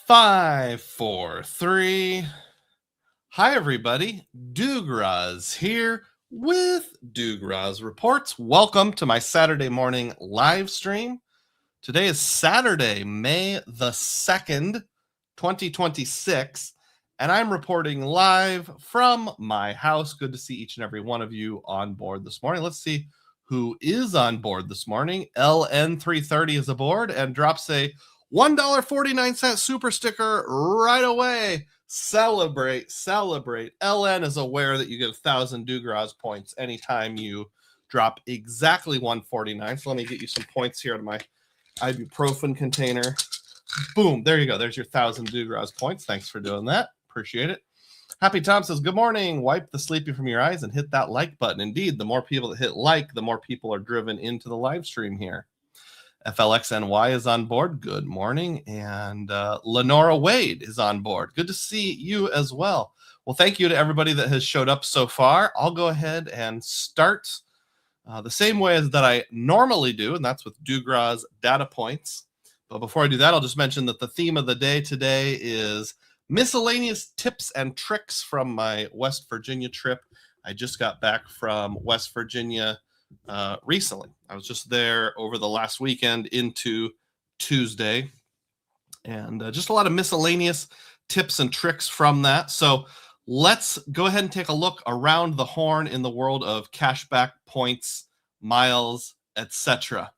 5, 4, 3. Hi, everybody. Dugroz here with Dugroz Reports. Welcome to my Saturday morning live stream. Today is Saturday, May the 2nd, 2026, and I'm reporting live from my house. Good to see each and every one of you on board this morning. Let's see who is on board this morning. LN330 is aboard and drops a $1.49 super sticker right away. Celebrate. LN is aware that you get 1,000 Dugroz points anytime you drop exactly $1.49. So let me get you some points here to my ibuprofen container. Boom. There you go. There's your 1,000 Dugroz points. Thanks for doing that. Appreciate it. Happy Tom says, good morning. Wipe the sleepy from your eyes and hit that like button. Indeed, the more people that hit like, the more people are driven into the live stream here. FLXNY is on board. Good morning. And Lenora Wade is on board. Good to see you as well. Well, thank you to everybody that has showed up so far. I'll go ahead and start the same way as that I normally do, and that's with Dugroz data points. But before I do that, I'll just mention that the theme of the day today is miscellaneous tips and tricks from my West Virginia trip. I just got back from West Virginia recently. I was just there over the last weekend into Tuesday, and just a lot of miscellaneous tips and tricks from that. So let's go ahead and take a look around the horn in the world of cashback, points, miles, etc.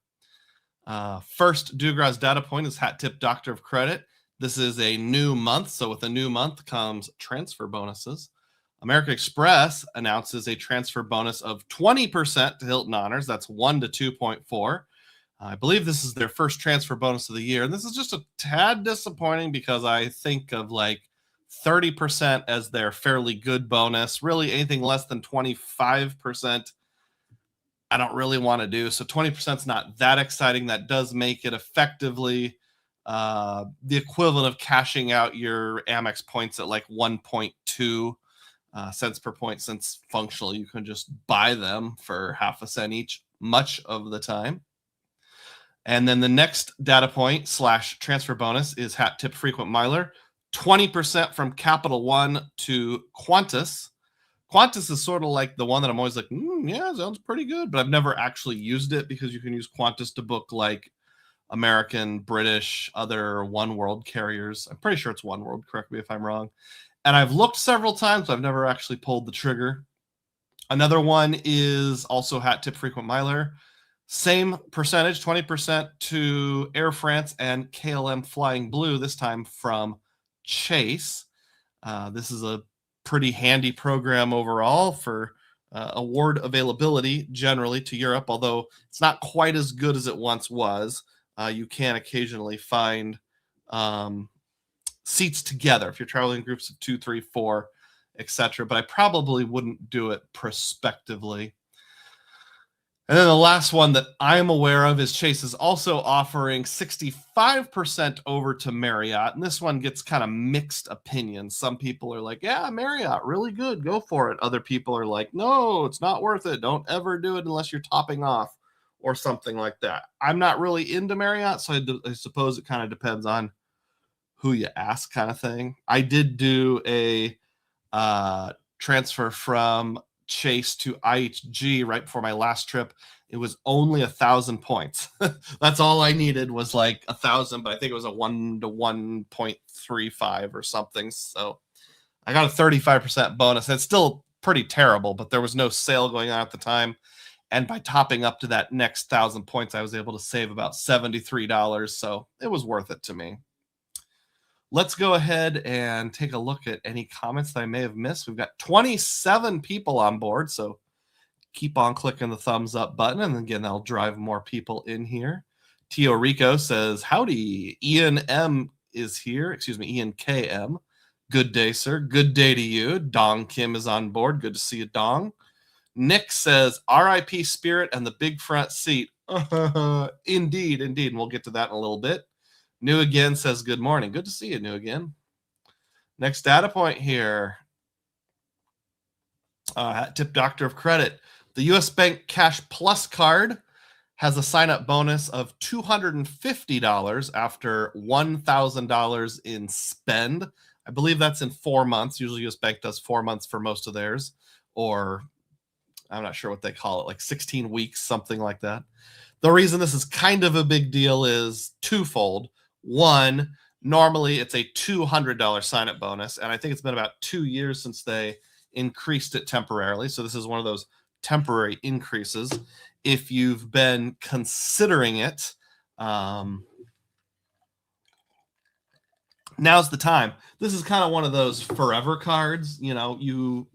First Dugroz data point is Hat Tip Doctor of Credit. This is a new month, so with a new month comes transfer bonuses. American Express announces a transfer bonus of 20% to Hilton Honors. That's 1 to 2.4. I believe this is their first transfer bonus of the year. And this is just a tad disappointing because I think of like 30% as their fairly good bonus. Really anything less than 25%, I don't really want to do. So 20% is not that exciting. That does make it effectively the equivalent of cashing out your Amex points at like 1.2 cents per point, since functionally you can just buy them for half a cent each much of the time. And then the next data point / transfer bonus is Hat Tip Frequent Miler, 20% from Capital One to Qantas. Qantas is sort of like the one that I'm always like, yeah, sounds pretty good, but I've never actually used it because you can use Qantas to book like American, British, other One World carriers. I'm pretty sure it's One World, correct me if I'm wrong. And I've looked several times, but I've never actually pulled the trigger. Another one is also Hat Tip Frequent Miler. Same percentage, 20% to Air France and KLM Flying Blue, this time from Chase. This is a pretty handy program overall for award availability generally to Europe, although it's not quite as good as it once was. You can occasionally find seats together if you're traveling in groups of 2, 3, 4, etc. But I probably wouldn't do it prospectively. And then the last one that I'm aware of is Chase is also offering 65% over to Marriott. And this one gets kind of mixed opinions. Some people are like, yeah, Marriott, really good, go for it. Other people are like, no, it's not worth it. Don't ever do it unless you're topping off or something like that. I'm not really into Marriott, so I suppose it kind of depends on who you ask, kind of thing. I did do a transfer from Chase to IHG right before my last trip. It was only 1,000 points. That's all I needed was like 1,000, but I think it was a 1 to 1.35 or something. So I got a 35% bonus. It's still pretty terrible, but there was no sale going on at the time. And by topping up to that next 1,000 points, I was able to save about $73. So it was worth it to me. Let's go ahead and take a look at any comments that I may have missed. We've got 27 people on board, so keep on clicking the thumbs up button, and again, that'll drive more people in here. Tio Rico says, howdy. Ian M is here. Excuse me, Ian KM. Good day, sir. Good day to you. Dong Kim is on board. Good to see you, Dong. Nick says, RIP Spirit and the big front seat. Indeed. And we'll get to that in a little bit. New Again says, good morning. Good to see you, New Again. Next data point here. Hat Tip Doctor of Credit. The U.S. Bank Cash Plus card has a sign-up bonus of $250 after $1,000 in spend. I believe that's in 4 months. Usually US Bank does 4 months for most of theirs, or I'm not sure what they call it, like 16 weeks, something like that. The reason this is kind of a big deal is twofold. One, normally it's a $200 sign-up bonus, and I think it's been about 2 years since they increased it temporarily. So this is one of those temporary increases. If you've been considering it, now's the time. This is kind of one of those forever cards. You know, you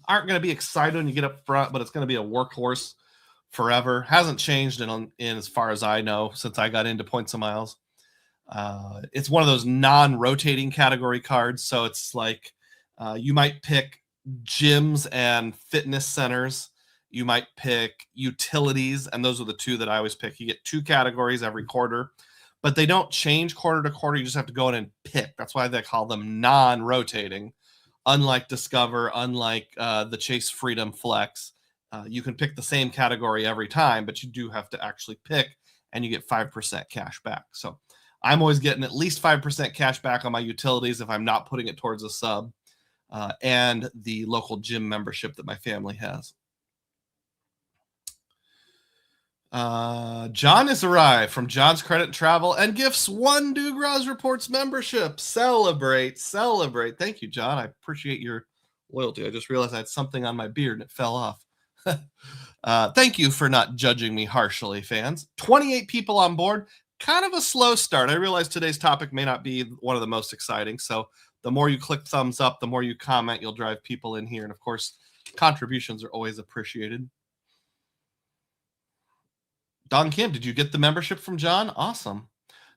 aren't going to be excited when you get up front, but it's going to be a workhorse forever. Hasn't changed in as far as I know since I got into points and miles. It's one of those non-rotating category cards, so it's like you might pick gyms and fitness centers. You might pick utilities, and those are the two that I always pick. You get 2 categories every quarter, but they don't change quarter to quarter. You just have to go in and pick. That's why they call them non-rotating. Unlike Discover, unlike the Chase Freedom Flex, you can pick the same category every time, but you do have to actually pick, and you get 5% cash back. So I'm always getting at least 5% cash back on my utilities if I'm not putting it towards a sub, and the local gym membership that my family has. John has arrived from John's Credit and Travel and gifts 1 Dugroz Reports membership. Celebrate. Thank you, John. I appreciate your loyalty. I just realized I had something on my beard and it fell off. Thank you for not judging me harshly, fans. 28 people on board. Kind of a slow start. I realize today's topic may not be one of the most exciting, so the more you click thumbs up, the more you comment, you'll drive people in here. And of course, contributions are always appreciated. Don Kim, did you get the membership from John? Awesome.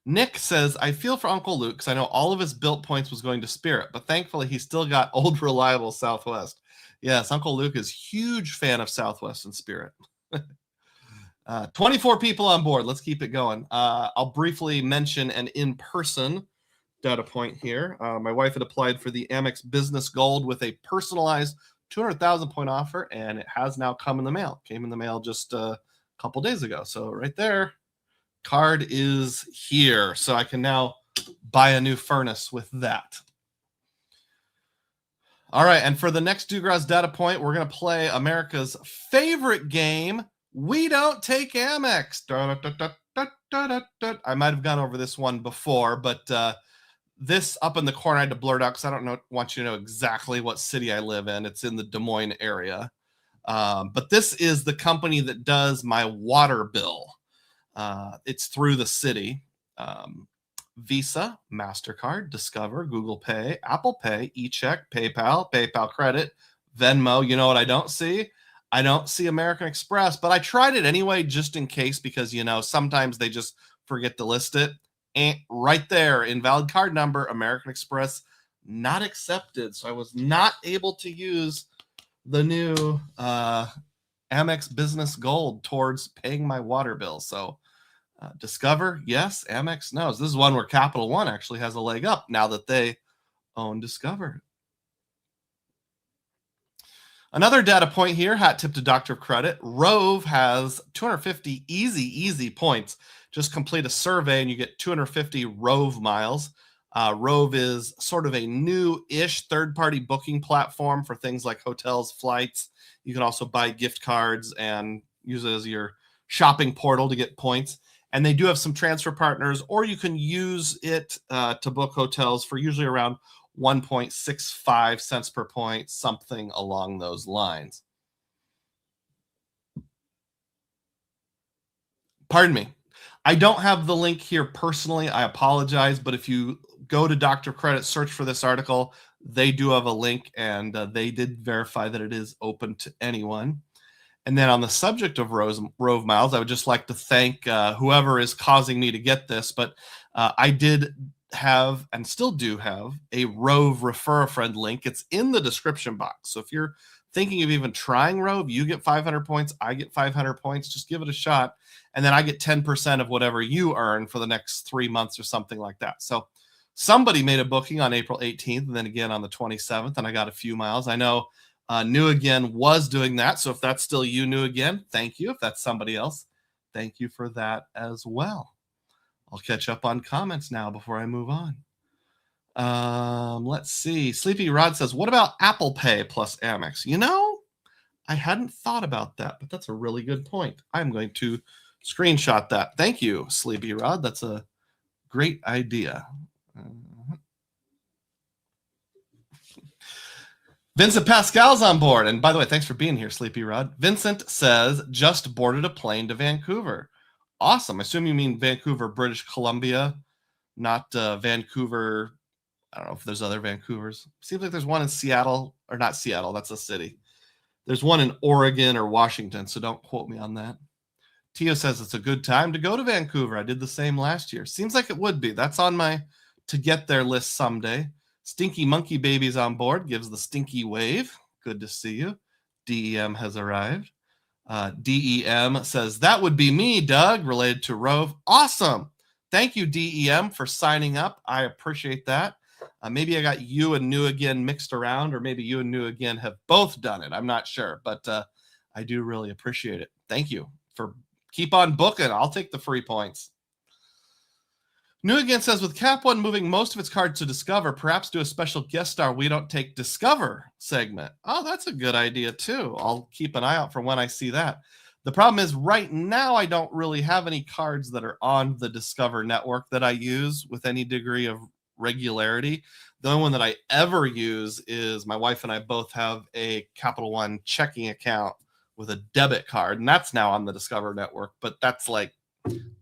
Nick says, I feel for Uncle Luke because I know all of his built points was going to Spirit, but thankfully he still got old, reliable Southwest. Yes, Uncle Luke is huge fan of Southwest and Spirit. 24 people on board. Let's keep it going. I'll briefly mention an in-person data point here. My wife had applied for the Amex Business Gold with a personalized 200,000 point offer, and it has now come in the mail. Came in the mail just a couple days ago. So right there, card is here. So I can now buy a new furnace with that. All right, and for the next Dugroz data point, we're going to play America's favorite game, We Don't Take Amex. I might have gone over this one before, but this up in the corner, I had to blur it out because I don't want you to know exactly what city I live in. It's in the Des Moines area. But this is the company that does my water bill. It's through the city. Visa, MasterCard, Discover, Google Pay, Apple Pay, eCheck, PayPal, PayPal Credit, Venmo. You know what I don't see? I don't see American Express, but I tried it anyway just in case because, you know, sometimes they just forget to list it. And right there, invalid card number, American Express, not accepted. So I was not able to use the new Amex Business Gold towards paying my water bill. So Discover, yes. Amex, no. This is one where Capital One actually has a leg up now that they own Discover. Another data point here, hat tip to Doctor of Credit. Rove has 250 easy points. Just complete a survey and you get 250 Rove miles. Rove is sort of a new-ish third-party booking platform for things like hotels, flights. You can also buy gift cards and use it as your shopping portal to get points. And they do have some transfer partners, or you can use it to book hotels for usually around 1.65 cents per point, something along those lines. Pardon me. I don't have the link here personally. I apologize, but if you go to Dr. Credit, search for this article, they do have a link, and they did verify that it is open to anyone. And then on the subject of Rove miles, I would just like to thank whoever is causing me to get this, but I did have and still do have a Rove Refer a Friend link. It's in the description box. So if you're thinking of even trying Rove, you get 500 points, I get 500 points. Just give it a shot. And then I get 10% of whatever you earn for the next 3 months or something like that. So somebody made a booking on April 18th and then again on the 27th, and I got a few miles. I know New Again was doing that. So if that's still you, New Again, thank you. If that's somebody else, Thank you for that as well. I'll catch up on comments now before I move on. Let's see. Sleepy Rod says, what about Apple Pay plus Amex? I hadn't thought about that, but that's a really good point. I'm going to screenshot that. Thank you, Sleepy Rod. That's a great idea. Vincent Pascal's on board. And by the way, thanks for being here, Sleepy Rod. Vincent says, just boarded a plane to Vancouver. Awesome. I assume you mean Vancouver, British Columbia, not Vancouver. I don't know if there's other Vancouvers. Seems like there's one in Seattle, or not Seattle. That's a city. There's one in Oregon or Washington, so don't quote me on that. Tio says it's a good time to go to Vancouver. I did the same last year. Seems like it would be. That's on my to get there list someday. Stinky Monkey Baby's on board, gives the stinky wave. Good to see you. DEM has arrived. DEM says, that would be me, Doug, related to Rove. Awesome. Thank you, DEM, for signing up. I appreciate that. Maybe I got you and New Again mixed around, or maybe you and New Again have both done it. I'm not sure, but I do really appreciate it. Thank you for keep on booking. I'll take the free points. New Again says, with Cap One moving most of its cards to Discover, perhaps do a special guest star We Don't Take Discover segment. Oh, that's a good idea, too. I'll keep an eye out for when I see that. The problem is right now I don't really have any cards that are on the Discover network that I use with any degree of regularity. The only one that I ever use is my wife and I both have a Capital One checking account with a debit card, and that's now on the Discover network, but that's like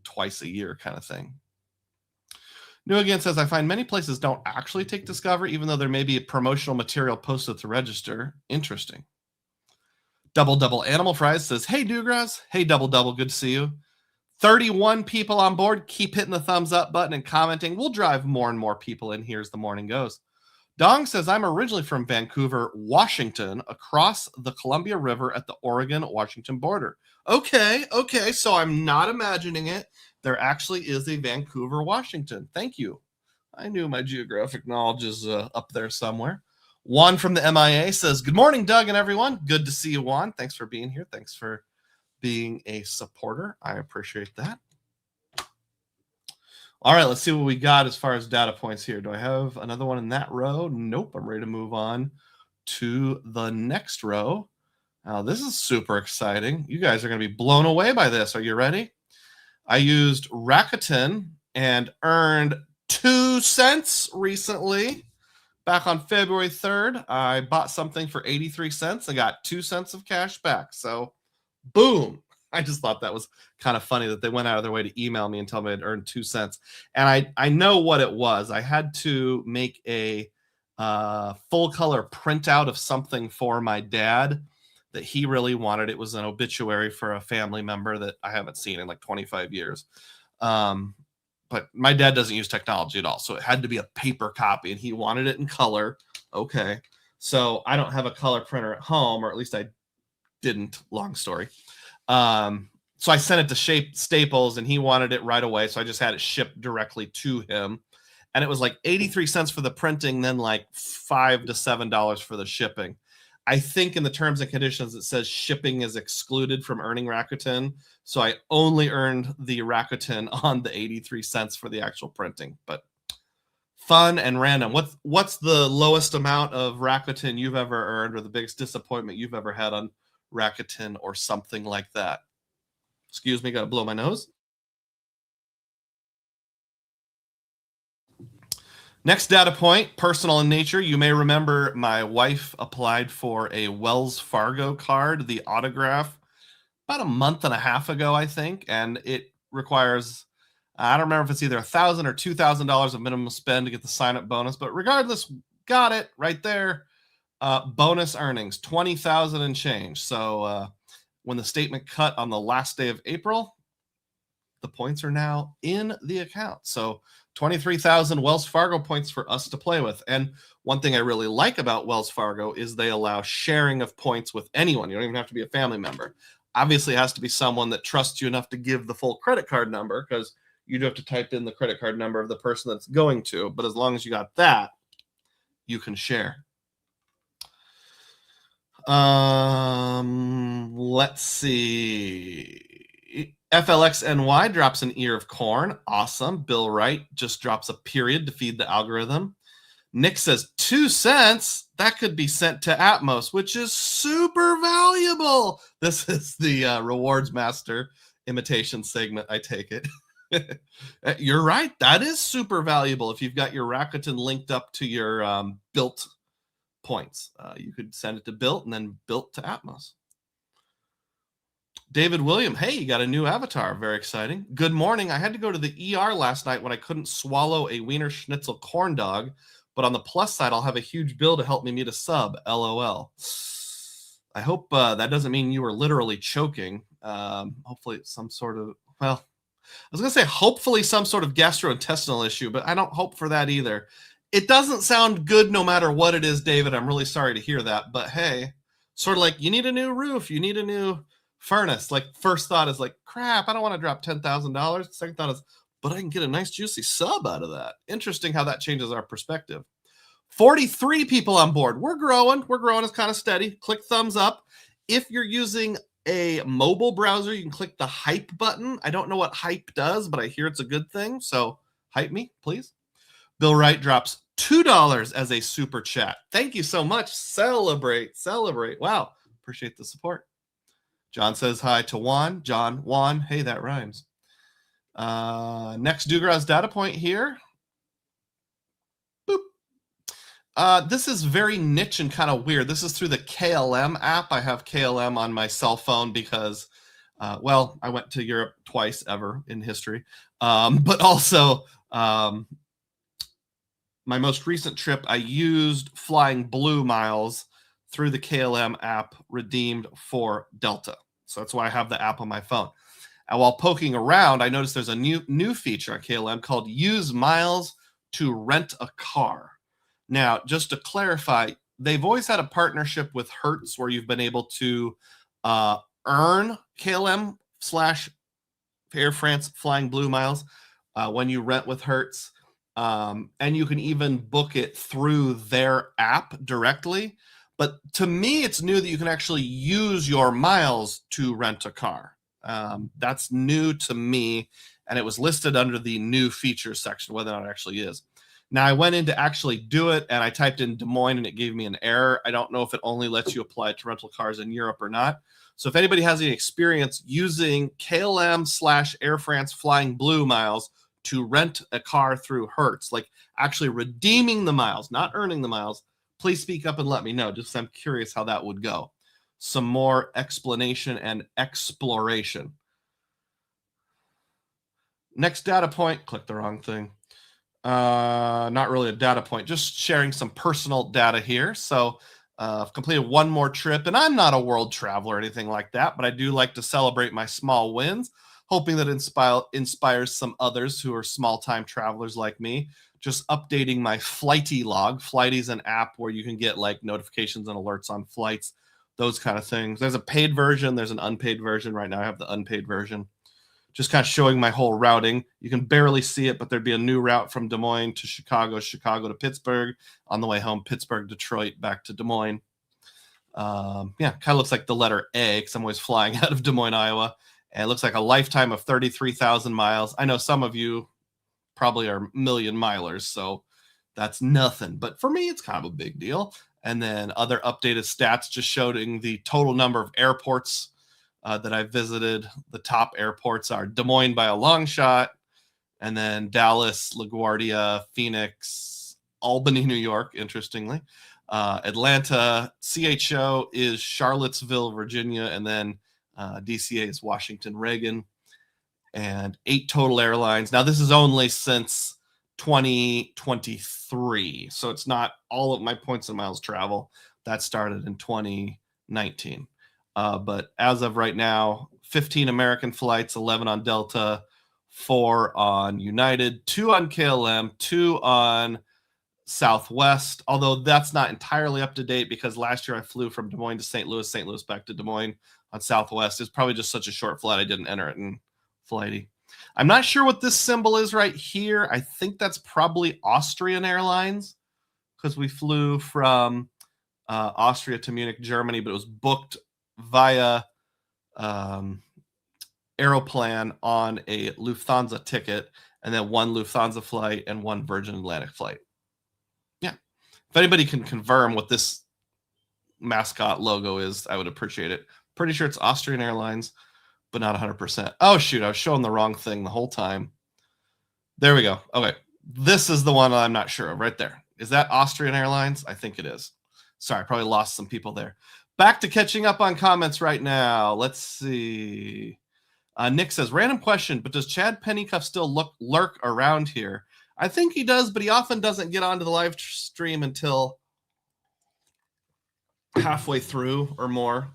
twice a year kind of thing. New Again says, I find many places don't actually take Discover, even though there may be promotional material posted to register. Interesting. Double Animal Fries says, hey, Dugroz. Hey, Double, good to see you. 31 people on board. Keep hitting the thumbs up button and commenting. We'll drive more and more people in here as the morning goes. Dong says, I'm originally from Vancouver, Washington, across the Columbia River at the Oregon-Washington border. Okay, so I'm not imagining it. There actually is a Vancouver, Washington. Thank you. I knew my geographic knowledge is up there somewhere. Juan from the MIA says, good morning, Doug and everyone. Good to see you, Juan. Thanks for being here. Thanks for being a supporter. I appreciate that. All right, let's see what we got as far as data points here. Do I have another one in that row? Nope. I'm ready to move on to the next row. Now, this is super exciting. You guys are going to be blown away by this. Are you ready? I used Rakuten and earned 2 cents recently. Back on February 3rd, I bought something for 83 cents and got 2 cents of cash back. So, boom. I just thought that was kind of funny that they went out of their way to email me and tell me I'd earned 2 cents. And I know what it was. I had to make a full color printout of something for my dad that he really wanted. It was an obituary for a family member that I haven't seen in like 25 years. But my dad doesn't use technology at all. So it had to be a paper copy and he wanted it in color. Okay. So I don't have a color printer at home, or at least I didn't, long story. So I sent it to Staples and he wanted it right away. So I just had it shipped directly to him. And it was like 83 cents for the printing, then like $5 to $7 for the shipping. I think in the terms and conditions, it says shipping is excluded from earning Rakuten. So I only earned the Rakuten on the 83 cents for the actual printing, but fun and random. What's the lowest amount of Rakuten you've ever earned, or the biggest disappointment you've ever had on Rakuten or something like that? Excuse me, gotta blow my nose. Next data point, personal in nature. You may remember my wife applied for a Wells Fargo card, the autograph, about a month and a half ago, I think. And it requires, I don't remember if it's either $1,000 or $2,000 of minimum spend to get the sign-up bonus. But regardless, got it right there. Bonus earnings, $20,000 and change. So when the statement cut on the last day of April, the points are now in the account. So 23,000 Wells Fargo points for us to play with. And one thing I really like about Wells Fargo is they allow sharing of points with anyone. You don't even have to be a family member. Obviously, it has to be someone that trusts you enough to give the full credit card number, because you do have to type in the credit card number of the person that's going to. But as long as you got that, you can share. Let's see. FLXNY drops an ear of corn. Awesome. Bill Wright just drops a period to feed the algorithm. Nick says 2 cents. That could be sent to Atmos, which is super valuable. This is the Rewards Master imitation segment, I take it. You're right. That is super valuable. If you've got your Rakuten linked up to your built points, you could send it to built and then built to Atmos. David William, hey, you got a new avatar. Very exciting. Good morning. I had to go to the ER last night when I couldn't swallow a Wiener Schnitzel corn dog, but on the plus side, I'll have a huge bill to help me meet a sub. LOL. I hope that doesn't mean you were literally choking. Hopefully it's some sort of, well, I was going to say hopefully some sort of gastrointestinal issue, but I don't hope for that either. It doesn't sound good no matter what it is, David. I'm really sorry to hear that, but hey, sort of like you need a new roof, you need a new furnace. Like first thought is like, crap, I don't want to drop $10,000. Second thought is, but I can get a nice juicy sub out of that. Interesting how that changes our perspective. 43 people on board. We're growing. It's kind of steady. Click thumbs up. If you're using a mobile browser, you can click the hype button. I don't know what hype does, but I hear it's a good thing. So hype me, please. Bill Wright drops $2 as a super chat. Thank you so much. Celebrate. Wow. Appreciate the support. John says hi to Juan. Juan. Hey, that rhymes. Next Dugroz data point here. Boop. This is very niche and kind of weird. This is through the KLM app. I have KLM on my cell phone because, I went to Europe twice ever in history. But also, my most recent trip, I used Flying Blue miles through the KLM app redeemed for Delta. So that's why I have the app on my phone. And while poking around, I noticed there's a new feature on KLM called Use Miles to Rent a Car. Now, just to clarify, they've always had a partnership with Hertz where you've been able to earn KLM/Air France Flying Blue miles when you rent with Hertz. And you can even book it through their app directly. But to me, it's new that you can actually use your miles to rent a car. That's new to me, and it was listed under the new features section, whether or not it actually is. Now, I went in to actually do it, and I typed in Des Moines, and it gave me an error. I don't know if it only lets you apply to rental cars in Europe or not. So if anybody has any experience using KLM/Air France Flying Blue miles to rent a car through Hertz, like actually redeeming the miles, not earning the miles, please speak up and let me know. Just I'm curious how that would go. Some more explanation and exploration. Next data point, click the wrong thing. Not really a data point, just sharing some personal data here. So I've completed one more trip, and I'm not a world traveler or anything like that, but I do like to celebrate my small wins, hoping that inspires some others who are small-time travelers like me. Just updating my Flighty log. Flighty is an app where you can get like notifications and alerts on flights, those kind of things. There's a paid version. There's an unpaid version. Right now I have the unpaid version. Just kind of showing my whole routing. You can barely see it, but there'd be a new route from Des Moines to Chicago, Chicago to Pittsburgh. On the way home, Pittsburgh, Detroit, back to Des Moines. Kind of looks like the letter A because I'm always flying out of Des Moines, Iowa. And it looks like a lifetime of 33,000 miles. I know some of you probably are million milers, so that's nothing. But for me, it's kind of a big deal. And then other updated stats just showing the total number of airports that I visited. The top airports are Des Moines by a long shot, and then Dallas, LaGuardia, Phoenix, Albany, New York, interestingly. Atlanta, CHO is Charlottesville, Virginia, and then DCA is Washington, Reagan. And 8 total airlines. Now, this is only since 2023, so it's not all of my points and miles travel. That started in 2019. But as of right now, 15 American flights, 11 on Delta, 4 on United, 2 on KLM, 2 on Southwest, although that's not entirely up to date because last year I flew from Des Moines to St. Louis back to Des Moines on Southwest. It's probably just such a short flight I didn't enter it in Flighty. I'm not sure what this symbol is right here. I think that's probably Austrian Airlines because we flew from Austria to Munich, Germany, but it was booked via Aeroplan on a Lufthansa ticket, and then one Lufthansa flight and one Virgin Atlantic flight. Yeah. If anybody can confirm what this mascot logo is, I would appreciate it. Pretty sure it's Austrian Airlines, but not 100%. Oh, shoot. I was showing the wrong thing the whole time. There we go. Okay. This is the one I'm not sure of right there. Is that Austrian Airlines? I think it is. Sorry, I probably lost some people there. Back to catching up on comments right now. Let's see. Nick says, random question, but does Chad Pennycuff still lurk around here? I think he does, but he often doesn't get onto the live stream until halfway through or more.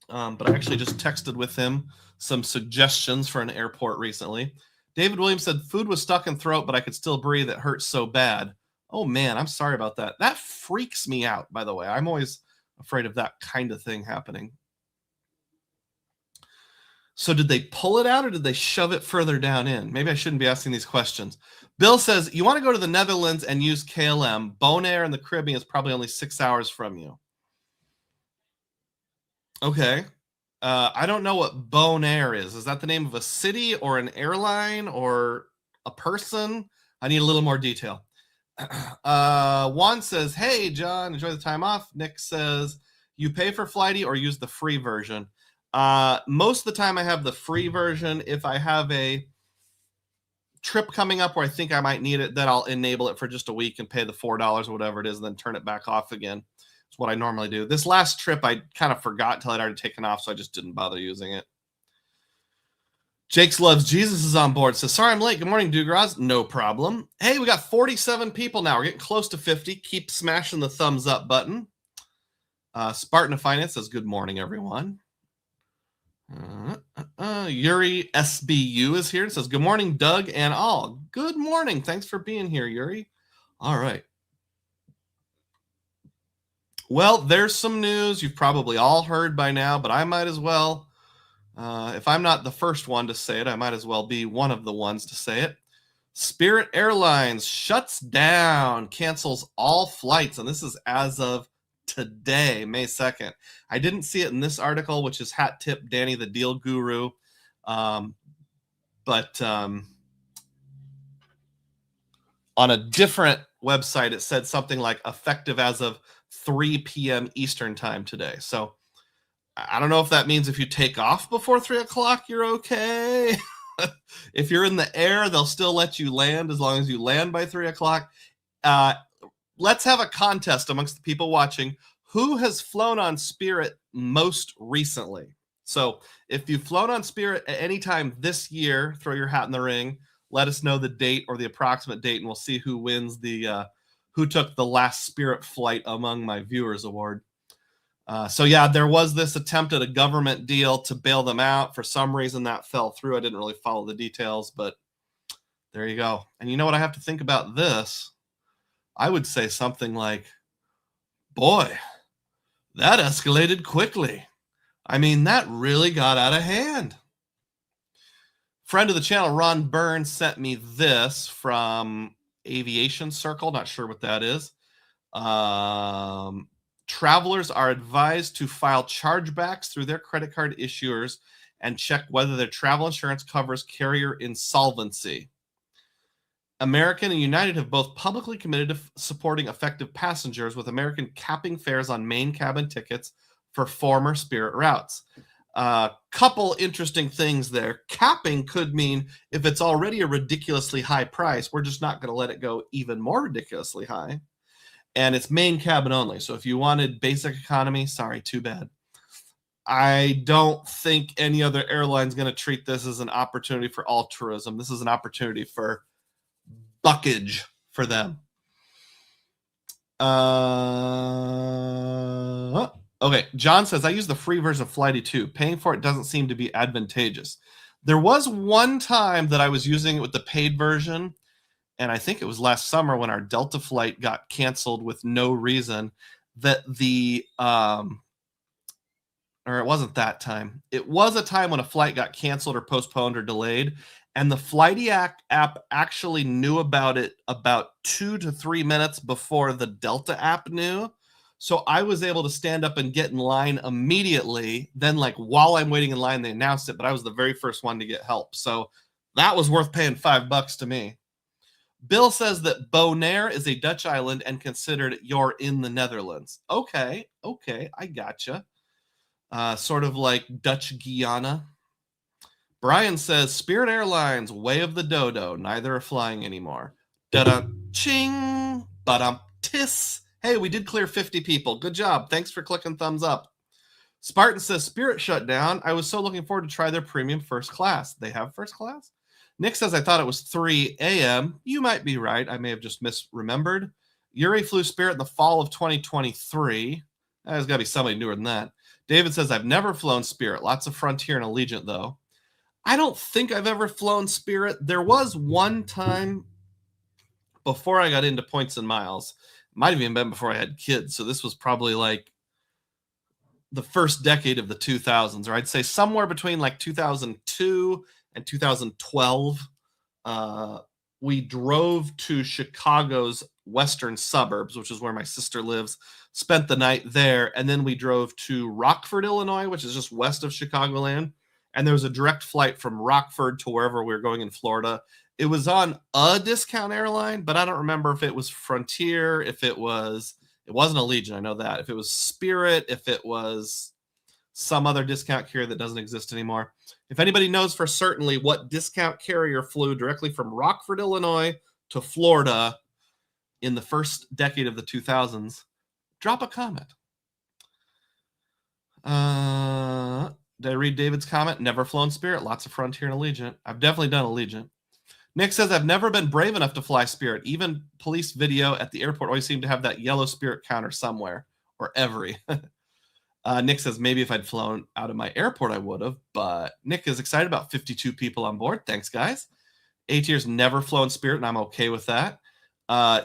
But I actually just texted with him some suggestions for an airport recently. David Williams said, food was stuck in throat, but I could still breathe. It hurts so bad. Oh, man, I'm sorry about that. That freaks me out, by the way. I'm always afraid of that kind of thing happening. So did they pull it out or did they shove it further down in? Maybe I shouldn't be asking these questions. Bill says, you want to go to the Netherlands and use KLM. Bonaire in the Caribbean is probably only 6 hours from you. Okay. I don't know what Bonaire is. Is that the name of a city or an airline or a person? I need a little more detail. Juan says, hey, John, enjoy the time off. Nick says, you pay for Flighty or use the free version? Most of the time I have the free version. If I have a trip coming up where I think I might need it, then I'll enable it for just a week and pay the $4 or whatever it is, and then turn it back off again. It's what I normally do. This last trip, I kind of forgot until I'd already taken off, so I just didn't bother using it. Jake's Loves Jesus is on board. Says, sorry I'm late. Good morning, Dugroz. No problem. Hey, we got 47 people now. We're getting close to 50. Keep smashing the thumbs up button. Spartan of Finance says, good morning, everyone. Yuri SBU is here and says, good morning, Doug and all. Good morning. Thanks for being here, Yuri. All right. Well, there's some news you've probably all heard by now, but I might as well. If I'm not the first one to say it, I might as well be one of the ones to say it. Spirit Airlines shuts down, cancels all flights, and this is as of today, May 2nd. I didn't see it in this article, which is hat tip Danny the Deal Guru. But on a different website, it said something like effective as of 3 p.m. Eastern time today. So I don't know if that means if you take off before 3 o'clock, you're okay. If you're in the air, they'll still let you land as long as you land by 3 o'clock. Let's have a contest amongst the people watching. Who has flown on Spirit most recently? So if you've flown on Spirit at any time this year, throw your hat in the ring. Let us know the date or the approximate date, and we'll see who wins the who took the last Spirit flight among my viewers award. So yeah, there was this attempt at a government deal to bail them out. For some reason that fell through. I didn't really follow the details, but there you go. And you know what I have to think about this? I would say something like, boy, that escalated quickly. I mean, that really got out of hand. Friend of the channel, Ron Burns, sent me this from Aviation Circle. Not sure what that is. Travelers are advised to file chargebacks through their credit card issuers and check whether their travel insurance covers carrier insolvency. American and United have both publicly committed to supporting effective passengers, with American capping fares on main cabin tickets for former Spirit routes. Couple interesting things there. Capping could mean if it's already a ridiculously high price, we're just not going to let it go even more ridiculously high. And it's main cabin only. So if you wanted basic economy, sorry, too bad. I don't think any other airline is going to treat this as an opportunity for altruism. This is an opportunity for buckage for them. Okay, John says, I use the free version of Flighty too. Paying for it doesn't seem to be advantageous. There was one time that I was using it with the paid version, and I think it was last summer when our Delta flight got canceled with no reason, that the or it wasn't that time. It was a time when a flight got canceled or postponed or delayed, and the Flighty app actually knew about it about 2 to 3 minutes before the Delta app knew. So I was able to stand up and get in line immediately. Then, like, while I'm waiting in line, they announced it, but I was the very first one to get help. So that was worth paying $5 to me. Bill says that Bonaire is a Dutch island and considered you're in the Netherlands. Okay, I gotcha. Sort of like Dutch Guiana. Brian says Spirit Airlines, way of the dodo. Neither are flying anymore. Da-da, ching, ba-dum, tis. Hey, we did clear 50 people. Good job. Thanks for clicking thumbs up. Spartan says Spirit shut down. I was so looking forward to try their premium first class. They have first class? Nick says I thought it was 3 a.m. You might be right. I may have just misremembered. Yuri flew Spirit in the fall of 2023. There's got to be somebody newer than that. David says I've never flown Spirit. Lots of Frontier and Allegiant, though. I don't think I've ever flown Spirit. There was one time before I got into points and miles. Might have even been before I had kids. So this was probably like the first decade of the 2000s, or I'd say somewhere between like 2002 and 2012. We drove to Chicago's western suburbs, which is where my sister lives, spent the night there, and then we drove to Rockford, Illinois, which is just west of Chicagoland. And there was a direct flight from Rockford to wherever we were going in Florida. It was on a discount airline, but I don't remember if it was Frontier, if it wasn't Allegiant, I know that. If it was Spirit, if it was some other discount carrier that doesn't exist anymore. If anybody knows for certainly what discount carrier flew directly from Rockford, Illinois to Florida in the first decade of the 2000s, drop a comment. Did I read David's comment? Never flown Spirit. Lots of Frontier and Allegiant. I've definitely done Allegiant. Nick says, I've never been brave enough to fly Spirit. Even police video at the airport always seem to have that yellow Spirit counter somewhere, or every. Nick says, maybe if I'd flown out of my airport, I would have. But Nick is excited about 52 people on board. Thanks, guys. A-tier's never flown Spirit, and I'm okay with that.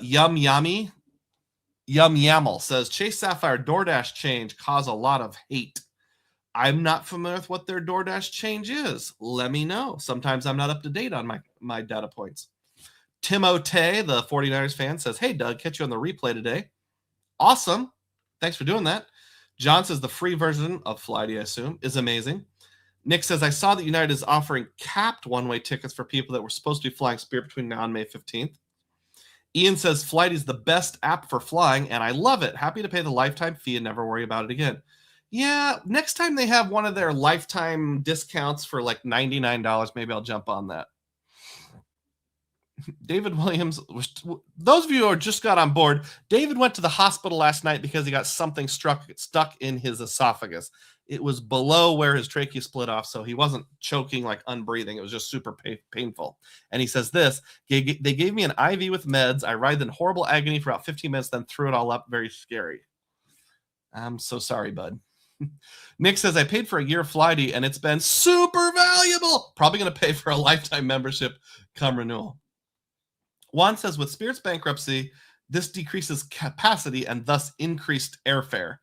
Yum Yammel says, Chase Sapphire DoorDash change cause a lot of hate. I'm not familiar with what their DoorDash change is. Let me know. Sometimes I'm not up to date on my data points. Timote, the 49ers fan, says, hey, Doug, catch you on the replay today. Awesome. Thanks for doing that. John says the free version of Flighty, I assume, is amazing. Nick says, I saw that United is offering capped one-way tickets for people that were supposed to be flying Spirit between now and May 15th. Ian says, Flighty is the best app for flying, and I love it. Happy to pay the lifetime fee and never worry about it again. Yeah, next time they have one of their lifetime discounts for like $99, maybe I'll jump on that. David Williams, those of you who just got on board, David went to the hospital last night because he got something stuck in his esophagus. It was below where his trachea split off, so he wasn't choking like unbreathing. It was just super painful. And he says this, they gave me an IV with meds. I writhed in horrible agony for about 15 minutes, then threw it all up. Very scary. I'm so sorry, bud. Nick says, I paid for a year of Flighty, and it's been super valuable. Probably going to pay for a lifetime membership come renewal. Juan says, with Spirit's bankruptcy, this decreases capacity and thus increased airfare.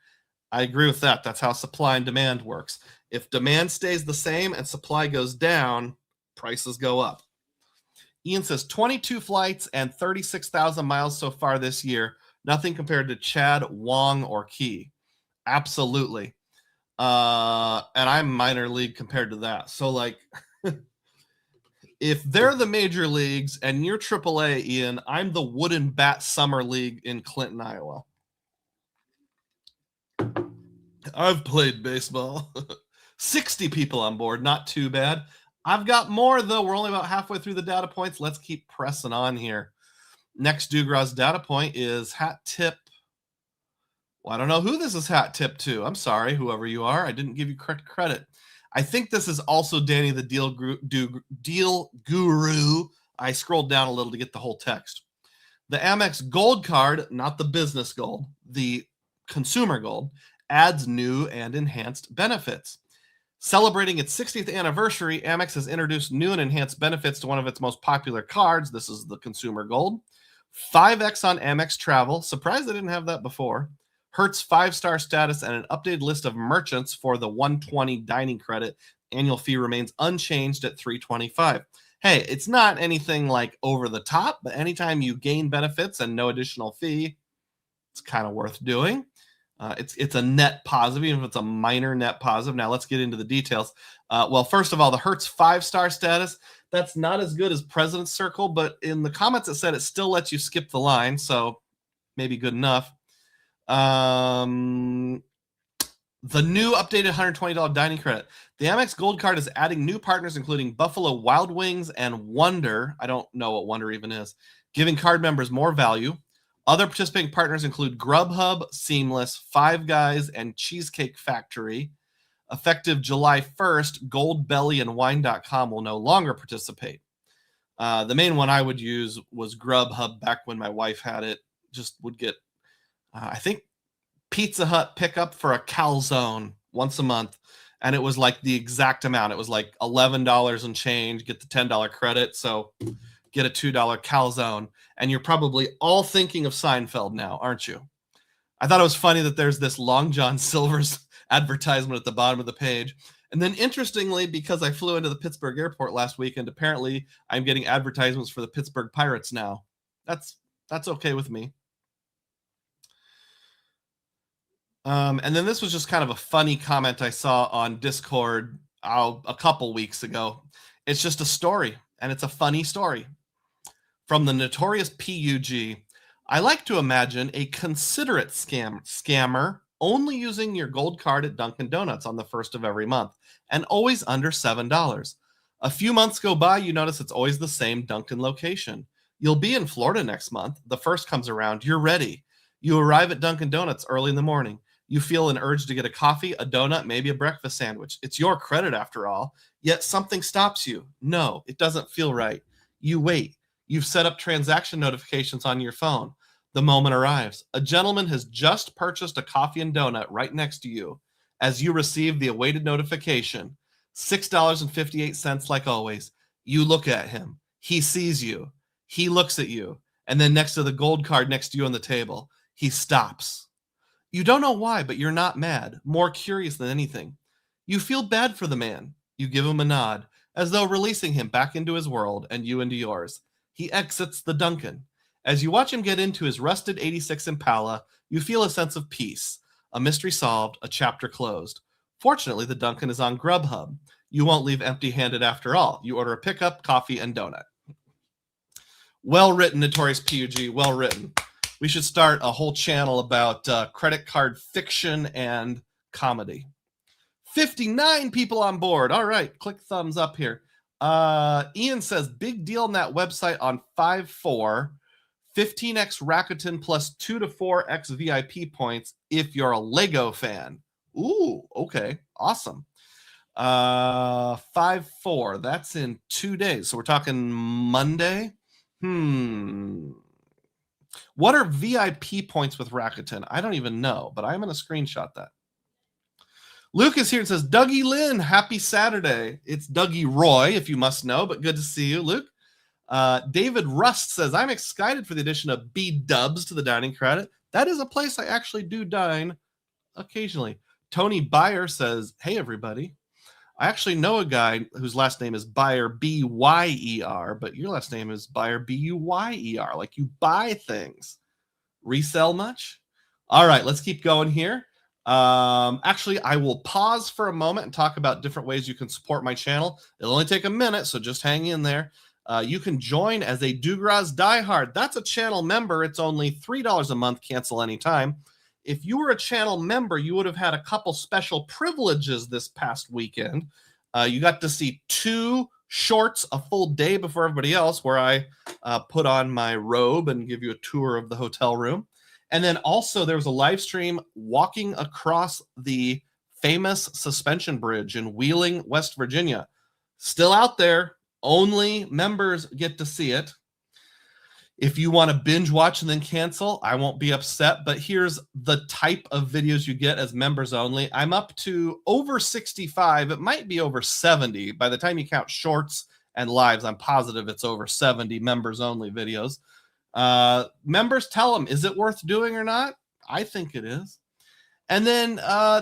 I agree with that. That's how supply and demand works. If demand stays the same and supply goes down, prices go up. Ian says, 22 flights and 36,000 miles so far this year. Nothing compared to Chad, Wong, or Key. Absolutely. And I'm minor league compared to that. So, like, if they're the major leagues and you're AAA, Ian, I'm the Wooden Bat Summer League in Clinton, Iowa. I've played baseball. 60 people on board. Not too bad. I've got more, though. We're only about halfway through the data points. Let's keep pressing on here. Next Dugroz data point is hat tip. Well, I don't know who this is hat tip to. I'm sorry, whoever you are. I didn't give you correct credit. I think this is also Danny the Deal Guru. I scrolled down a little to get the whole text. The Amex Gold Card, not the business gold, the consumer gold, adds new and enhanced benefits. Celebrating its 60th anniversary, Amex has introduced new and enhanced benefits to one of its most popular cards. This is the consumer gold. 5X on Amex Travel. Surprised they didn't have that before. Hertz 5-star status and an updated list of merchants for the 120 dining credit. Annual fee remains unchanged at $325. Hey, it's not anything like over the top, but anytime you gain benefits and no additional fee, it's kind of worth doing. It's a net positive, even if it's a minor net positive. Now let's get into the details. Well, first of all, the Hertz 5-star status, that's not as good as President's Circle, but in the comments it said it still lets you skip the line, so maybe good enough. The new updated $120 dining credit. The Amex Gold Card is adding new partners, including Buffalo Wild Wings and Wonder. I don't know what Wonder even is. Giving card members more value. Other participating partners include Grubhub, Seamless, Five Guys, and Cheesecake Factory. Effective July 1st, Goldbelly and Wine.com will no longer participate. The main one I would use was Grubhub back when my wife had it. Just would get, I think, Pizza Hut pickup for a calzone once a month, and it was like the exact amount. It was like $11 and change, get the $10 credit, so get a $2 calzone. And you're probably all thinking of Seinfeld now, aren't you? I thought it was funny that there's this Long John Silver's advertisement at the bottom of the page. And then interestingly, because I flew into the Pittsburgh airport last weekend, apparently I'm getting advertisements for the Pittsburgh Pirates now. That's okay with me. And then this was just kind of a funny comment I saw on Discord a couple weeks ago. It's just a story, and it's a funny story. From the notorious PUG, I like to imagine a considerate scammer only using your gold card at Dunkin' Donuts on the first of every month, and always under $7. A few months go by, you notice it's always the same Dunkin' location. You'll be in Florida next month. The first comes around, you're ready. You arrive at Dunkin' Donuts early in the morning. You feel an urge to get a coffee, a donut, maybe a breakfast sandwich. It's your credit after all, yet something stops you. No, it doesn't feel right. You wait. You've set up transaction notifications on your phone. The moment arrives. A gentleman has just purchased a coffee and donut right next to you. As you receive the awaited notification, $6.58 like always. You look at him. He sees you. He looks at you. And then next to the gold card next to you on the table, he stops. You don't know why, but you're not mad, more curious than anything. You feel bad for the man. You give him a nod, as though releasing him back into his world and you into yours. He exits the Dunkin'. As you watch him get into his rusted 86 Impala, you feel a sense of peace. A mystery solved, a chapter closed. Fortunately, the Dunkin' is on Grubhub. You won't leave empty-handed after all. You order a pickup, coffee, and donut. Well written, Notorious PUG, well written. We should start a whole channel about credit card fiction and comedy. 59 people on board. All right, click thumbs up here. Ian says, big deal on that website on 5-4. 15x Rakuten plus 2 to 4x VIP points if you're a Lego fan. Ooh, okay, awesome. 5-4, that's in 2 days. So we're talking Monday. What are VIP points with Rakuten? I don't even know, but I'm going to screenshot that. Luke is here and says, Dougie Lynn, happy Saturday. It's Dougie Roy, if you must know, but good to see you, Luke. David Rust says, I'm excited for the addition of B-dubs to the dining credit. That is a place I actually do dine occasionally. Tony Byer says, hey, everybody. I actually know a guy whose last name is Byer, B-Y-E-R, but your last name is Byer, B-U-Y-E-R, like you buy things. Resell much? All right, let's keep going here. Actually, I will pause for a moment and talk about different ways you can support my channel. It'll only take a minute, so just hang in there. You can join as a Dugroz Diehard. That's a channel member. It's only $3 a month, cancel anytime. If you were a channel member, you would have had a couple special privileges this past weekend. You got to see 2 shorts a full day before everybody else, where I put on my robe and give you a tour of the hotel room. And then also there was a live stream walking across the famous suspension bridge in Wheeling, West Virginia. Still out there. Only members get to see it. If you want to binge watch and then cancel, I won't be upset, but here's the type of videos you get as members only. I'm up to over 65. It might be over 70. By the time you count shorts and lives, I'm positive it's over 70 members only videos. Members tell them, is it worth doing or not? I think it is. And then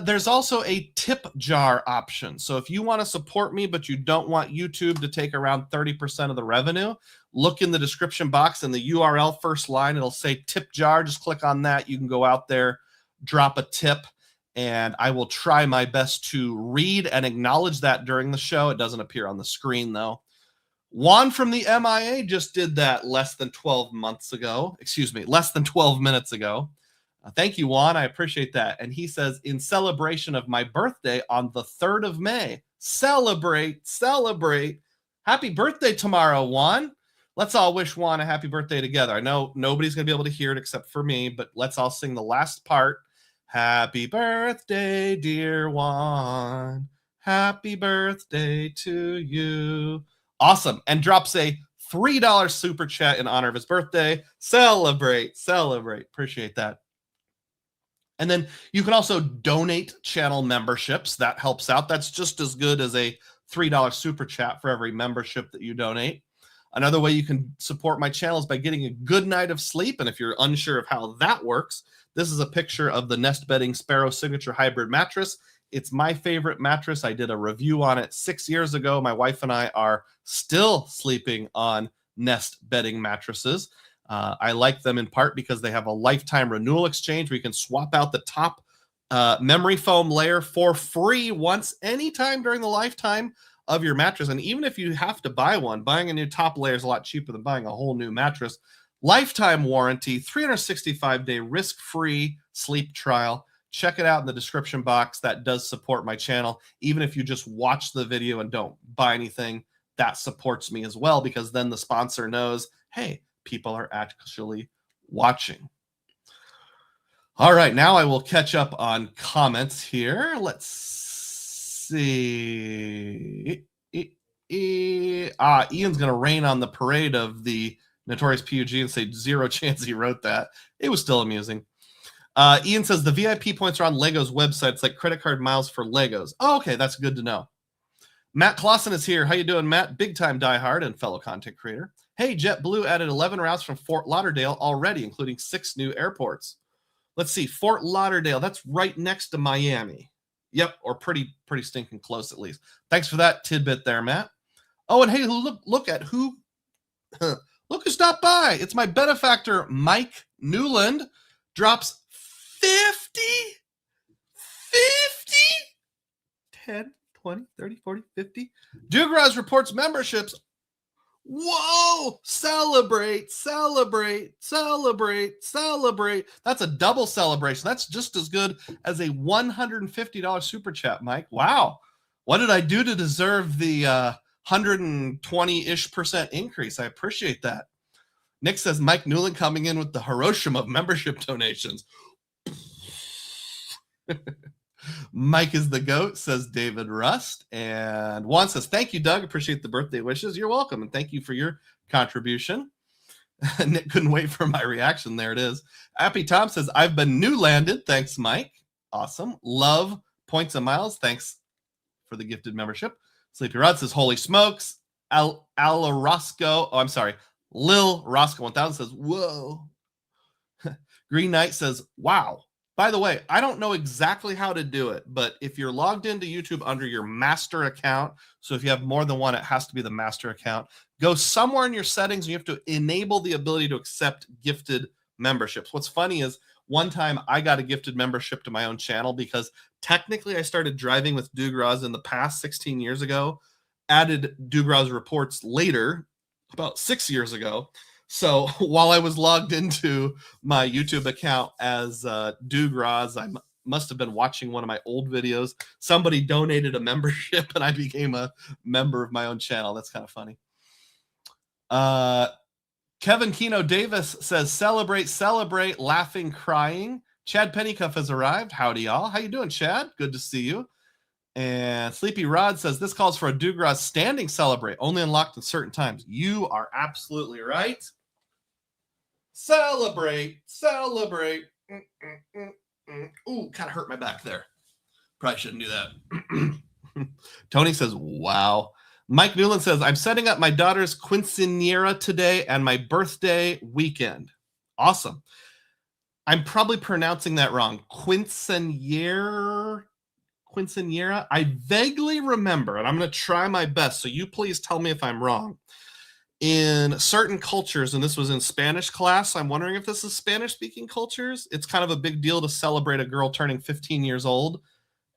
there's also a tip jar option. So if you want to support me, but you don't want YouTube to take around 30% of the revenue, look in the description box in the URL first line. It'll say tip jar. Just click on that. You can go out there, drop a tip, and I will try my best to read and acknowledge that during the show. It doesn't appear on the screen, though. Juan from the MIA just did that less than 12 minutes ago. Thank you, Juan. I appreciate that. And he says, in celebration of my birthday on the 3rd of May, celebrate. Happy birthday tomorrow, Juan. Let's all wish Juan a happy birthday together. I know nobody's going to be able to hear it except for me, but let's all sing the last part. Happy birthday, dear Juan. Happy birthday to you. Awesome. And drops a $3 super chat in honor of his birthday. Celebrate. Appreciate that. And then you can also donate channel memberships. That helps out. That's just as good as a $3 super chat for every membership that you donate. Another way you can support my channel is by getting a good night of sleep. And if you're unsure of how that works, this is a picture of the Nest Bedding Sparrow Signature Hybrid Mattress. It's my favorite mattress. I did a review on it 6 years ago. My wife and I are still sleeping on Nest Bedding mattresses. I like them in part because they have a lifetime renewal exchange where you can swap out the top memory foam layer for free once, anytime during the lifetime of your mattress. And even if you have to buy one, buying a new top layer is a lot cheaper than buying a whole new mattress. Lifetime warranty, 365-day risk-free sleep trial. Check it out in the description box. That does support my channel. Even if you just watch the video and don't buy anything, that supports me as well, because then the sponsor knows, hey, people are actually watching. All right, now I will catch up on comments here. Let's see. Ian's going to rain on the parade of the Notorious PUG and say zero chance he wrote that. It was still amusing. Ian says the VIP points are on Lego's website. It's like credit card miles for Legos. Oh, okay, that's good to know. Matt Clausen is here. How you doing, Matt? Big time diehard and fellow content creator. Hey, JetBlue added 11 routes from Fort Lauderdale already, including 6 new airports. Let's see, Fort Lauderdale. That's right next to Miami. Yep, or pretty stinking close at least. Thanks for that tidbit there, Matt. Oh, and hey, look at who. Look who stopped by. It's my benefactor, Mike Newland. Drops 50, 10, 20, 30, 40, 50. Dugroz reports memberships. Whoa! Celebrate. That's a double celebration. That's just as good as a $150 super chat, Mike. Wow. What did I do to deserve the 120-ish% increase? I appreciate that. Nick says Mike Newland coming in with the Hiroshima of membership donations. Mike is the GOAT, says David Rust. And Juan says, thank you, Doug. Appreciate the birthday wishes. You're welcome. And thank you for your contribution. Nick couldn't wait for my reaction. There it is. Happy Tom says, I've been new landed. Thanks, Mike. Awesome. Love points and miles. Thanks for the gifted membership. Sleepy Rod says, holy smokes. Lil Roscoe 1000 says, whoa. Green Knight says, wow. By the way, I don't know exactly how to do it, but if you're logged into YouTube under your master account, so if you have more than one, it has to be the master account, go somewhere in your settings and you have to enable the ability to accept gifted memberships. What's funny is one time I got a gifted membership to my own channel because technically I started driving with Dugroz in the past 16 years ago, added Dugroz reports later, about 6 years ago. So while I was logged into my YouTube account as Dugroz, I must have been watching one of my old videos. Somebody donated a membership and I became a member of my own channel. That's kind of funny. Kevin Keno Davis says, celebrate, laughing, crying. Chad Pennycuff has arrived. Howdy, y'all. How you doing, Chad? Good to see you. And Sleepy Rod says, this calls for a Dugroz standing celebrate, only unlocked at certain times. You are absolutely right. Celebrate. Ooh, kind of hurt my back there. Probably shouldn't do that. Tony says, wow. Mike Newland says, I'm setting up my daughter's quinceañera today and my birthday weekend. Awesome. I'm probably pronouncing that wrong. Quinceañera. I vaguely remember, and I'm going to try my best, so you please tell me if I'm wrong. in certain cultures, and this was in Spanish class, I'm wondering if this is Spanish-speaking cultures, it's kind of a big deal to celebrate a girl turning 15 years old.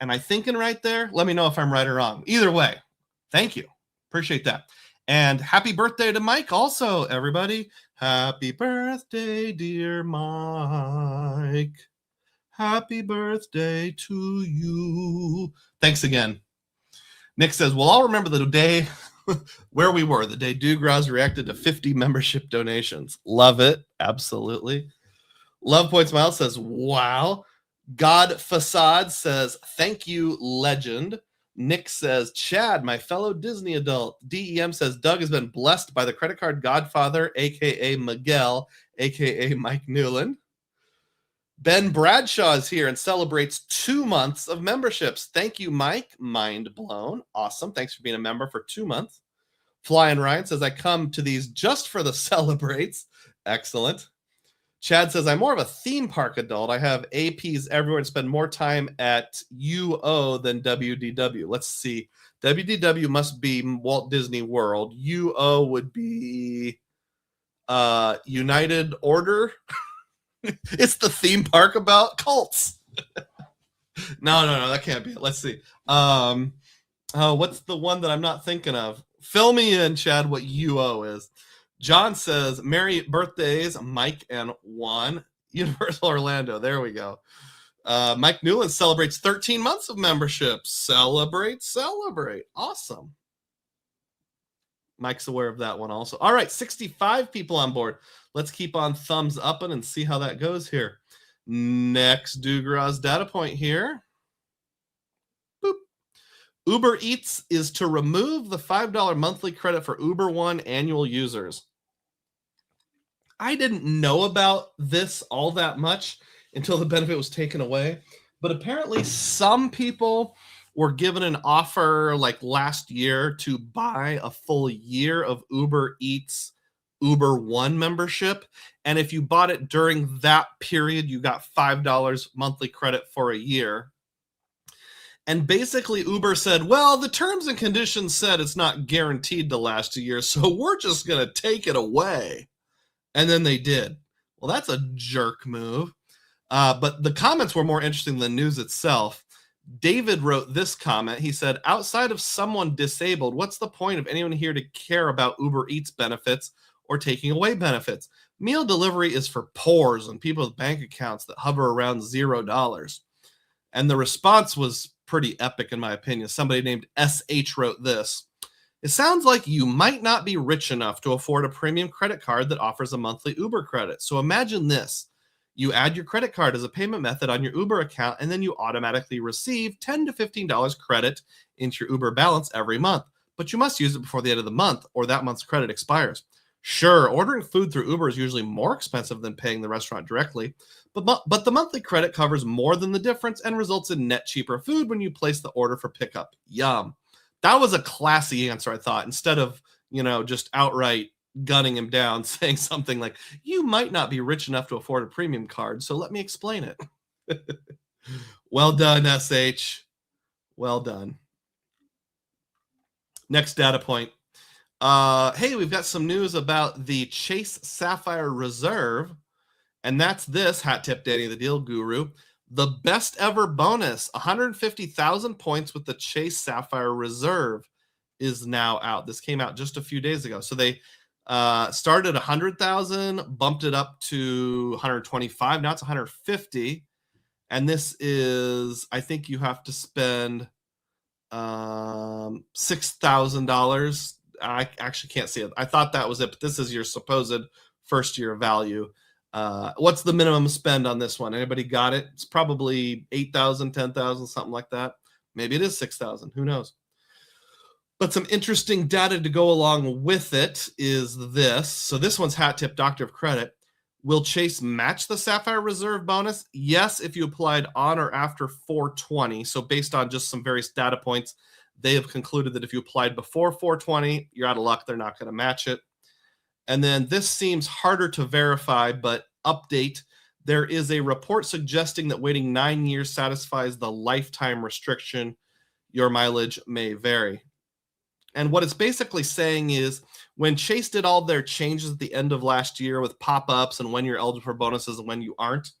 Am I thinking right there? Let me know if I'm right or wrong. Either way, thank you. Appreciate that. And happy birthday to Mike also, everybody. Happy birthday, dear Mike. Happy birthday to you. Thanks again. Nick says, well, I'll remember the day where we were, the day Dugroz reacted to 50 membership donations. Love it. Absolutely. Love Point Smile says, wow. God Facade says, thank you, legend. Nick says, Chad, my fellow Disney adult. DEM says, Doug has been blessed by the credit card godfather, a.k.a. Miguel, a.k.a. Mike Newland. Ben Bradshaw is here and celebrates 2 months of memberships. Thank you, Mike. Mind blown. Awesome. Thanks for being a member for 2 months. Flying Ryan says, I come to these just for the celebrates. Excellent. Chad says, I'm more of a theme park adult. I have APs everywhere and spend more time at UO than WDW. Let's see. WDW must be Walt Disney World. UO would be United Order. It's the theme park about cults. No, that can't be it. Let's see. What's the one that I'm not thinking of? Fill me in, Chad, what UO is. John says, Merry birthdays, Mike and Juan. Universal Orlando. There we go. Mike Newland celebrates 13 months of membership. Celebrate. Awesome. Mike's aware of that one also. All right, 65 people on board. Let's keep on thumbs upping and see how that goes here. Next Dugroz data point here. Boop. Uber Eats is to remove the $5 monthly credit for Uber One annual users. I didn't know about this all that much until the benefit was taken away. But apparently some people were given an offer like last year to buy a full year of Uber Eats Uber One membership. And if you bought it during that period, you got $5 monthly credit for a year. And basically Uber said, well, the terms and conditions said it's not guaranteed to last a year, so we're just going to take it away. And then they did. Well, that's a jerk move. But the comments were more interesting than the news itself. David wrote this comment. He said, outside of someone disabled, what's the point of anyone here to care about Uber Eats benefits or taking away benefits? Meal delivery is for poors and people with bank accounts that hover around $0. And the response was pretty epic, in my opinion. Somebody named SH wrote this. It sounds like you might not be rich enough to afford a premium credit card that offers a monthly Uber credit. So imagine this. You add your credit card as a payment method on your Uber account, and then you automatically receive $10 to $15 credit into your Uber balance every month. But you must use it before the end of the month, or that month's credit expires. Sure, ordering food through Uber is usually more expensive than paying the restaurant directly, but the monthly credit covers more than the difference and results in net cheaper food when you place the order for pickup. Yum. That was a classy answer, I thought, instead of, just outright gunning him down, saying something like, you might not be rich enough to afford a premium card, so let me explain it. Well done, SH. Well done. Next data point. Hey, we've got some news about the Chase Sapphire Reserve, and that's this, hat tip Danny the Deal Guru. The best ever bonus, 150,000 points with the Chase Sapphire Reserve is now out. This came out just a few days ago. So they started at 100,000, bumped it up to 125. Now it's 150. And this is, I think you have to spend $6,000. I actually can't see it. I thought that was it, but this is your supposed first year value. What's the minimum spend on this one? Anybody got it? It's probably 8,000, 10,000, something like that. Maybe it is 6,000. Who knows? But some interesting data to go along with it is this. So this one's hat tip, Doctor of Credit. Will Chase match the Sapphire Reserve bonus? Yes, if you applied on or after 420. So based on just some various data points, they have concluded that if you applied before 420, you're out of luck. They're not going to match it. And then this seems harder to verify, but update. There is a report suggesting that waiting 9 years satisfies the lifetime restriction. Your mileage may vary. And what it's basically saying is when Chase did all their changes at the end of last year with pop-ups and when you're eligible for bonuses and when you aren't,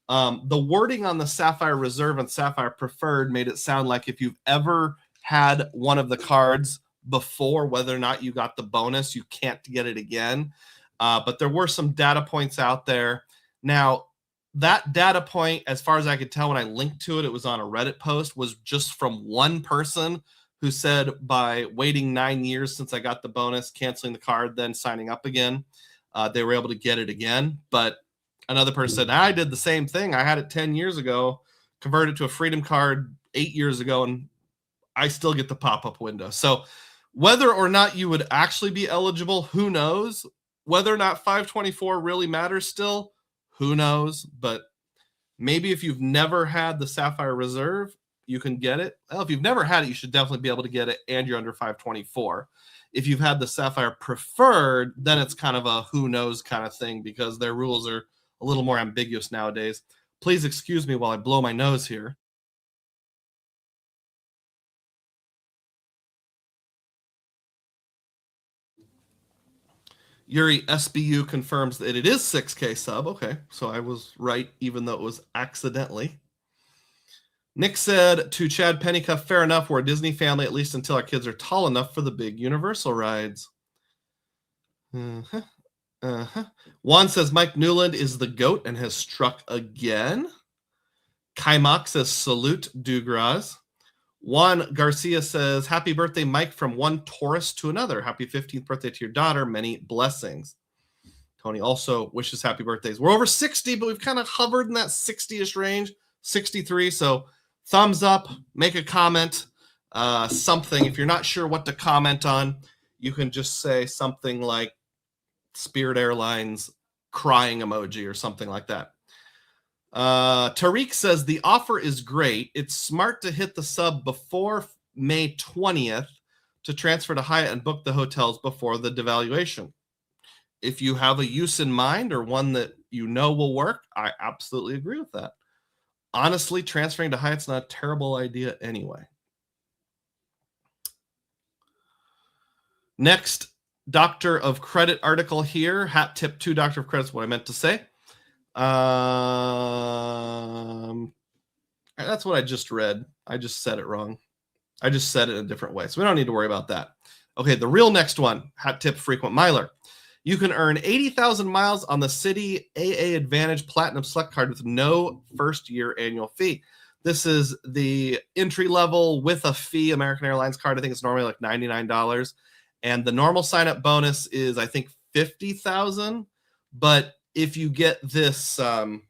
the wording on the Sapphire Reserve and Sapphire Preferred made it sound like if you've ever had one of the cards before, whether or not you got the bonus, you can't get it again. But there were some data points out there. Now, that data point, as far as I could tell when I linked to it, it was on a Reddit post, was just from one person who said by waiting 9 years since I got the bonus, canceling the card, then signing up again, they were able to get it again. But another person said, I did the same thing. I had it 10 years ago, converted to a Freedom card 8 years ago, and I still get the pop-up window. So whether or not you would actually be eligible, who knows? Whether or not 524 really matters still, who knows? But maybe if you've never had the Sapphire Reserve, you can get it. Well, if you've never had it, you should definitely be able to get it, and you're under 524. If you've had the Sapphire Preferred, then it's kind of a who knows kind of thing because their rules are a little more ambiguous nowadays. Please excuse me while I blow my nose here. Yuri SBU confirms that it is 6K sub. Okay, so I was right, even though it was accidentally. Nick said to Chad Pennycuff, fair enough, we're a Disney family, at least until our kids are tall enough for the big Universal rides. Juan says Mike Newland is the GOAT and has struck again. Kaimak says salute Dugroz. Juan Garcia says, happy birthday, Mike, from one Taurus to another. Happy 15th birthday to your daughter. Many blessings. Tony also wishes happy birthdays. We're over 60, but we've kind of hovered in that 60-ish range, 63. So thumbs up, make a comment, something. If you're not sure what to comment on, you can just say something like Spirit Airlines crying emoji or something like that. Tariq says the offer is great. It's smart to hit the sub before May 20th to transfer to Hyatt and book the hotels before the devaluation. If you have a use in mind or one that you know will work, I absolutely agree with that. Honestly, transferring to Hyatt's not a terrible idea anyway. Next, Doctor of Credit article here. Hat tip to Doctor of Credit is what I meant to say. That's what I just read. I just said it wrong. I just said it in a different way. So we don't need to worry about that. Okay, the real next one. Hat tip frequent miler. You can earn 80,000 miles on the Citi AA Advantage Platinum Select Card with no first-year annual fee. This is the entry level with a fee American Airlines card. I think it's normally like $99. And the normal sign-up bonus is, I think, 50,000. But if you get this I'm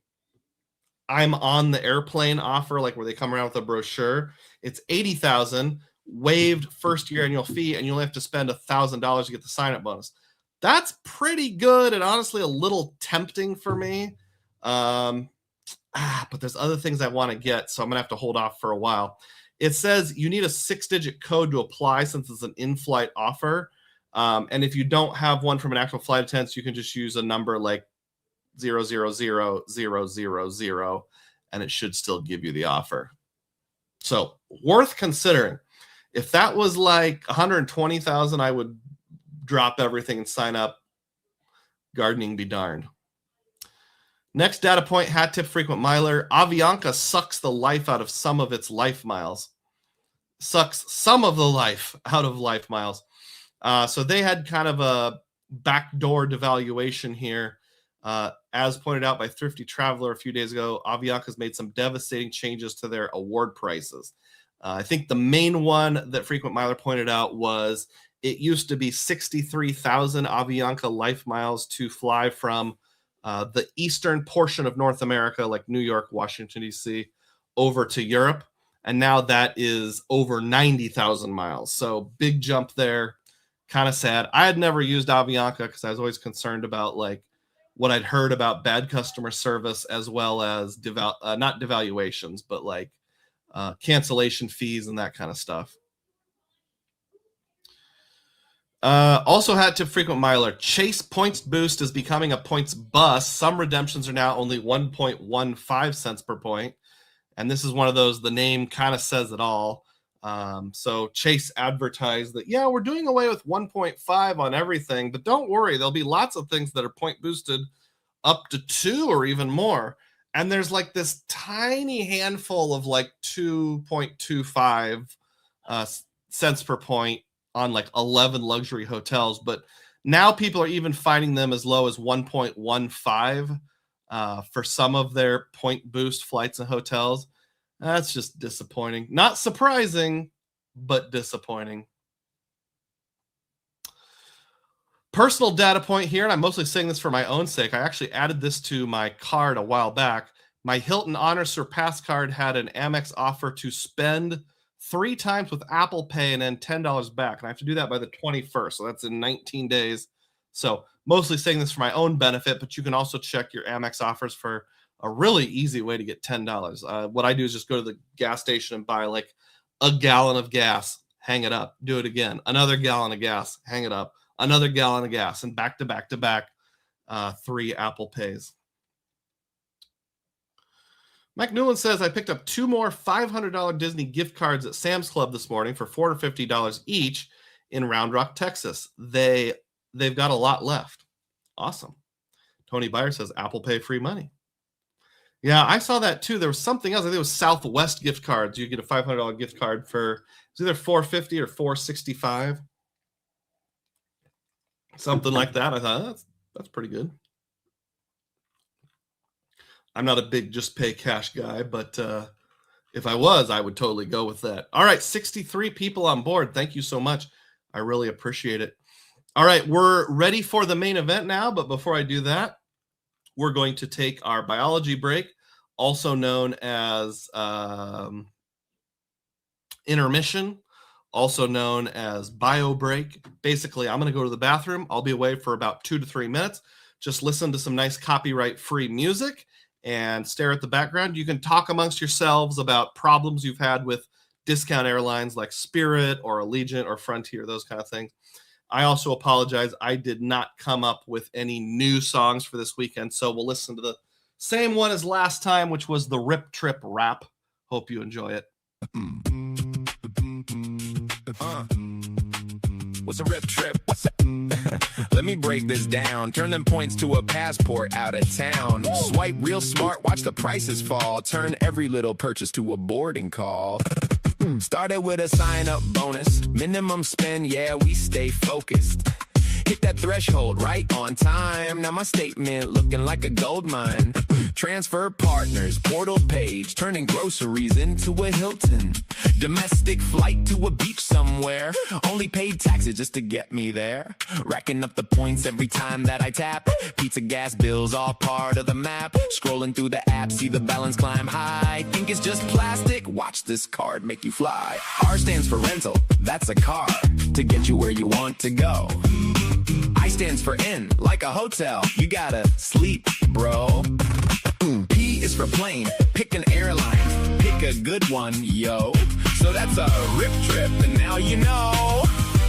on the airplane offer, like where they come around with a brochure, it's 80,000, waived first-year annual fee, and you only have to spend $1,000 to get the sign-up bonus. That's pretty good and honestly a little tempting for me. But there's other things I want to get, so I'm going to have to hold off for a while. It says you need a 6-digit code to apply since it's an in-flight offer. And if you don't have one from an actual flight attendant, you can just use a number like 000,000, and it should still give you the offer. So worth considering. If that was like 120,000, I would drop everything and sign up. Gardening be darned. Next data point, hat tip frequent miler. Avianca sucks the life out of some of its life miles. Sucks some of the life out of life miles. So they had kind of a backdoor devaluation here. As pointed out by Thrifty Traveler a few days ago, Avianca's made some devastating changes to their award prices. I think the main one that Frequent Miler pointed out was it used to be 63,000 Avianca life miles to fly from the eastern portion of North America, like New York, Washington, D.C., over to Europe. And now that is over 90,000 miles. So big jump there. Kind of sad. I had never used Avianca because I was always concerned about like what I'd heard about bad customer service, as well as not devaluations, but like cancellation fees and that kind of stuff. Also had to frequent miler. Chase points boost is becoming a points bust. Some redemptions are now only 1.15 cents per point. And this is one of those, the name kind of says it all. So Chase advertised that, yeah, we're doing away with 1.5 on everything, but don't worry, there'll be lots of things that are point boosted up to 2 or even more. And there's like this tiny handful of like 2.25 cents per point on like 11 luxury hotels. But now people are even finding them as low as 1.15 for some of their point boost flights and hotels. That's just disappointing. Not surprising, but disappointing. Personal data point here, and I'm mostly saying this for my own sake. I actually added this to my card a while back. My Hilton Honor Surpass card had an Amex offer to spend 3 times with Apple Pay and then $10 back. And I have to do that by the 21st. So that's in 19 days. So mostly saying this for my own benefit, but you can also check your Amex offers for a really easy way to get $10. What I do is just go to the gas station and buy like a gallon of gas, hang it up, do it again, another gallon of gas, hang it up, another gallon of gas, and back to back to back, 3 Apple Pays. Mike Newland says, I picked up 2 more $500 Disney gift cards at Sam's Club this morning for $450 each in Round Rock, Texas. They've got a lot left. Awesome. Tony Byer says, Apple Pay free money. Yeah, I saw that too. There was something else. I think it was Southwest gift cards. You get a $500 gift card for it's either $450 or $465. Something like that. I thought that's pretty good. I'm not a big just pay cash guy, but if I was, I would totally go with that. All right, 63 people on board. Thank you so much. I really appreciate it. All right, we're ready for the main event now, but before I do that, we're going to take our biology break, also known as intermission, also known as bio break. Basically, I'm going to go to the bathroom. I'll be away for about 2 to 3 minutes. Just listen to some nice copyright-free music and stare at the background. You can talk amongst yourselves about problems you've had with discount airlines like Spirit or Allegiant or Frontier, those kind of things. I also apologize. I did not come up with any new songs for this weekend, so we'll listen to the same one as last time, which was the Rip Trip Rap. Hope you enjoy it. What's a rip trip? Let me break this down. Turn them points to a passport out of town. Swipe real smart, watch the prices fall. Turn every little purchase to a boarding call. Started with a sign-up bonus. Minimum spend, yeah, we stay focused. Hit that threshold right on time. Now my statement looking like a gold mine. Transfer partners, portal page, turning groceries into a Hilton. Domestic flight to a beach somewhere. Only paid taxes just to get me there. Racking up the points every time that I tap. Pizza, gas bills, all part of the map. Scrolling through the app, see the balance climb high. Think it's just plastic? Watch this card make you fly. R stands for rental, that's a car. To get you where you want to go. I stands for in, like a hotel. You gotta sleep, bro. P is for plane, pick an airline. Pick a good one, yo. So that's a rip trip, and now you know.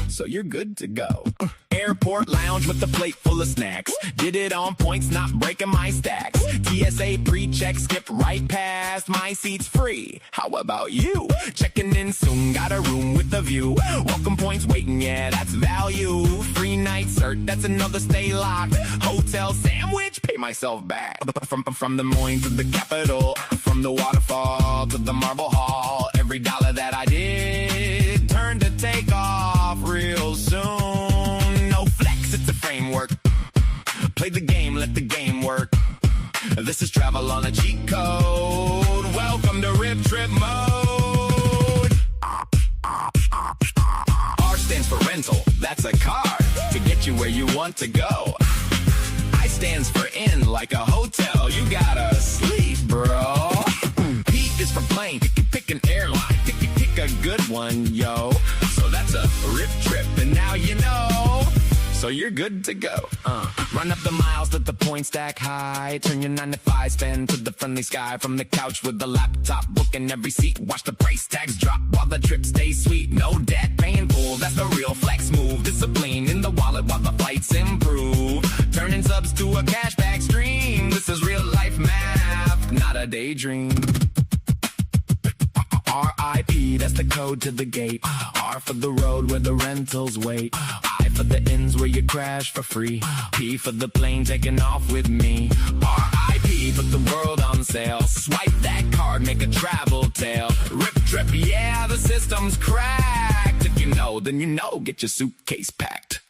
So you're good to go. Airport lounge with a plate full of snacks. Did it on points, not breaking my stacks. TSA pre-check, skip right past. My seat's free. How about you? Checking in soon, got a room with a view. Welcome points waiting, yeah, that's value. Free night cert, that's another stay locked. Hotel sandwich, pay myself back. From Des Moines to the Capitol, from the waterfall to the Marble Hall. Every dollar that I did turned to take off real soon. No flex, it's a framework. Play the game, let the game work. This is travel on a cheat code. Welcome to Rip Trip Mode. R stands for rental, that's a card to get you where you want to go. I stands for in, like a hotel. You gotta sleep, bro. P is for plane, pick an airline. Pick a good one, yo. So that's a rip trip, and now you know. So you're good to go. Run up the miles, let the points stack high. Turn your 9 to 5 spend to the friendly sky. From the couch with the laptop, booking every seat. Watch the price tags drop while the trip stays sweet. No debt, paying full, that's the real flex move. Discipline in the wallet while the flights improve. Turning subs to a cashback stream. This is real life math, not a daydream. RIP, that's the code to the gate. R for the road where the rentals wait. I for the inns where you crash for free. P for the plane taking off with me. RIP, put the world on sale. Swipe that card, make a travel tale. Rip trip, yeah, the system's cracked. If you know, then you know, get your suitcase packed.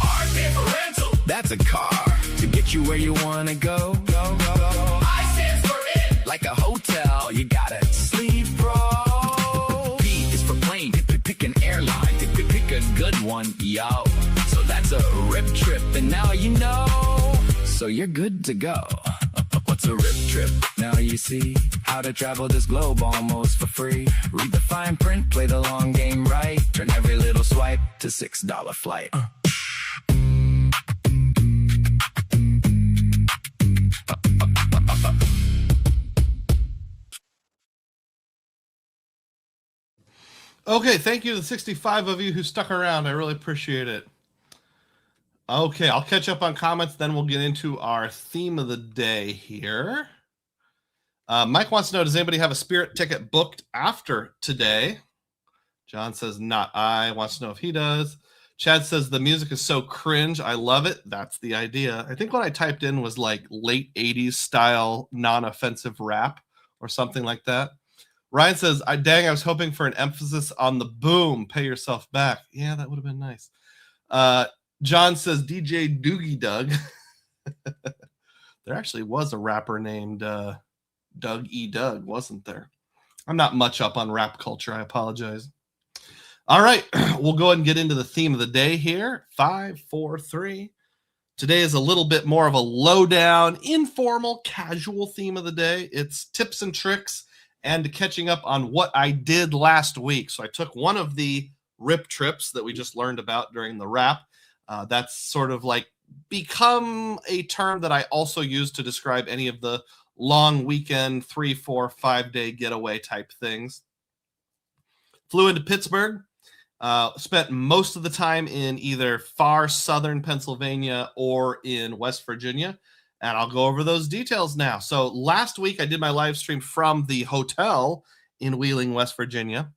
RIP for rental, that's a car to get you where you wanna go. I stands for it, like a hotel, you gotta sleep, bro. P is for plane, pick an airline, pick a good one, yo. So that's a rip trip, and now you know, so you're good to go. What's a rip trip? Now you see how to travel this globe almost for free. Read the fine print, play the long game right. Turn every little swipe to $6 flight. Okay, thank you to the 65 of you who stuck around. I really appreciate it. Okay, I'll catch up on comments, then we'll get into our theme of the day here. Mike wants to know, does anybody have a Spirit ticket booked after today? John says, not I. Wants to know if he does. Chad says, the music is so cringe. I love it. That's the idea. I think what I typed in was like late 80s style non-offensive rap or something like that. Ryan says, dang, I was hoping for an emphasis on the boom. Pay yourself back. Yeah, that would have been nice. John says, DJ Doogie Doug. There actually was a rapper named Doug E. Doug, wasn't there? I'm not much up on rap culture. I apologize. All right, we'll go ahead and get into the theme of the day here. 5, 4, 3. Today is a little bit more of a lowdown, informal, casual theme of the day. It's tips and tricks and catching up on what I did last week. So I took one of the rip trips that we just learned about during the wrap. That's sort of like become a term that I also use to describe any of the long weekend, 3, 4, 5-day getaway type things. Flew into Pittsburgh, spent most of the time in either far southern Pennsylvania or in West Virginia. And I'll go over those details now. So last week I did my live stream from the hotel in Wheeling, West Virginia.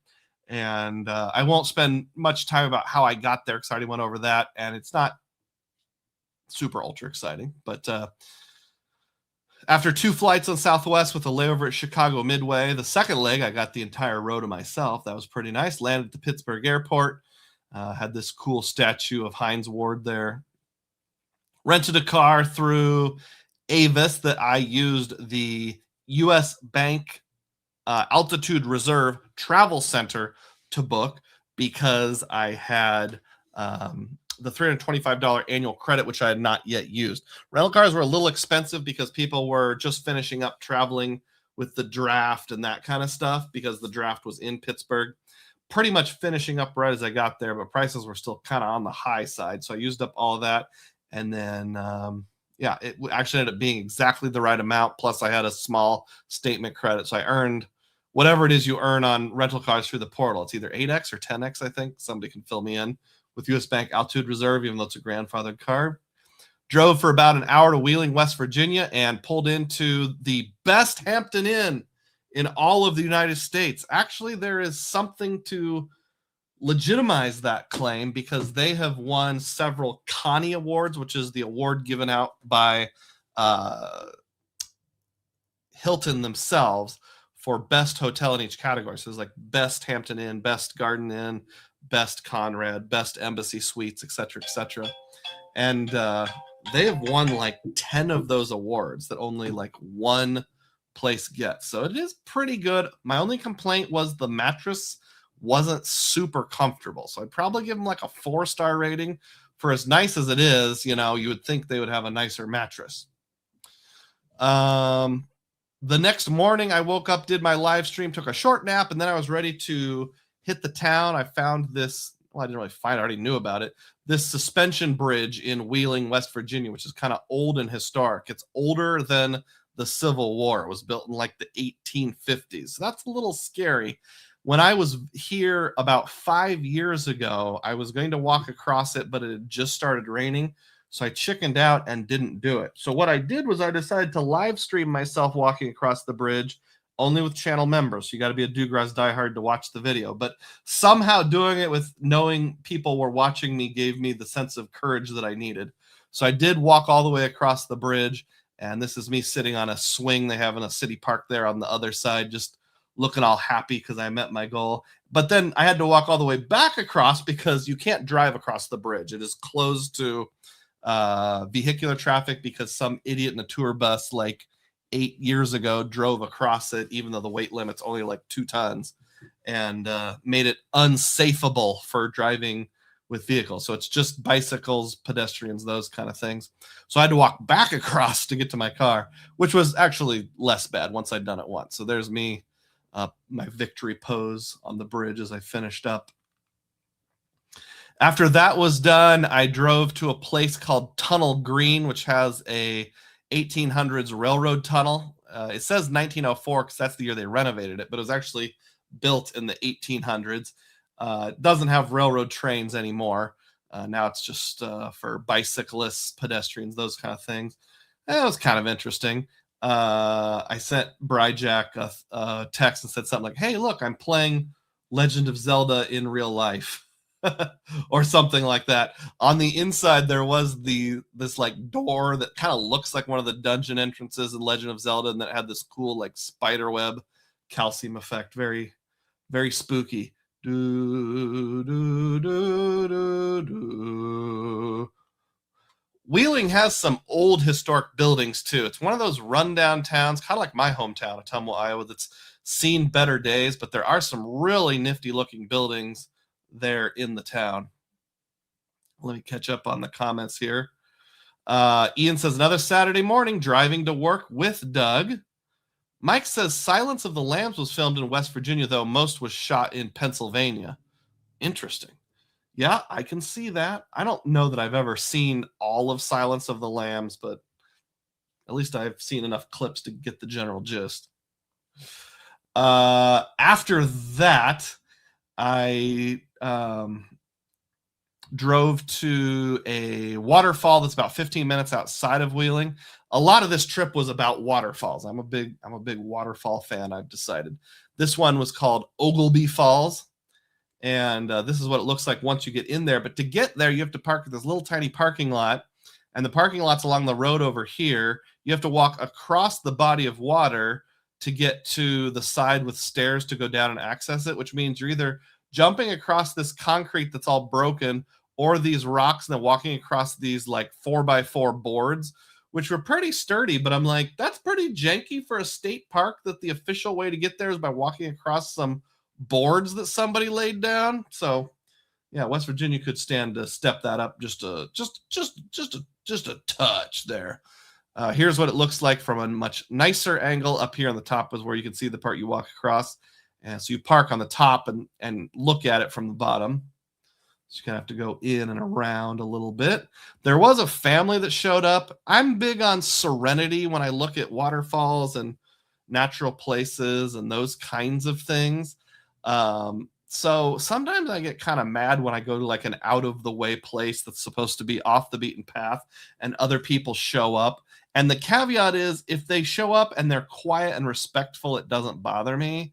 And I won't spend much time about how I got there because I already went over that. And it's not super ultra exciting. But after 2 flights on Southwest with a layover at Chicago Midway, the second leg, I got the entire row to myself. That was pretty nice. Landed at the Pittsburgh airport. Had this cool statue of Heinz Ward there. Rented a car through Avis that I used the U.S. Bank Altitude Reserve Travel Center to book because I had the $325 annual credit, which I had not yet used. Rental cars were a little expensive because people were just finishing up traveling with the draft and that kind of stuff because the draft was in Pittsburgh. Pretty much finishing up right as I got there, but prices were still kind of on the high side. So I used up all of that. And then, it actually ended up being exactly the right amount. Plus, I had a small statement credit. So I earned whatever it is you earn on rental cars through the portal. It's either 8X or 10X, I think. Somebody can fill me in with U.S. Bank Altitude Reserve, even though it's a grandfathered card. Drove for about an hour to Wheeling, West Virginia, and pulled into the best Hampton Inn in all of the United States. Actually, there is something to legitimize that claim because they have won several Connie Awards, which is the award given out by Hilton themselves for best hotel in each category. So it's like best Hampton Inn, best Garden Inn, best Conrad, best Embassy Suites, etc., etc. And they have won like 10 of those awards that only like one place gets. So it is pretty good. My only complaint was the mattress wasn't super comfortable. So I'd probably give them like a 4-star rating. For as nice as it is, you would think they would have a nicer mattress. The next morning I woke up, did my live stream, took a short nap, and then I was ready to hit the town. I found this, I didn't really find it, I already knew about it, this suspension bridge in Wheeling, West Virginia, which is kind of old and historic. It's older than the Civil War. It was built in like the 1850s. So that's a little scary. When I was here about 5 years ago, I was going to walk across it, but it had just started raining. So I chickened out and didn't do it. So what I did was I decided to live stream myself walking across the bridge only with channel members. You got to be a Dugroz diehard to watch the video. But somehow doing it with knowing people were watching me gave me the sense of courage that I needed. So I did walk all the way across the bridge, and this is me sitting on a swing they have in a city park there on the other side, just looking all happy because I met my goal. But then I had to walk all the way back across because you can't drive across the bridge. It is closed to vehicular traffic because some idiot in a tour bus like 8 years ago drove across it, even though the weight limit's only like 2 tons, and made it unsafeable for driving with vehicles. So it's just bicycles, pedestrians, those kind of things. So I had to walk back across to get to my car, which was actually less bad once I'd done it once. So there's me, my victory pose on the bridge as I finished up. After that was done, I drove to a place called Tunnel Green, which has a 1800s railroad tunnel. It says 1904 because that's the year they renovated it, but it was actually built in the 1800s. It doesn't have railroad trains anymore. Now it's just for bicyclists, pedestrians, those kind of things. And it was kind of interesting. I sent Bryjack a text and said something like, "Hey, look, I'm playing Legend of Zelda in real life." Or something like that. On the inside, there was this like door that kind of looks like one of the dungeon entrances in Legend of Zelda, and that had this cool like spider web calcium effect. Very, very spooky. Do, do, do, do, do. Wheeling has some old historic buildings too. It's one of those rundown towns, kind of like my hometown of Tumwell, Iowa, that's seen better days, but there are some really nifty looking buildings there in the town. Let me catch up on the comments here. Ian says, another Saturday morning driving to work with Doug. Mike says, Silence of the Lambs was filmed in West Virginia, though most was shot in Pennsylvania. Interesting. Yeah, I can see that. I don't know that I've ever seen all of Silence of the Lambs, but at least I've seen enough clips to get the general gist. After that, I drove to a waterfall that's about 15 minutes outside of Wheeling. A lot of this trip was about waterfalls. I'm a big waterfall fan, I've decided. This one was called Ogleby Falls, and this is what it looks like once you get in there. But to get there, you have to park at this little tiny parking lot, and the parking lot's along the road over here. You have to walk across the body of water to get to the side with stairs to go down and access it, which means you're either jumping across this concrete that's all broken or these rocks and then walking across these like 4x4 boards, which were pretty sturdy. But I'm like, that's pretty janky for a state park that the official way to get there is by walking across some boards that somebody laid down. So yeah, West Virginia could stand to step that up just a touch there. Here's what it looks like from a much nicer angle. Up here on the top is where you can see the part you walk across. And so you park on the top and look at it from the bottom. So you're going to have to go in and around a little bit. There was a family that showed up. I'm big on serenity when I look at waterfalls and natural places and those kinds of things. So sometimes I get kind of mad when I go to like an out of the way place that's supposed to be off the beaten path and other people show up. And the caveat is if they show up and they're quiet and respectful, it doesn't bother me.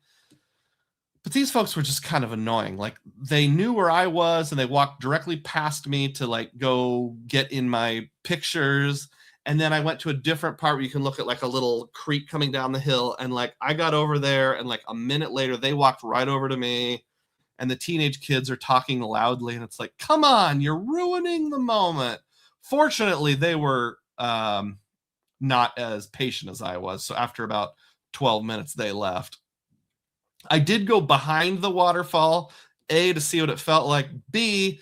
But these folks were just kind of annoying. Like they knew where I was and they walked directly past me to like go get in my pictures. And then I went to a different part where you can look at like a little creek coming down the hill. And like I got over there and like a minute later, they walked right over to me. And the teenage kids are talking loudly. And it's like, come on, you're ruining the moment. Fortunately, they were not as patient as I was. So after about 12 minutes, they left. I did go behind the waterfall, A, to see what it felt like. B,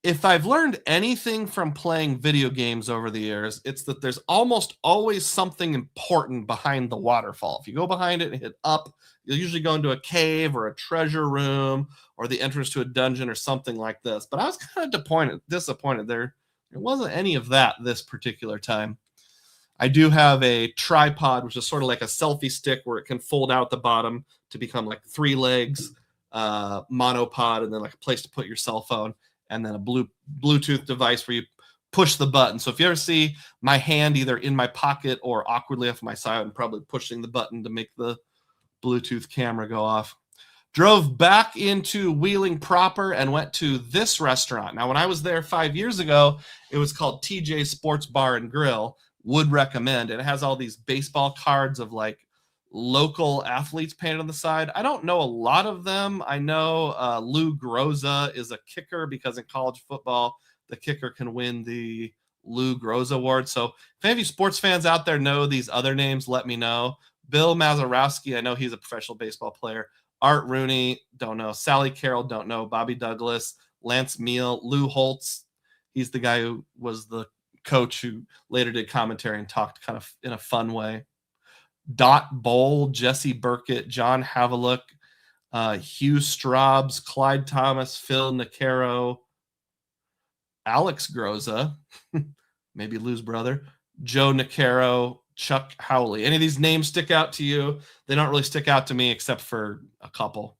if I've learned anything from playing video games over the years, it's that there's almost always something important behind the waterfall. If you go behind it and hit up, you'll usually go into a cave or a treasure room or the entrance to a dungeon or something like this. But I was kind of disappointed. There wasn't any of that this particular time. I do have a tripod, which is sort of like a selfie stick where it can fold out the bottom to become like 3 legs, monopod, and then like a place to put your cell phone, and then a Bluetooth device where you push the button. So if you ever see my hand either in my pocket or awkwardly off my side, I'm probably pushing the button to make the Bluetooth camera go off. Drove back into Wheeling proper and went to this restaurant. Now, when I was there 5 years ago, it was called TJ Sports Bar and Grill. Would recommend. It has all these baseball cards of like local athletes painted on the side. I don't know a lot of them. I know Lou Groza is a kicker because in college football, the kicker can win the Lou Groza Award. So if any of you sports fans out there know these other names, let me know. Bill Mazurowski, I know he's a professional baseball player. Art Rooney, don't know. Sally Carroll, don't know. Bobby Douglas, Lance Meal, Lou Holtz. He's the guy who was the coach who later did commentary and talked kind of in a fun way. Dot Bowl, Jesse Burkett, John Havelick, Hugh Straubs, Clyde Thomas, Phil Nicaro, Alex Groza, maybe Lou's brother, Joe Nicaro, Chuck Howley. Any of these names stick out to you? They don't really stick out to me except for a couple.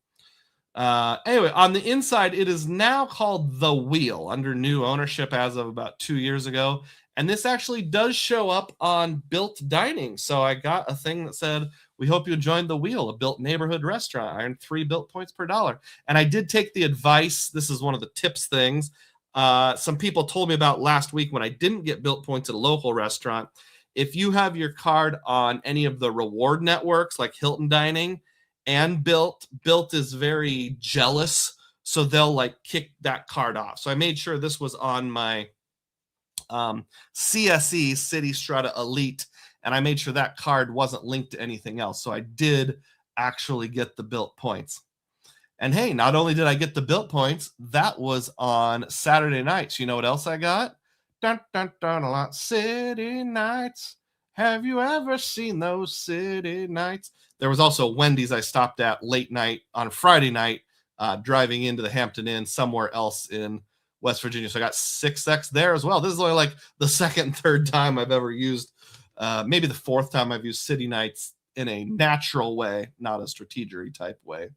Anyway, on the inside, it is now called The Wheel under new ownership as of about 2 years ago. And this actually does show up on Built Dining. So I got a thing that said, we hope you enjoyed The Wheel, a Built neighborhood restaurant. I earned 3 Built points per dollar. And I did take the advice. This is one of the tips things. Some people told me about last week when I didn't get Built points at a local restaurant. If you have your card on any of the reward networks like Hilton Dining and Built is very jealous. So they'll like kick that card off. So I made sure this was on my CSE City Strata Elite, and I made sure that card wasn't linked to anything else. So I did actually get the Built points. And hey, not only did I get the Built points, that was on Saturday nights. You know what else I got? Dun, dun, dun, a lot. City nights. Have you ever seen those city nights? There was also Wendy's I stopped at late night on Friday night, driving into the Hampton Inn somewhere else in West Virginia. So I got 6X there as well. This is only like the second and third time I've ever used, maybe the fourth time I've used city nights in a natural way, not a strategery type way.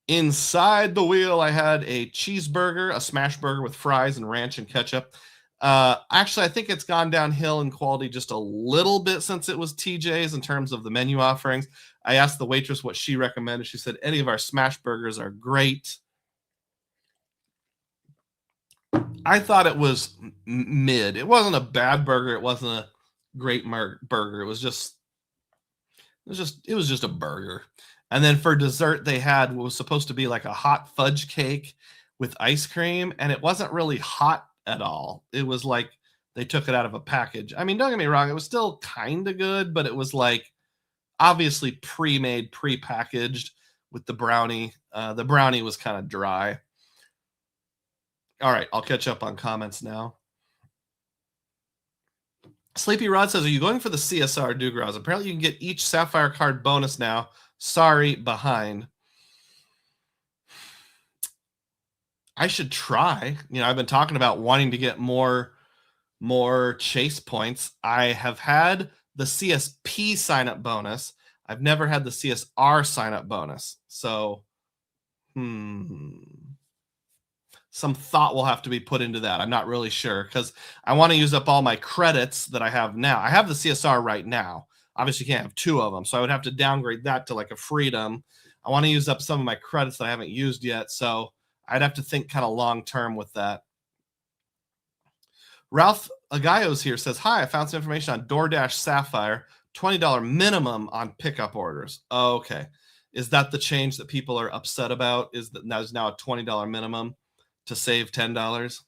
Inside the Wheel, I had a cheeseburger, a smash burger with fries and ranch and ketchup. Actually, I think it's gone downhill in quality just a little bit since it was TJ's in terms of the menu offerings. I asked the waitress what she recommended. She said any of our smash burgers are great. I thought it was mid. It wasn't a bad burger. It wasn't a great burger. It was just a burger. And then for dessert, they had what was supposed to be like a hot fudge cake with ice cream, and it wasn't really hot at all. It was like they took it out of a package. I mean, don't get me wrong, it was still kind of good, but it was like obviously pre-made, pre-packaged with the brownie. The brownie was kind of dry. All right, I'll catch up on comments now. Sleepy Rod says, are you going for the CSR Dugroz? Apparently you can get each Sapphire card bonus now. Sorry, behind. I should try. You know, I've been talking about wanting to get more chase points. I have had the CSP sign-up bonus. I've never had the CSR sign-up bonus. So, some thought will have to be put into that. I'm not really sure because I want to use up all my credits that I have now. I have the CSR right now. Obviously, you can't have 2 of them, so I would have to downgrade that to like a freedom. I want to use up some of my credits that I haven't used yet, so I'd have to think kind of long-term with that. Ralph Agayos here says, hi, I found some information on DoorDash Sapphire, $20 minimum on pickup orders. Oh, okay. Is that the change that people are upset about? Is that there's now a $20 minimum to save $10?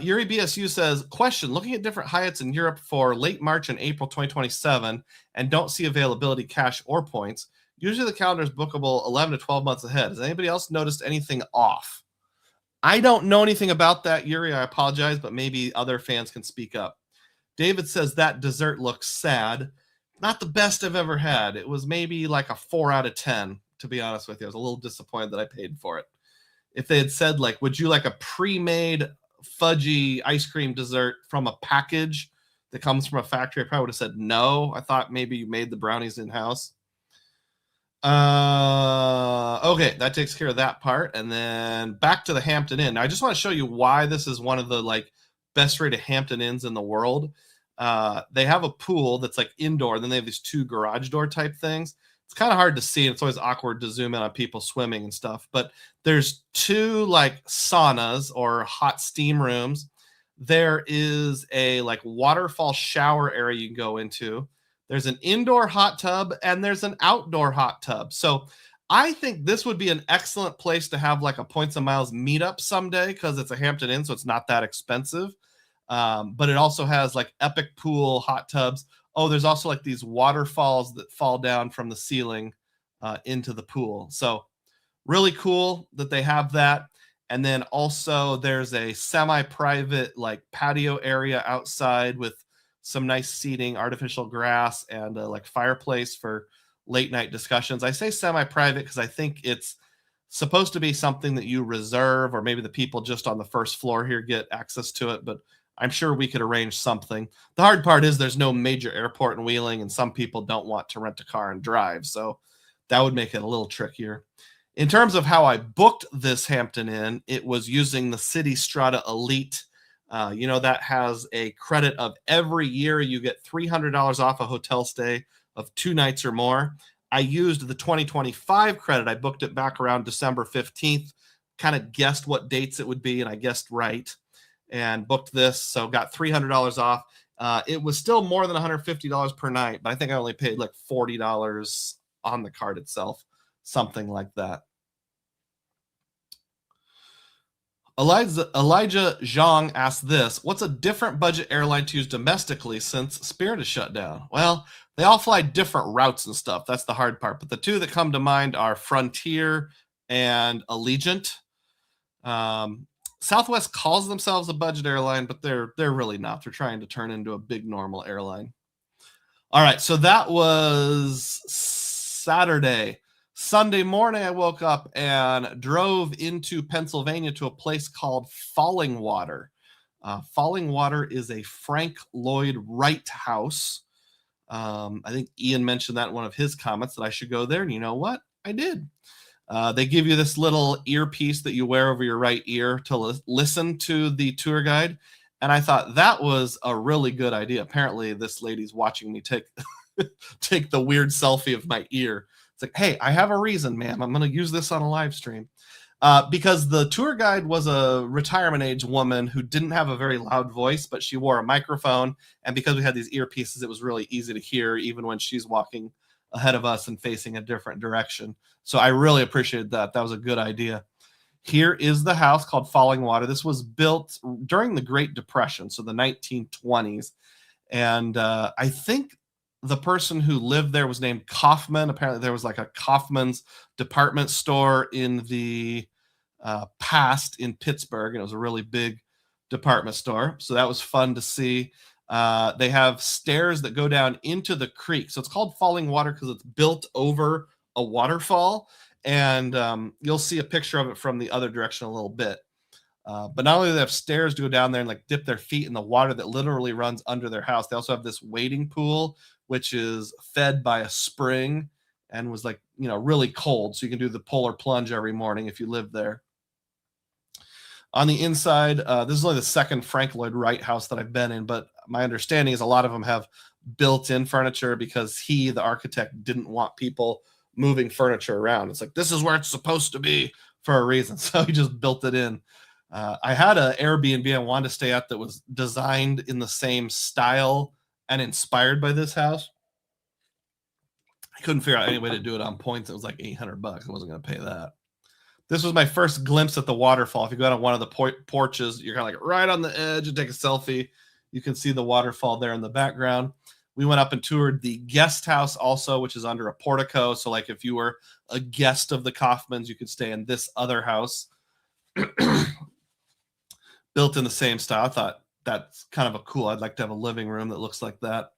Yuri BSU says, question, looking at different Hyatts in Europe for late March and April 2027 and don't see availability cash or points. Usually the calendar is bookable 11 to 12 months ahead. Has anybody else noticed anything off? I don't know anything about that, Yuri. I apologize, but maybe other fans can speak up. David says that dessert looks sad. Not the best I've ever had. It was maybe like a 4 out of 10, to be honest with you. I was a little disappointed that I paid for it. If they had said, like, would you like a pre-made fudgy ice cream dessert from a package that comes from a factory, I probably would have said no. I thought maybe you made the brownies in-house. Okay, that takes care of that part. And then back to the Hampton Inn. Now, I just want to show you why this is one of the like best rated Hampton Inns in the world. They have a pool that's like indoor, and then they have these two garage door type things. It's kind of hard to see, and it's always awkward to zoom in on people swimming and stuff. But there's two like saunas or hot steam rooms. There is a like waterfall shower area you can go into. There's an indoor hot tub and there's an outdoor hot tub. So I think this would be an excellent place to have like a Points and Miles meetup someday because it's a Hampton Inn, so it's not that expensive. But it also has like epic pool, hot tubs. Oh, there's also like these waterfalls that fall down from the ceiling into the pool. So really cool that they have that. And then also there's a semi-private like patio area outside with some nice seating, artificial grass, and like fireplace for late night discussions. I say semi-private because I think it's supposed to be something that you reserve, or maybe the people just on the first floor here get access to it, but I'm sure we could arrange something. The hard part is there's no major airport in Wheeling, and some people don't want to rent a car and drive, so that would make it a little trickier. In terms of how I booked this Hampton Inn, it was using the City Strata Elite. That has a credit of every year you get $300 off a hotel stay of 2 nights or more. I used the 2025 credit. I booked it back around December 15th, kind of guessed what dates it would be, and I guessed right, and booked this, so got $300 off. It was still more than $150 per night, but I think I only paid like $40 on the card itself, something like that. Elijah Zhang asked this: what's a different budget airline to use domestically since Spirit is shut down? Well, they all fly different routes and stuff. That's the hard part. But the two that come to mind are Frontier and Allegiant. Southwest calls themselves a budget airline, but they're really not. They're trying to turn into a big normal airline. All right, so that was Saturday. Sunday morning, I woke up and drove into Pennsylvania to a place called Falling Water. Falling Water is a Frank Lloyd Wright house. I think Ian mentioned that in one of his comments that I should go there, and you know what? I did. They give you this little earpiece that you wear over your right ear to listen to the tour guide, and I thought that was a really good idea. Apparently, this lady's watching me take take the weird selfie of my ear. It's like, hey, I have a reason, ma'am. I'm going to use this on a live stream. Because the tour guide was a retirement age woman who didn't have a very loud voice, but she wore a microphone. And because we had these earpieces, it was really easy to hear even when she's walking ahead of us and facing a different direction. So I really appreciated that. That was a good idea. Here is the house called Falling Water. This was built during the Great Depression, so the 1920s. And I think the person who lived there was named Kaufman. Apparently there was like a Kaufman's department store in the past in Pittsburgh, and it was a really big department store. So that was fun to see. They have stairs that go down into the creek. So it's called Falling Water because it's built over a waterfall. And you'll see a picture of it from the other direction a little bit. But not only do they have stairs to go down there and like dip their feet in the water that literally runs under their house, they also have this wading pool, which is fed by a spring and was like, really cold. So you can do the polar plunge every morning if you live there. On the inside, this is only the second Frank Lloyd Wright house that I've been in, but my understanding is a lot of them have built-in furniture because he, the architect, didn't want people moving furniture around. It's like, this is where it's supposed to be for a reason. So he just built it in. I had an Airbnb I wanted to stay at that was designed in the same style and inspired by this house. I couldn't figure out any way to do it on points. It was like $800. I wasn't going to pay that. This was my first glimpse at the waterfall. If you go on one of the porches, you're kind of like right on the edge and take a selfie. You can see the waterfall there in the background. We went up and toured the guest house also, which is under a portico. So like if you were a guest of the Kaufmans, you could stay in this other house. Built in the same style. I thought that's kind of a cool. I'd like to have a living room that looks like that.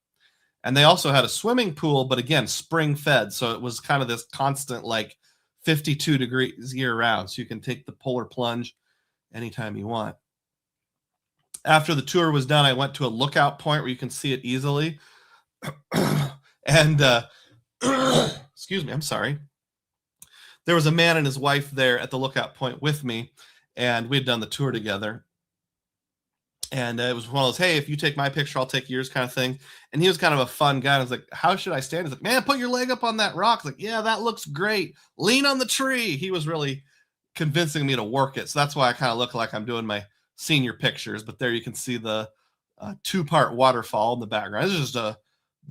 And they also had a swimming pool, but again, spring fed. So it was kind of this constant, like 52 degrees year round. So you can take the polar plunge anytime you want. After the tour was done, I went to a lookout point where you can see it easily. And excuse me, I'm sorry. There was a man and his wife there at the lookout point with me, and we had done the tour together. And it was one of those, hey, if you take my picture, I'll take yours kind of thing. And he was kind of a fun guy. I was like, how should I stand? He's like, man, put your leg up on that rock. I was like, yeah, that looks great. Lean on the tree. He was really convincing me to work it. So that's why I kind of look like I'm doing my senior pictures. But there you can see the two-part waterfall in the background. It's just a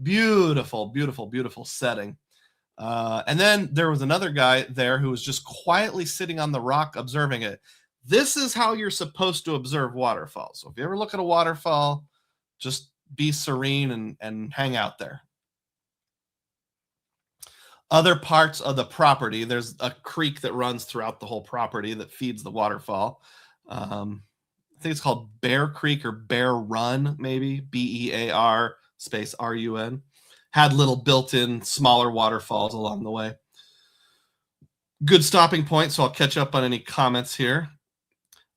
beautiful, beautiful, beautiful setting. And then there was another guy there who was just quietly sitting on the rock observing it. This is how you're supposed to observe waterfalls. So if you ever look at a waterfall, just be serene and hang out there. Other parts of the property, there's a creek that runs throughout the whole property that feeds the waterfall. I think it's called Bear Creek or Bear Run, maybe, Bear space RUN. Had little built-in smaller waterfalls along the way. Good stopping point, so I'll catch up on any comments here.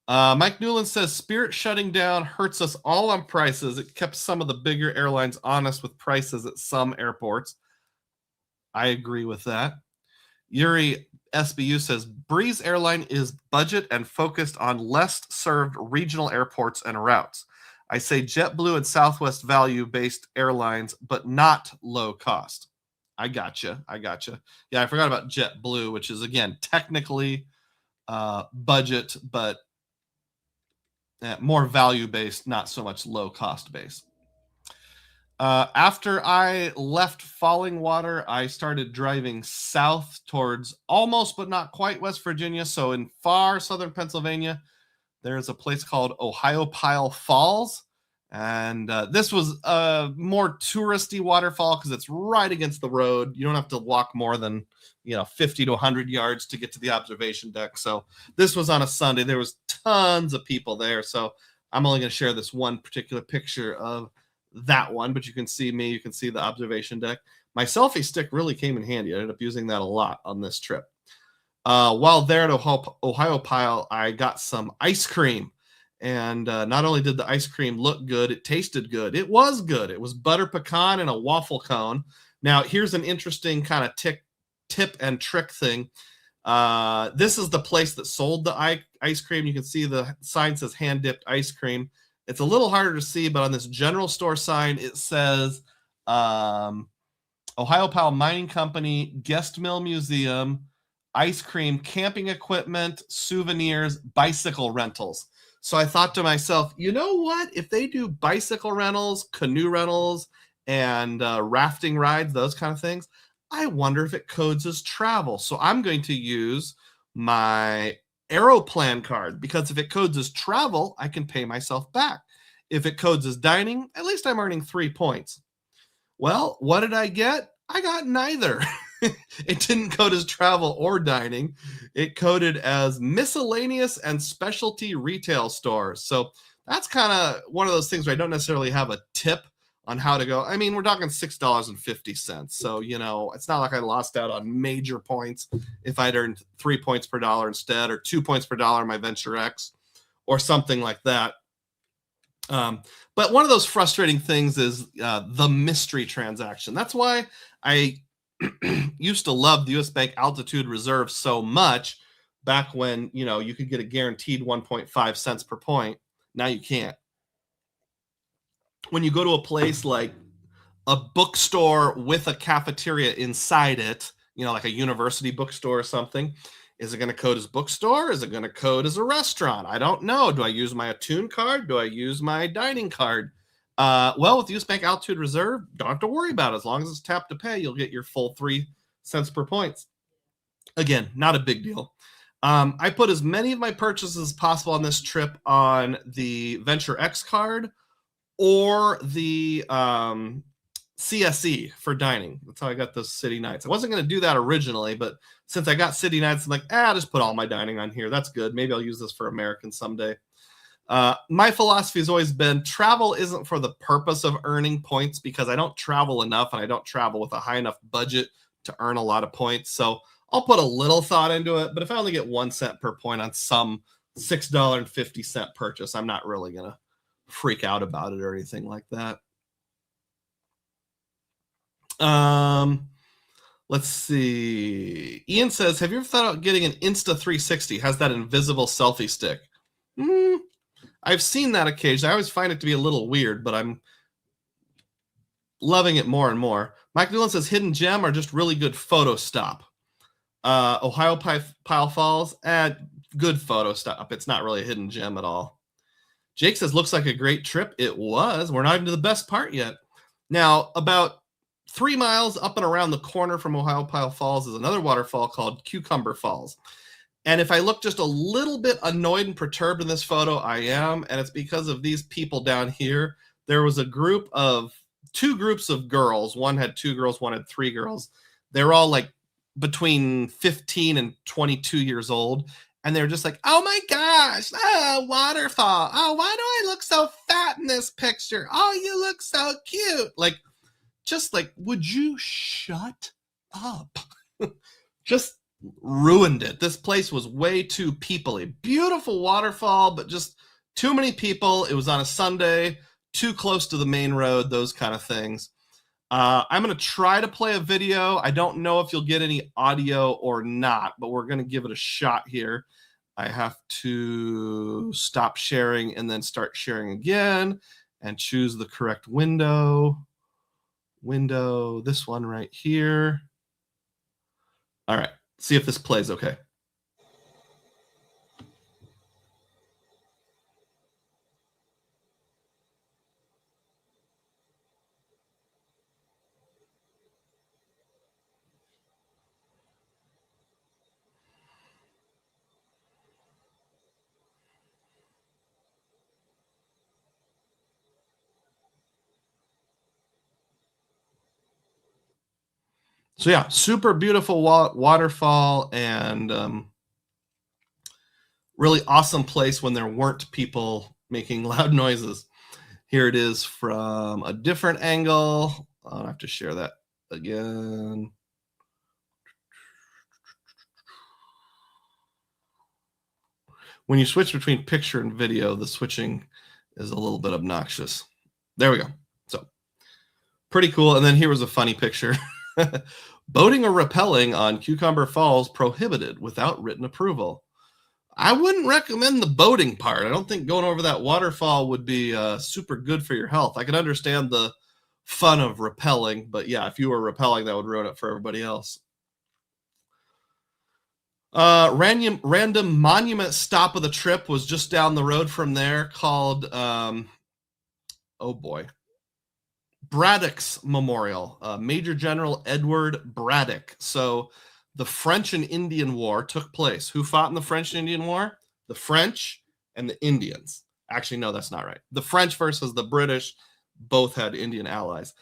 Mike Newland says, Spirit shutting down hurts us all on prices. It kept some of the bigger airlines honest with prices at some airports. I agree with that. Yuri SBU says, Breeze Airline is budget and focused on less served regional airports and routes. I say JetBlue and Southwest value-based airlines, but not low cost. I gotcha. Yeah, I forgot about JetBlue, which is, again, technically budget, but more value-based, not so much low-cost base. After I left Fallingwater, I started driving south towards almost but not quite West Virginia. So in far southern Pennsylvania, there's a place called Ohiopyle Falls. And this was a more touristy waterfall because it's right against the road. You don't have to walk more than 50 to 100 yards to get to the observation deck. So this was on a Sunday. There was tons of people there. So I'm only going to share this one particular picture of that one, but you can see me. You can see the observation deck. My selfie stick really came in handy. I ended up using that a lot on this trip. While there at Ohiopyle, I got some ice cream. And not only did the ice cream look good, it tasted good. It was good. It was butter pecan and a waffle cone. Now, here's an interesting kind of tip and trick thing. This is the place that sold the ice cream. You can see the sign says hand-dipped ice cream. It's a little harder to see, but on this general store sign, it says Ohiopyle Mining Company, Guest Mill Museum, ice cream, camping equipment, souvenirs, bicycle rentals. So I thought to myself, you know what? If they do bicycle rentals, canoe rentals, and rafting rides, those kind of things, I wonder if it codes as travel. So I'm going to use my Aeroplan card, because if it codes as travel, I can pay myself back. If it codes as dining, at least I'm earning 3 points. Well, what did I get? I got neither. It didn't code as travel or dining. It coded as miscellaneous and specialty retail stores. So that's kind of one of those things where I don't necessarily have a tip on how to go. I mean, we're talking $6.50. So, it's not like I lost out on major points if I'd earned 3 points per dollar instead, or 2 points per dollar in my Venture X, or something like that. But one of those frustrating things is the mystery transaction. That's why I used to love the US Bank Altitude Reserve so much back when, you could get a guaranteed 1.5 cents per point. Now you can't. When you go to a place like a bookstore with a cafeteria inside it, like a university bookstore or something, is it going to code as bookstore? Is it going to code as a restaurant? I don't know. Do I use my Attune card? Do I use my dining card? Well, with the US Bank Altitude Reserve, don't have to worry about it. As long as it's tap to pay, you'll get your full 3 cents per points. Again, not a big deal. I put as many of my purchases as possible on this trip on the Venture X card or the CSE for dining. That's how I got those city nights. I wasn't going to do that originally, but since I got city nights, I'm like, I'll just put all my dining on here. That's good. Maybe I'll use this for American someday. My philosophy has always been travel isn't for the purpose of earning points, because I don't travel enough and I don't travel with a high enough budget to earn a lot of points. So I'll put a little thought into it, but if I only get 1 cent per point on some $6.50 purchase, I'm not really going to freak out about it or anything like that. Let's see. Ian says, have you ever thought about getting an Insta360? Has that invisible selfie stick? I've seen that occasionally. I always find it to be a little weird, but I'm loving it more and more. Mike Newland says hidden gem or just really good photo stop. Ohio Pile Falls, good photo stop. It's not really a hidden gem at all. Jake says looks like a great trip. It was. We're not even to the best part yet. Now, about 3 miles up and around the corner from Ohio Pile Falls is another waterfall called Cucumber Falls. And if I look just a little bit annoyed and perturbed in this photo, I am. And it's because of these people down here. There was two groups of girls. One had 2 girls, one had 3 girls. They're all like between 15 and 22 years old. And they're just like, oh my gosh, waterfall. Oh, why do I look so fat in this picture? Oh, you look so cute. Just like, would you shut up? Just ruined it. This place was way too people-y. Beautiful waterfall, but just too many people. It was on a Sunday, too close to the main road, those kind of things. I'm going to try to play a video. I don't know if you'll get any audio or not, but we're going to give it a shot here. I have to stop sharing and then start sharing again and choose the correct window. This one right here. All right. See if this plays okay. So yeah, super beautiful waterfall and really awesome place when there weren't people making loud noises. Here it is from a different angle. I'll have to share that again. When you switch between picture and video, the switching is a little bit obnoxious. There we go. So pretty cool. And then here was a funny picture. Boating or rappelling on Cucumber Falls prohibited without written approval. I wouldn't recommend the boating part. I don't think going over that waterfall would be super good for your health. I can understand the fun of rappelling, but yeah, if you were rappelling, that would ruin it for everybody else. Random monument stop of the trip was just down the road from there called, Braddock's Memorial, Major General Edward Braddock. So the French and Indian War took place. Who fought in the French and Indian War? The French and the Indians. Actually, no, that's not right. The French versus the British both had Indian allies.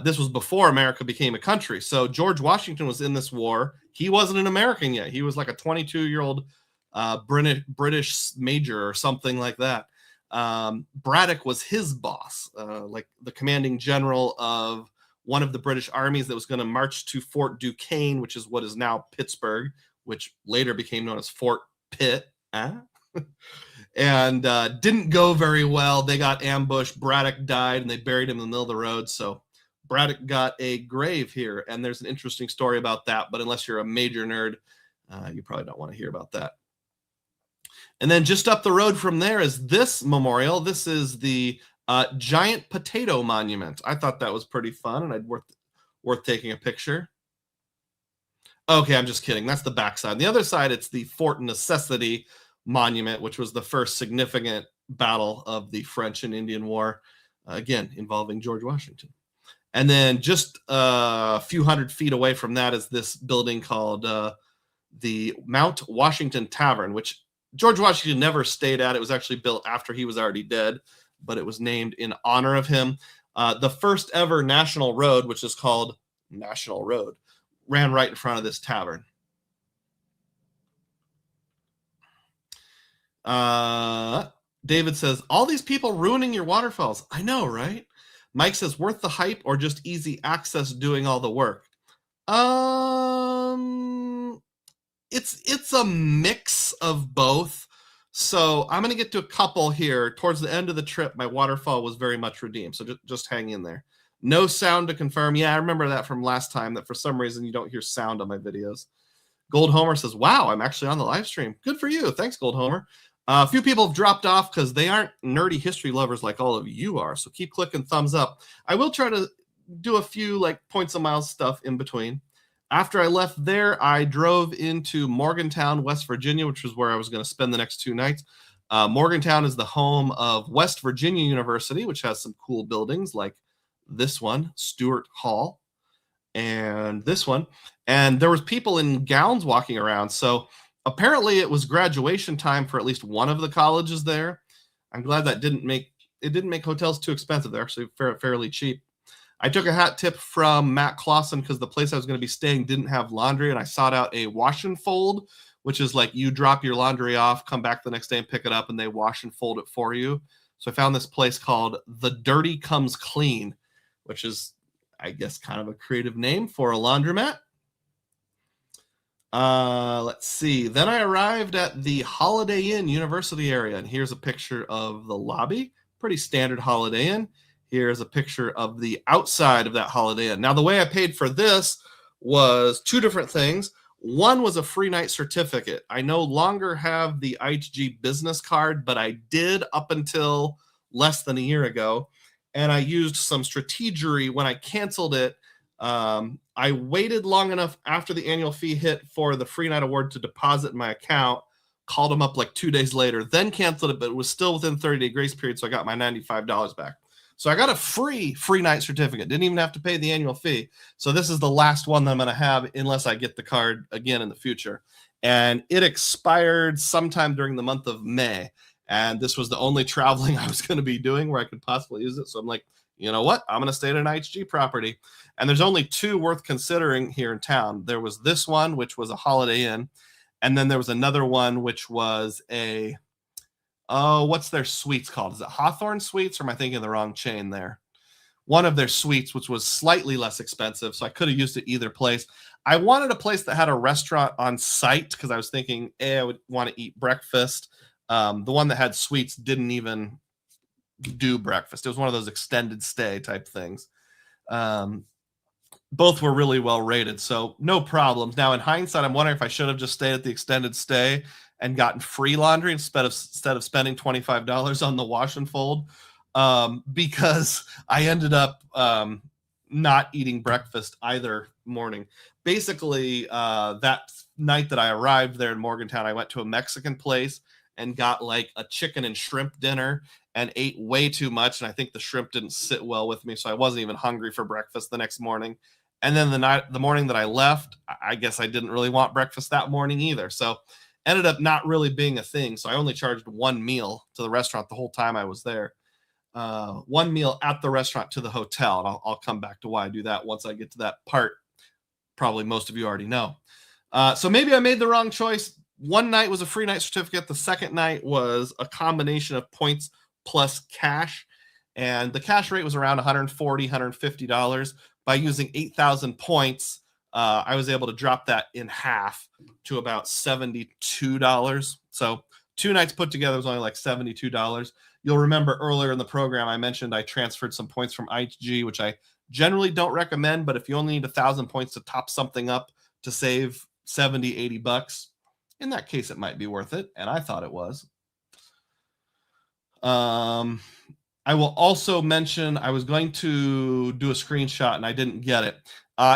This was before America became a country. So George Washington was in this war. He wasn't an American yet. He was like a 22-year-old British major or something like that. Braddock was his boss, like the commanding general of one of the British armies that was going to march to Fort Duquesne, which is what is now Pittsburgh, which later became known as Fort Pitt. And didn't go very well. They got ambushed. Braddock died, and they buried him in the middle of the road. So Braddock got a grave here, and there's an interesting story about that. But unless you're a major nerd, you probably don't want to hear about that. And then just up the road from there is this memorial. This is the Giant Potato Monument. I thought that was pretty fun, and worth taking a picture. Okay, I'm just kidding. That's the backside. On the other side, it's the Fort Necessity Monument, which was the first significant battle of the French and Indian War, again, involving George Washington. And then just a few hundred feet away from that is this building called the Mount Washington Tavern, which George Washington never stayed at. It was actually built after he was already dead, but it was named in honor of him. The first ever national road, which is called National Road, ran right in front of this tavern. David says, all these people ruining your waterfalls. I know, right? Mike says, worth the hype or just easy access doing all the work? It's a mix of both. So I'm going to get to a couple here. Towards the end of the trip, my waterfall was very much redeemed. So just hang in there. No sound to confirm. Yeah, I remember that from last time, that for some reason you don't hear sound on my videos. Gold Homer says, wow, I'm actually on the live stream. Good for you. Thanks, Gold Homer. A few people have dropped off because they aren't nerdy history lovers like all of you are. So keep clicking thumbs up. I will try to do a few like points of miles stuff in between. After I left there, I drove into Morgantown, West Virginia, which was where I was going to spend the next 2 nights. Morgantown is the home of West Virginia University, which has some cool buildings like this one, Stewart Hall, and this one. And there was people in gowns walking around. So apparently it was graduation time for at least one of the colleges there. I'm glad that didn't make hotels too expensive. They're actually fairly cheap. I took a hat tip from Matt Clausen because the place I was going to be staying didn't have laundry, and I sought out a wash and fold, which is like you drop your laundry off, come back the next day and pick it up, and they wash and fold it for you. So I found this place called The Dirty Comes Clean, which is, I guess, kind of a creative name for a laundromat. Let's see. Then I arrived at the Holiday Inn University area, and here's a picture of the lobby. Pretty standard Holiday Inn. Here's a picture of the outside of that Holiday Inn. Now, the way I paid for this was 2 different things. One was a free night certificate. I no longer have the IHG business card, but I did up until less than a year ago. And I used some strategery when I canceled it. I waited long enough after the annual fee hit for the free night award to deposit in my account, called them up like 2 days later, then canceled it, but it was still within 30-day grace period, so I got my $95 back. So I got a free night certificate. Didn't even have to pay the annual fee. So this is the last one that I'm going to have unless I get the card again in the future. And it expired sometime during the month of May. And this was the only traveling I was going to be doing where I could possibly use it. So I'm like, you know what? I'm going to stay at an IHG property. And there's only 2 worth considering here in town. There was this one, which was a Holiday Inn. And then there was another one, which was a... Oh, what's their suites called? Is it Hawthorne Suites, or am I thinking of the wrong chain there? One of their suites, which was slightly less expensive, so I could have used it either place. I wanted a place that had a restaurant on site because I was thinking, I would want to eat breakfast. The one that had suites didn't even do breakfast. It was one of those extended stay type things. Both were really well rated, so no problems. Now, in hindsight, I'm wondering if I should have just stayed at the extended stay and gotten free laundry instead of spending $25 on the wash and fold, because I ended up not eating breakfast either morning. Basically, that night that I arrived there in Morgantown, I went to a Mexican place and got like a chicken and shrimp dinner and ate way too much. And I think the shrimp didn't sit well with me, so I wasn't even hungry for breakfast the next morning. And then the morning that I left, I guess I didn't really want breakfast that morning either. So ended up not really being a thing. So I only charged 1 meal to the restaurant the whole time I was there. 1 meal at the restaurant to the hotel. And I'll come back to why I do that once I get to that part. Probably most of you already know. So maybe I made the wrong choice. One night was a free night certificate. The second night was a combination of points plus cash. And the cash rate was around $140, $150. By using 8,000 points, I was able to drop that in half to about $72. So 2 nights put together was only like $72. You'll remember earlier in the program, I mentioned I transferred some points from IHG, which I generally don't recommend, but if you only need 1,000 points to top something up to save 70, 80 bucks, in that case, it might be worth it. And I thought it was. I will also mention I was going to do a screenshot and I didn't get it.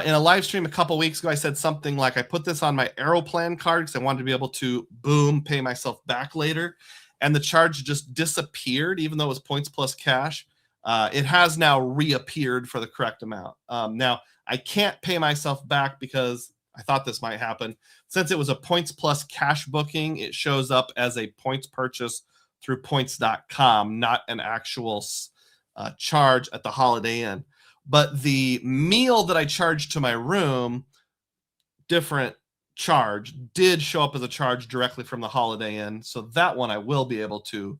In a live stream a couple weeks ago, I said something like I put this on my Aeroplan card because I wanted to be able to, boom, pay myself back later. And the charge just disappeared, even though it was points plus cash. It has now reappeared for the correct amount. Now, I can't pay myself back because I thought this might happen. Since it was a points plus cash booking, it shows up as a points purchase through points.com, not an actual charge at the Holiday Inn. But the meal that I charged to my room, different charge, did show up as a charge directly from the Holiday Inn. So that one I will be able to,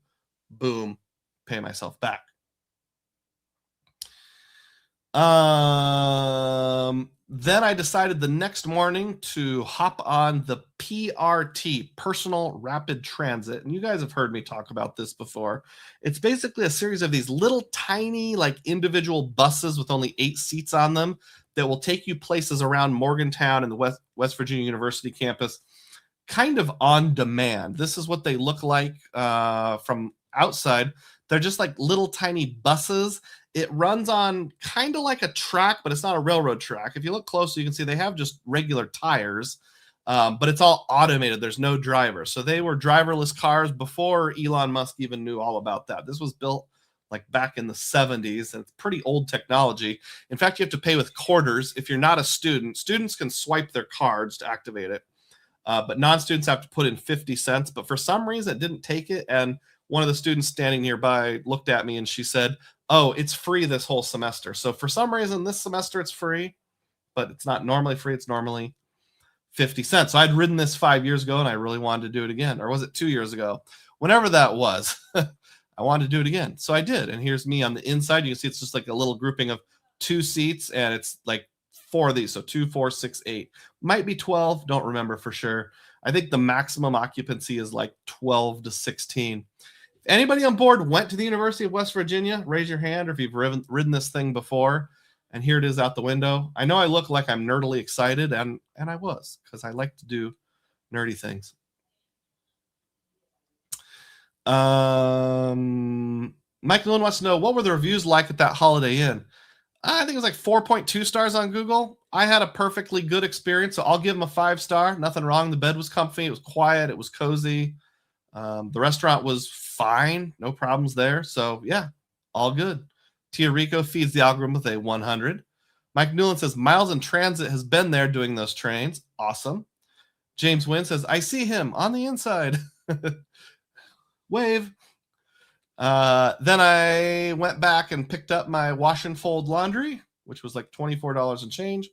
boom, pay myself back. Then I decided the next morning to hop on the PRT, Personal Rapid Transit. And you guys have heard me talk about this before. It's basically a series of these little tiny, like individual buses with only 8 seats on them that will take you places around Morgantown and the West Virginia University campus. kind of on demand. This is what they look like from outside. They're just like little tiny buses. It runs on kind of like a track, but it's not a railroad track. If you look closely, you can see they have just regular tires, but it's all automated. There's no driver. So they were driverless cars before Elon Musk even knew all about that. This was built like back in the 70s, and it's pretty old technology. In fact, you have to pay with quarters. If you're not a student, students can swipe their cards to activate it. But non-students have to put in 50 cents. But for some reason, it didn't take it. And one of the students standing nearby looked at me and she said, "Oh, it's free this whole semester." So for some reason, this semester it's free, but it's not normally free. It's normally 50 cents. So I'd ridden this 5 years ago and I really wanted to do it again. Or was it 2 years ago? Whenever that was, I wanted to do it again. So I did. And here's me on the inside. You can see it's just like a little grouping of 2 seats, and it's like 4 of these. So 2, 4, 6, 8. Might be 12. Don't remember for sure. I think the maximum occupancy is like 12 to 16. If anybody on board went to the University of West Virginia, raise your hand, or if you've ridden this thing before. And here it is out the window. I know I look like I'm nerdily excited, and I was, because I like to do nerdy things. Mike Nolan wants to know, what were the reviews like at that Holiday Inn? I think it was like 4.2 stars on Google. I had a perfectly good experience, so I'll give them a 5-star. Nothing wrong. The bed was comfy. It was quiet. It was cozy. The restaurant was fine. No problems there. So, yeah, all good. Tia Rico feeds the algorithm with a 100. Mike Newland says, Miles in Transit has been there doing those trains. Awesome. James Wynn says, I see him on the inside. Wave. Then I went back and picked up my wash and fold laundry, which was like $24 and change.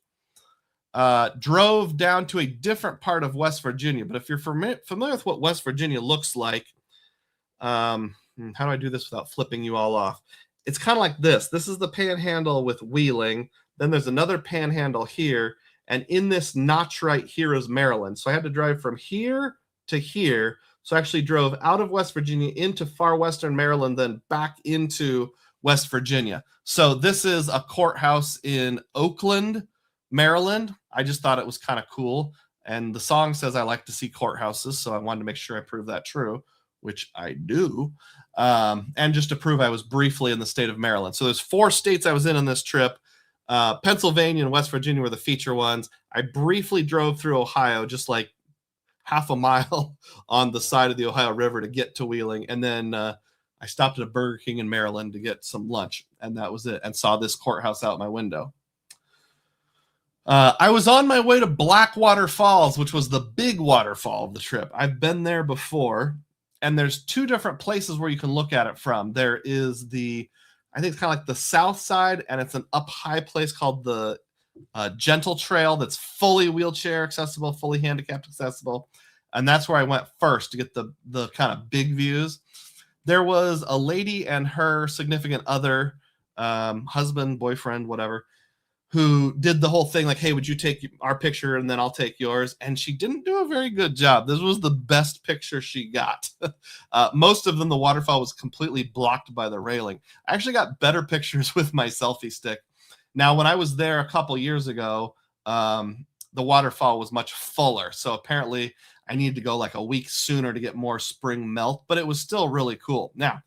Drove down to a different part of West Virginia. But if you're familiar with what West Virginia looks like, how do I do this without flipping you all off? It's kind of like this. This is the panhandle with Wheeling. Then there's another panhandle here. And in this notch right here is Maryland. So I had to drive from here to here. So I actually drove out of West Virginia into far western Maryland, then back into West Virginia. So this is a courthouse in Oakland, Maryland. I just thought it was kind of cool. And the song says I like to see courthouses, so I wanted to make sure I prove that true, which I do. And just to prove I was briefly in the state of Maryland. So there's 4 states I was in on this trip. Pennsylvania and West Virginia were the feature ones. I briefly drove through Ohio, just like half a mile on the side of the Ohio River to get to Wheeling. And then I stopped at a Burger King in Maryland to get some lunch. And that was it. And saw this courthouse out my window. I was on my way to Blackwater Falls, which was the big waterfall of the trip. I've been there before. And there's 2 different places where you can look at it from. There is I think it's kind of like the south side, and it's an up high place called the Gentle Trail that's fully wheelchair accessible, fully handicapped accessible. And that's where I went first to get the kind of big views. There was a lady and her significant other, husband, boyfriend, whatever, who did the whole thing like, hey, would you take our picture and then I'll take yours? And she didn't do a very good job. This was the best picture she got. Most of them, the waterfall was completely blocked by the railing. I actually got better pictures with my selfie stick. Now, when I was there a couple years ago, the waterfall was much fuller. So apparently I needed to go like a week sooner to get more spring melt, but it was still really cool. Now,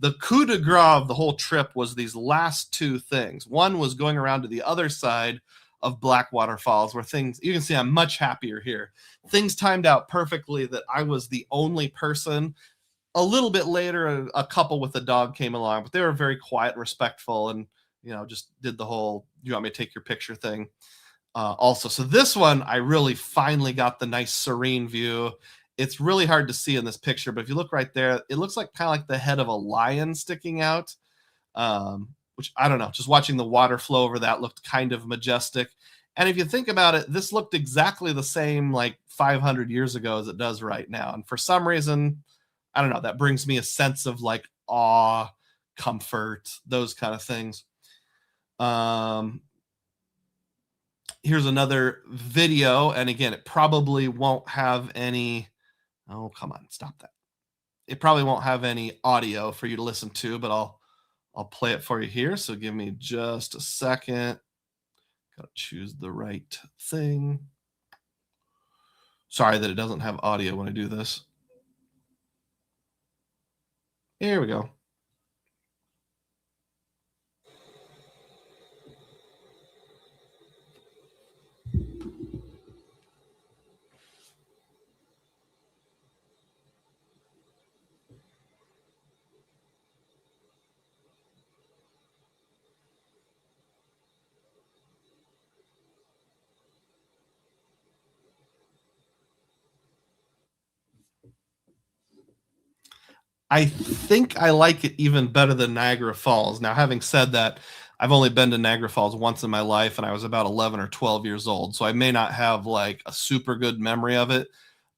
the coup de grace of the whole trip was these last 2 things. One was going around to the other side of Blackwater Falls, where things, you can see I'm much happier here. Things timed out perfectly that I was the only person. A little bit later, a couple with a dog came along, but they were very quiet and respectful, and just did the whole, you want me to take your picture thing also. So this one, I really finally got the nice serene view. It's really hard to see in this picture, but if you look right there, it looks like kind of like the head of a lion sticking out, which I don't know. Just watching the water flow over that looked kind of majestic. And if you think about it, this looked exactly the same like 500 years ago as it does right now. And for some reason, I don't know, that brings me a sense of like awe, comfort, those kind of things. Here's another video. And again, it probably won't have any. Oh, come on, stop that. It probably won't have any audio for you to listen to, but I'll play it for you here. So give me just a second. Gotta choose the right thing. Sorry that it doesn't have audio when I do this. Here we go. I think I like it even better than Niagara Falls. Now, having said that, I've only been to Niagara Falls once in my life, and I was about 11 or 12 years old, so I may not have like a super good memory of it.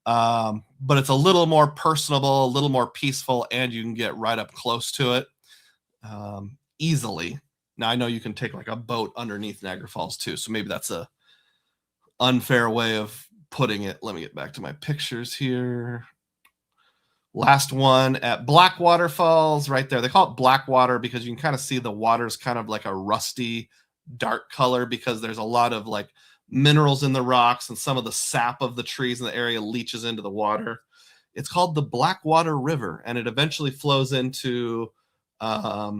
But it's a little more personable, a little more peaceful, and you can get right up close to it easily. Now, I know you can take like a boat underneath Niagara Falls too, so maybe that's a unfair way of putting it. Let me get back to my pictures here. Last one at Blackwater Falls, right there. They call it Blackwater because you can kind of see the water's kind of like a rusty, dark color because there's a lot of like minerals in the rocks and some of the sap of the trees in the area leaches into the water. It's called the Blackwater River, and it eventually flows into a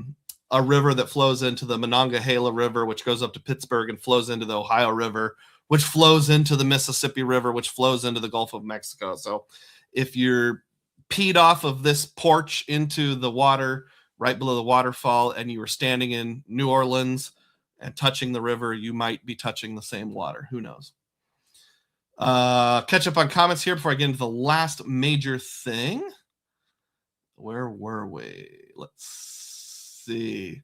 river that flows into the Monongahela River, which goes up to Pittsburgh and flows into the Ohio River, which flows into the Mississippi River, which flows into the Gulf of Mexico. So if you're peed off of this porch into the water right below the waterfall and you were standing in New Orleans and touching the river, you might be touching the same water. Who knows? Catch up on comments here before I get into the last major thing. Where were we? Let's see.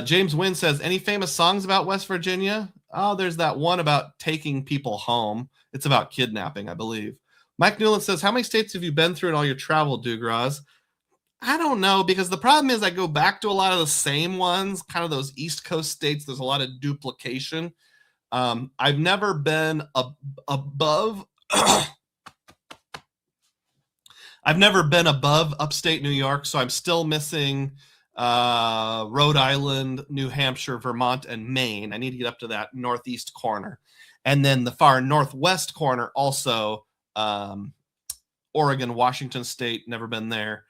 James Wynn says, any famous songs about West Virginia? Oh, there's that one about taking people home. It's about kidnapping, I believe. Mike Newland says, how many states have you been through in all your travel, Dugroz? I don't know, because the problem is I go back to a lot of the same ones, kind of those East Coast states. There's a lot of duplication. I've never been above. I've never been above upstate New York, so I'm still missing Rhode Island, New Hampshire, Vermont, and Maine. I need to get up to that northeast corner. And then the far northwest corner also, Oregon, Washington State, never been there.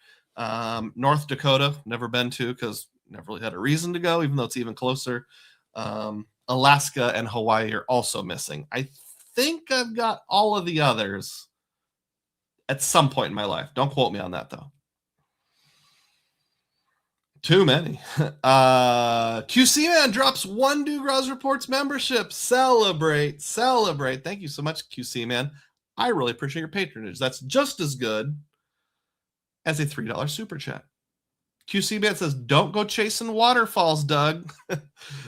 North Dakota, never been to because never really had a reason to go, even though it's even closer. Alaska and Hawaii are also missing. I think I've got all of the others at some point in my life. Don't quote me on that, though. Too many. QC Man drops one Dugroz Reports membership. Celebrate. Thank you so much, QC Man. I really appreciate your patronage. That's just as good as a $3 super chat. QC Man says, don't go chasing waterfalls, Doug.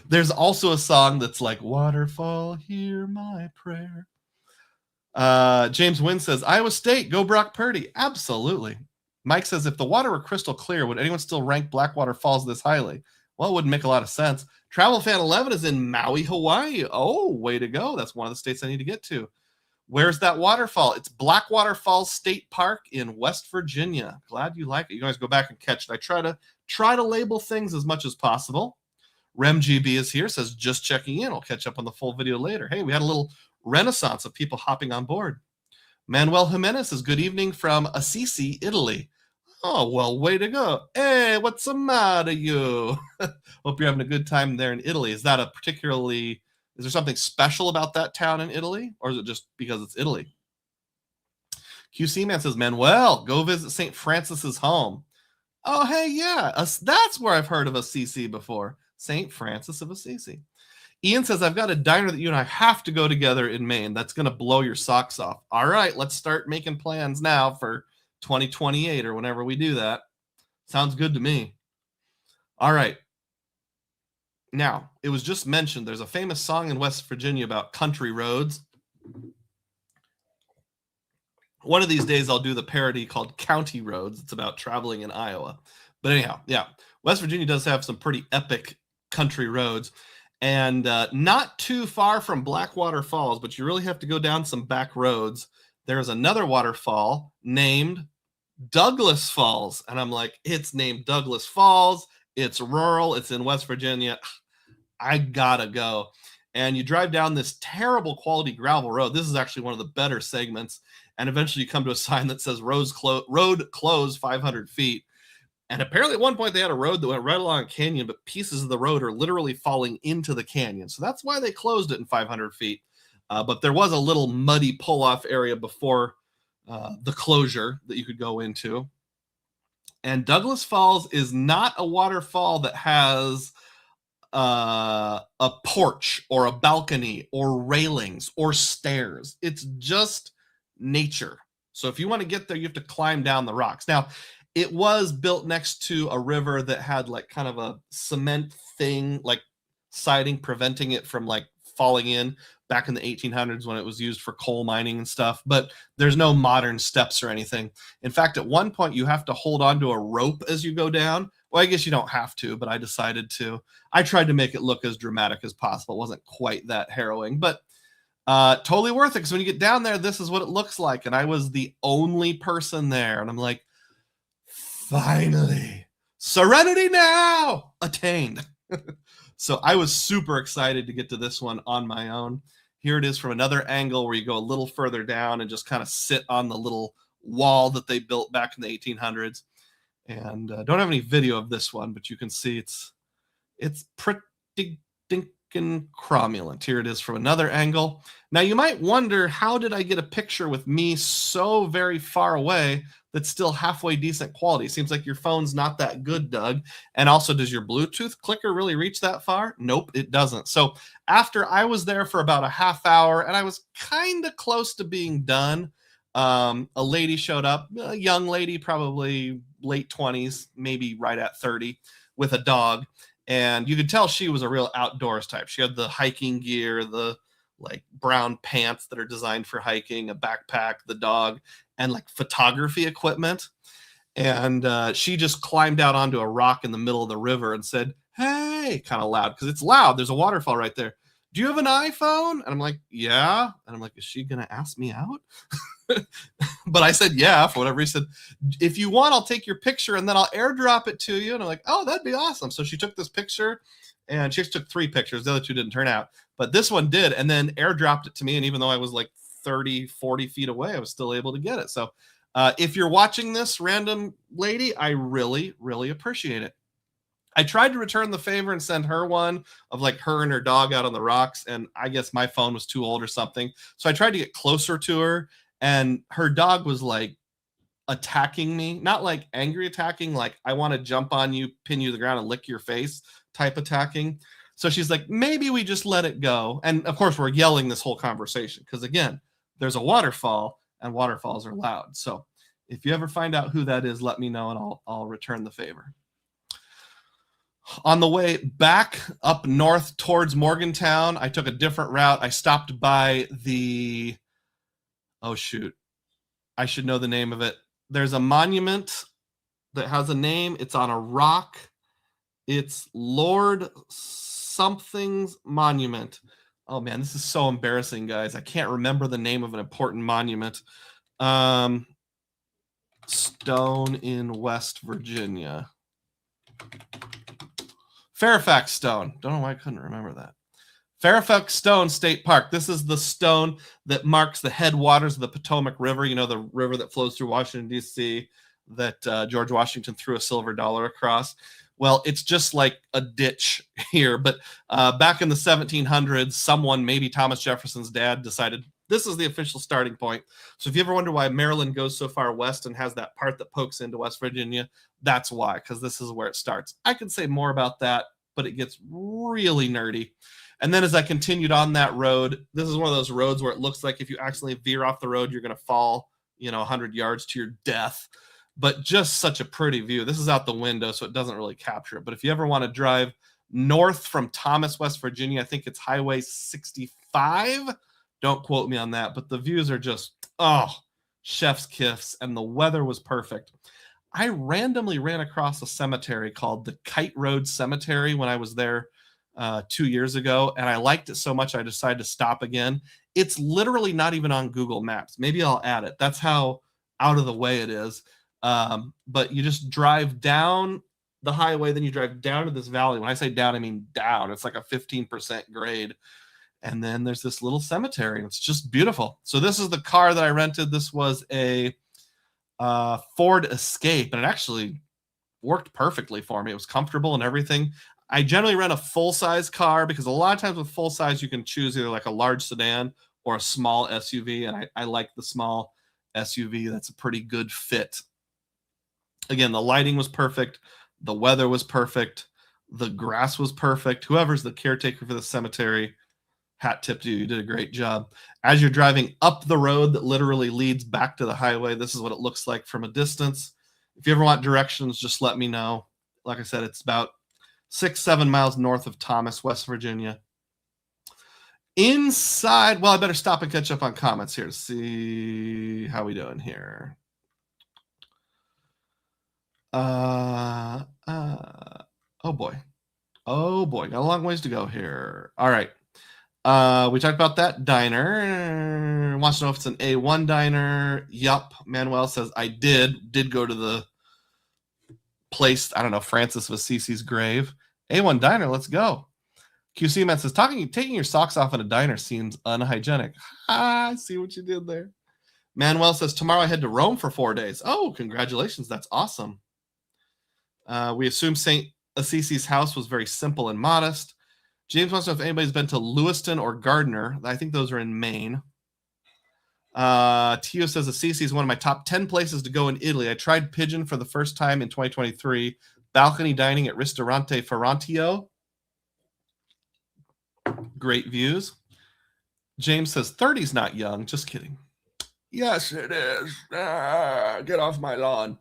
There's also a song that's like, waterfall, hear my prayer. James Wynn says, Iowa State, go Brock Purdy. Absolutely. Mike says, if the water were crystal clear, would anyone still rank Blackwater Falls this highly? Well, it wouldn't make a lot of sense. Travel Fan 11 is in Maui, Hawaii. Oh, way to go. That's one of the states I need to get to. Where's that waterfall? It's Blackwater Falls State Park in West Virginia. Glad you like it. You guys go back and catch it. I try to label things as much as possible. RemGB is here, says just checking in. I'll catch up on the full video later. Hey, we had a little renaissance of people hopping on board. Manuel Jimenez says, good evening from Assisi, Italy. Oh, well, way to go. Hey, what's the matter, you? Hope you're having a good time there in Italy. Is there something special about that town in Italy? Or is it just because it's Italy? QC Man says, Manuel, go visit St. Francis's home. Oh, hey, yeah. That's where I've heard of Assisi before. St. Francis of Assisi. Ian says, I've got a diner that you and I have to go together in Maine. That's going to blow your socks off. All right, let's start making plans now for 2028 or whenever we do that. Sounds good to me. All right. Now, it was just mentioned there's a famous song in West Virginia about country roads. One of these days, I'll do the parody called County Roads. It's about traveling in Iowa. But anyhow, yeah, West Virginia does have some pretty epic country roads. And not too far from Blackwater Falls, but you really have to go down some back roads. There's another waterfall named Douglas Falls. And I'm like, it's named Douglas Falls. It's rural. It's in West Virginia. I gotta go. and you drive down this terrible quality gravel road. This is actually one of the better segments. And eventually you come to a sign that says road closed 500 feet. And apparently at one point they had a road that went right along a canyon, but pieces of the road are literally falling into the canyon. So that's why they closed it in 500 feet. But there was a little muddy pull-off area before the closure that you could go into. And Douglas Falls is not a waterfall that has a porch or a balcony or railings or stairs. It's just nature. So if you want to get there, you have to climb down the rocks. Now, it was built next to a river that had like kind of a cement thing, like siding, preventing it from like falling in back in the 1800s when it was used for coal mining and stuff. But there's no modern steps or anything. In fact, at one point you have to hold onto a rope as you go down. Well, I guess you don't have to, but I decided to. I tried to make it look as dramatic as possible. It wasn't quite that harrowing, but totally worth it, because when you get down there, this is what it looks like. And I was the only person there. And I'm like, finally, serenity now attained. So I was super excited to get to this one on my own. Here it is from another angle where you go a little further down and just kind of sit on the little wall that they built back in the 1800s. And don't have any video of this one, but you can see it's pretty dinkin' cromulent. Here it is from another angle. Now you might wonder, how did I get a picture with me so very far away that's still halfway decent quality? Seems like your phone's not that good, Doug. And also, does your Bluetooth clicker really reach that far? Nope, it doesn't. So after I was there for about a half hour and I was kind of close to being done, a lady showed up, a young lady, probably late 20s, maybe right at 30, with a dog. And you could tell she was a real outdoors type. She had the hiking gear, the like brown pants that are designed for hiking, a backpack, the dog, and like photography equipment. And she just climbed out onto a rock in the middle of the river and said, "Hey," kind of loud, because it's loud. There's a waterfall right there. "Do you have an iPhone?" And I'm like, "Yeah." And I'm like, "Is she going to ask me out?" But I said, "Yeah," for whatever reason. "If you want, I'll take your picture and then I'll airdrop it to you." And I'm like, "Oh, that'd be awesome." So she took this picture, and she took 3 pictures. The other 2 didn't turn out, but this one did, and then airdropped it to me. And even though I was like 30, 40 feet away, I was still able to get it. So if you're watching this, random lady, I really, really appreciate it. I tried to return the favor and send her one of like her and her dog out on the rocks, and I guess my phone was too old or something. So I tried to get closer to her, and her dog was like attacking me, not like angry attacking, like I want to jump on you, pin you to the ground and lick your face type attacking. So she's like, "Maybe we just let it go." And of course we're yelling this whole conversation because, again, there's a waterfall and waterfalls are loud. So if you ever find out who that is, let me know and I'll return the favor. On the way back up north towards Morgantown, I took a different route. I stopped by the, oh shoot, I should know the name of it. There's a monument that has a name. It's on a rock. It's Lord something's monument. Oh man, this is so embarrassing, guys. I can't remember the name of an important monument. Stone in West Virginia. Fairfax Stone. Don't know why I couldn't remember that. Fairfax Stone State Park. This is the stone that marks the headwaters of the Potomac River. You know, the river that flows through Washington, D.C., that George Washington threw a silver dollar across. Well, it's just like a ditch here. But back in the 1700s, someone, maybe Thomas Jefferson's dad, decided this is the official starting point. So if you ever wonder why Maryland goes so far west and has that part that pokes into West Virginia, that's why, because this is where it starts. I could say more about that, but it gets really nerdy. And then as I continued on that road, this is one of those roads where it looks like if you accidentally veer off the road, you're going to fall, 100 yards to your death. But just such a pretty view. This is out the window, so it doesn't really capture it. But if you ever want to drive north from Thomas, West Virginia, I think it's Highway 65. Don't quote me on that, but the views are just, chef's kiss, and the weather was perfect. I randomly ran across a cemetery called the Kite Road Cemetery when I was there 2 years ago, and I liked it so much I decided to stop again. It's literally not even on Google Maps. Maybe I'll add it. That's how out of the way it is. But you just drive down the highway, then you drive down to this valley. When I say down, I mean down. It's like a 15% grade. And then there's this little cemetery. It's just beautiful. So this is the car that I rented. This was a Ford Escape, and it actually worked perfectly for me. It was comfortable and everything. I generally rent a full-size car because a lot of times with full-size, you can choose either like a large sedan or a small SUV, and I like the small SUV. That's a pretty good fit. Again, the lighting was perfect. The weather was perfect. The grass was perfect. Whoever's the caretaker for the cemetery, hat tip to you. You did a great job. As you're driving up the road that literally leads back to the highway, this is what it looks like from a distance. If you ever want directions, just let me know. Like I said, it's about 6-7 miles north of Thomas, West Virginia. Inside, well, I better stop and catch up on comments here to see how we doing here. Oh boy. Got a long ways to go here. All right. We talked about that diner. Wants to know if it's an A1 diner. Yup. Manuel says I did go to the place. I don't know, Francis of Assisi's grave. A1 diner. Let's go. QC Man says taking your socks off in a diner seems unhygienic. I see what you did there. Manuel says tomorrow I head to Rome for 4 days. Oh, congratulations. That's awesome. We assume St. Assisi's house was very simple and modest. James wants to know if anybody's been to Lewiston or Gardner. I think those are in Maine. Tio says Assisi is one of my top 10 places to go in Italy. I tried Pigeon for the first time in 2023. Balcony dining at Ristorante Ferrantino. Great views. James says 30's not young. Just kidding. Yes, it is. Get off my lawn.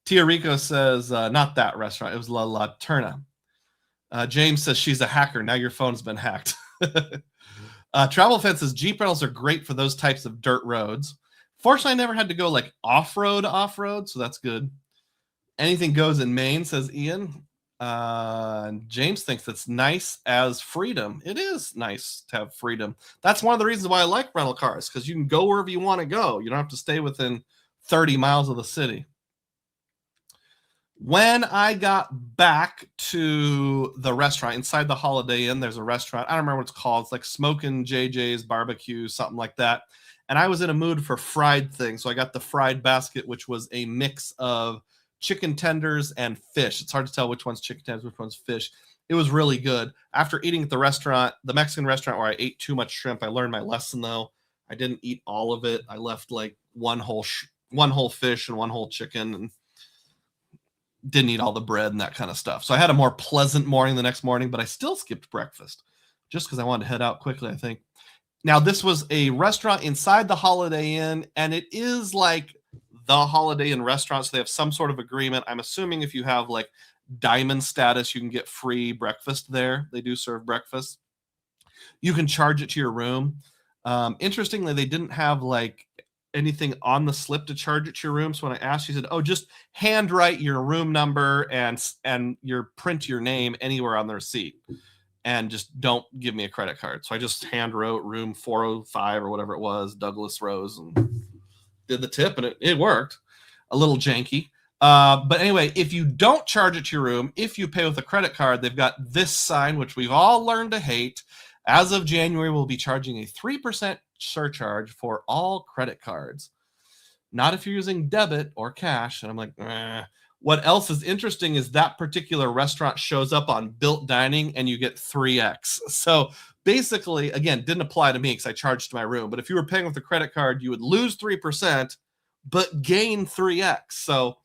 Tia Rico says, not that restaurant. It was La Laterna. James says she's a hacker. Now your phone's been hacked. Travel Fence says Jeep rentals are great for those types of dirt roads. Fortunately, I never had to go like off-road, so that's good. Anything goes in Maine, says Ian. James thinks it's nice as freedom. It is nice to have freedom. That's one of the reasons why I like rental cars, because you can go wherever you want to go. You don't have to stay within 30 miles of the city. When I got back to the restaurant inside the Holiday Inn, there's a restaurant. I don't remember what it's called. It's like Smokin' JJ's Barbecue, something like that. And I was in a mood for fried things. So I got the fried basket, which was a mix of chicken tenders and fish. It's hard to tell which one's chicken tenders, which one's fish. It was really good. After eating at the restaurant, the Mexican restaurant where I ate too much shrimp, I learned my lesson though. I didn't eat all of it. I left like one whole fish and one whole chicken, and didn't eat all the bread and that kind of stuff. So I had a more pleasant morning the next morning, but I still skipped breakfast just because I wanted to head out quickly, I think. Now, this was a restaurant inside the Holiday Inn, and it is like the Holiday Inn restaurant, so they have some sort of agreement. I'm assuming if you have like diamond status, you can get free breakfast there. They do serve breakfast. You can charge it to your room. Interestingly, they didn't have like anything on the slip to charge it to your room. So when I asked, she said, "Oh, just handwrite your room number and print your name anywhere on the receipt, and just don't give me a credit card." So I just hand wrote room 405 or whatever it was, Douglas Rose, and did the tip, and it worked. A little janky. But anyway, if you don't charge it to your room, if you pay with a credit card, they've got this sign, which we've all learned to hate. As of January, we'll be charging a 3% surcharge for all credit cards. Not if you're using debit or cash. And I'm like, eh. What else is interesting is that particular restaurant shows up on Built Dining and you get 3x. So basically, again, didn't apply to me because I charged to my room. But if you were paying with a credit card, you would lose 3%, but gain 3x. So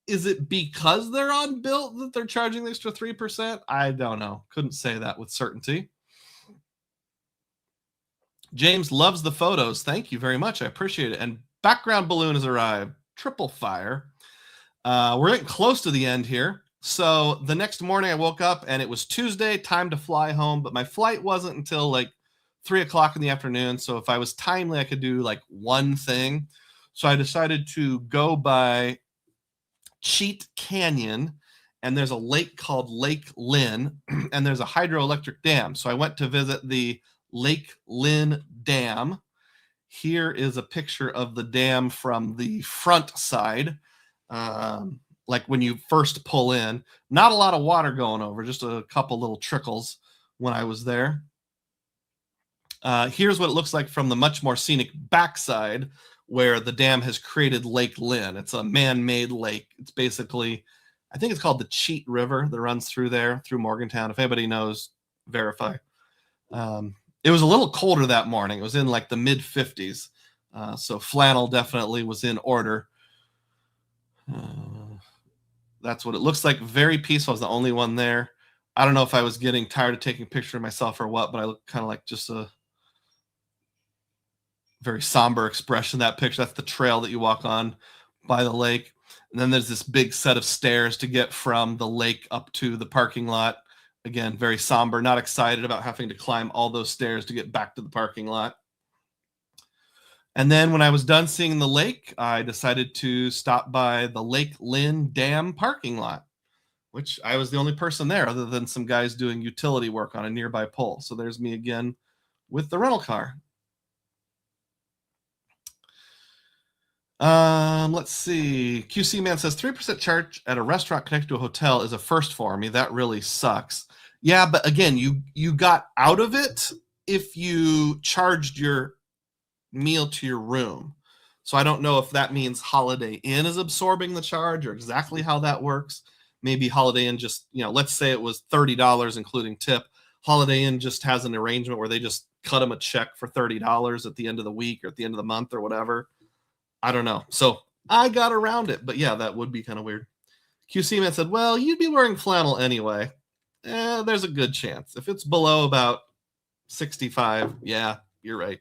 is it because they're on Built that they're charging the extra 3%? I don't know. Couldn't say that with certainty. James loves the photos. Thank you very much. I appreciate it. And background balloon has arrived. Triple fire. We're getting close to the end here. So the next morning I woke up and it was Tuesday, time to fly home, but my flight wasn't until like 3 o'clock in the afternoon. So if I was timely, I could do like one thing. So I decided to go by Cheat Canyon, and there's a lake called Lake Lynn, and there's a hydroelectric dam. So I went to visit the Lake Lynn Dam. Here is a picture of the dam from the front side. Like when you first pull in, not a lot of water going over, just a couple little trickles when I was there. Here's what it looks like from the much more scenic backside, where the dam has created Lake Lynn. It's a man-made lake. It's basically, I think it's called the Cheat River that runs through there, through Morgantown. If anybody knows, verify. It was a little colder that morning. It was in like the mid 50s. So flannel definitely was in order. That's what it looks like. Very peaceful. I was the only one there. I don't know if I was getting tired of taking a picture of myself or what, but I look kind of like just a very somber expression. That picture, that's the trail that you walk on by the lake. And then there's this big set of stairs to get from the lake up to the parking lot. Again, very somber, not excited about having to climb all those stairs to get back to the parking lot. And then when I was done seeing the lake, I decided to stop by the Lake Lynn Dam parking lot, which I was the only person there other than some guys doing utility work on a nearby pole. So there's me again with the rental car. Let's see. QC Man says 3% charge at a restaurant connected to a hotel is a first for me. That really sucks. Yeah, but again, you got out of it if you charged your meal to your room. So I don't know if that means Holiday Inn is absorbing the charge or exactly how that works. Maybe Holiday Inn just, let's say it was $30 including tip. Holiday Inn just has an arrangement where they just cut them a check for $30 at the end of the week or at the end of the month or whatever. I don't know. So I got around it, but yeah, that would be kind of weird. QC Man said, well, you'd be wearing flannel anyway. There's a good chance. If it's below about 65, yeah, you're right.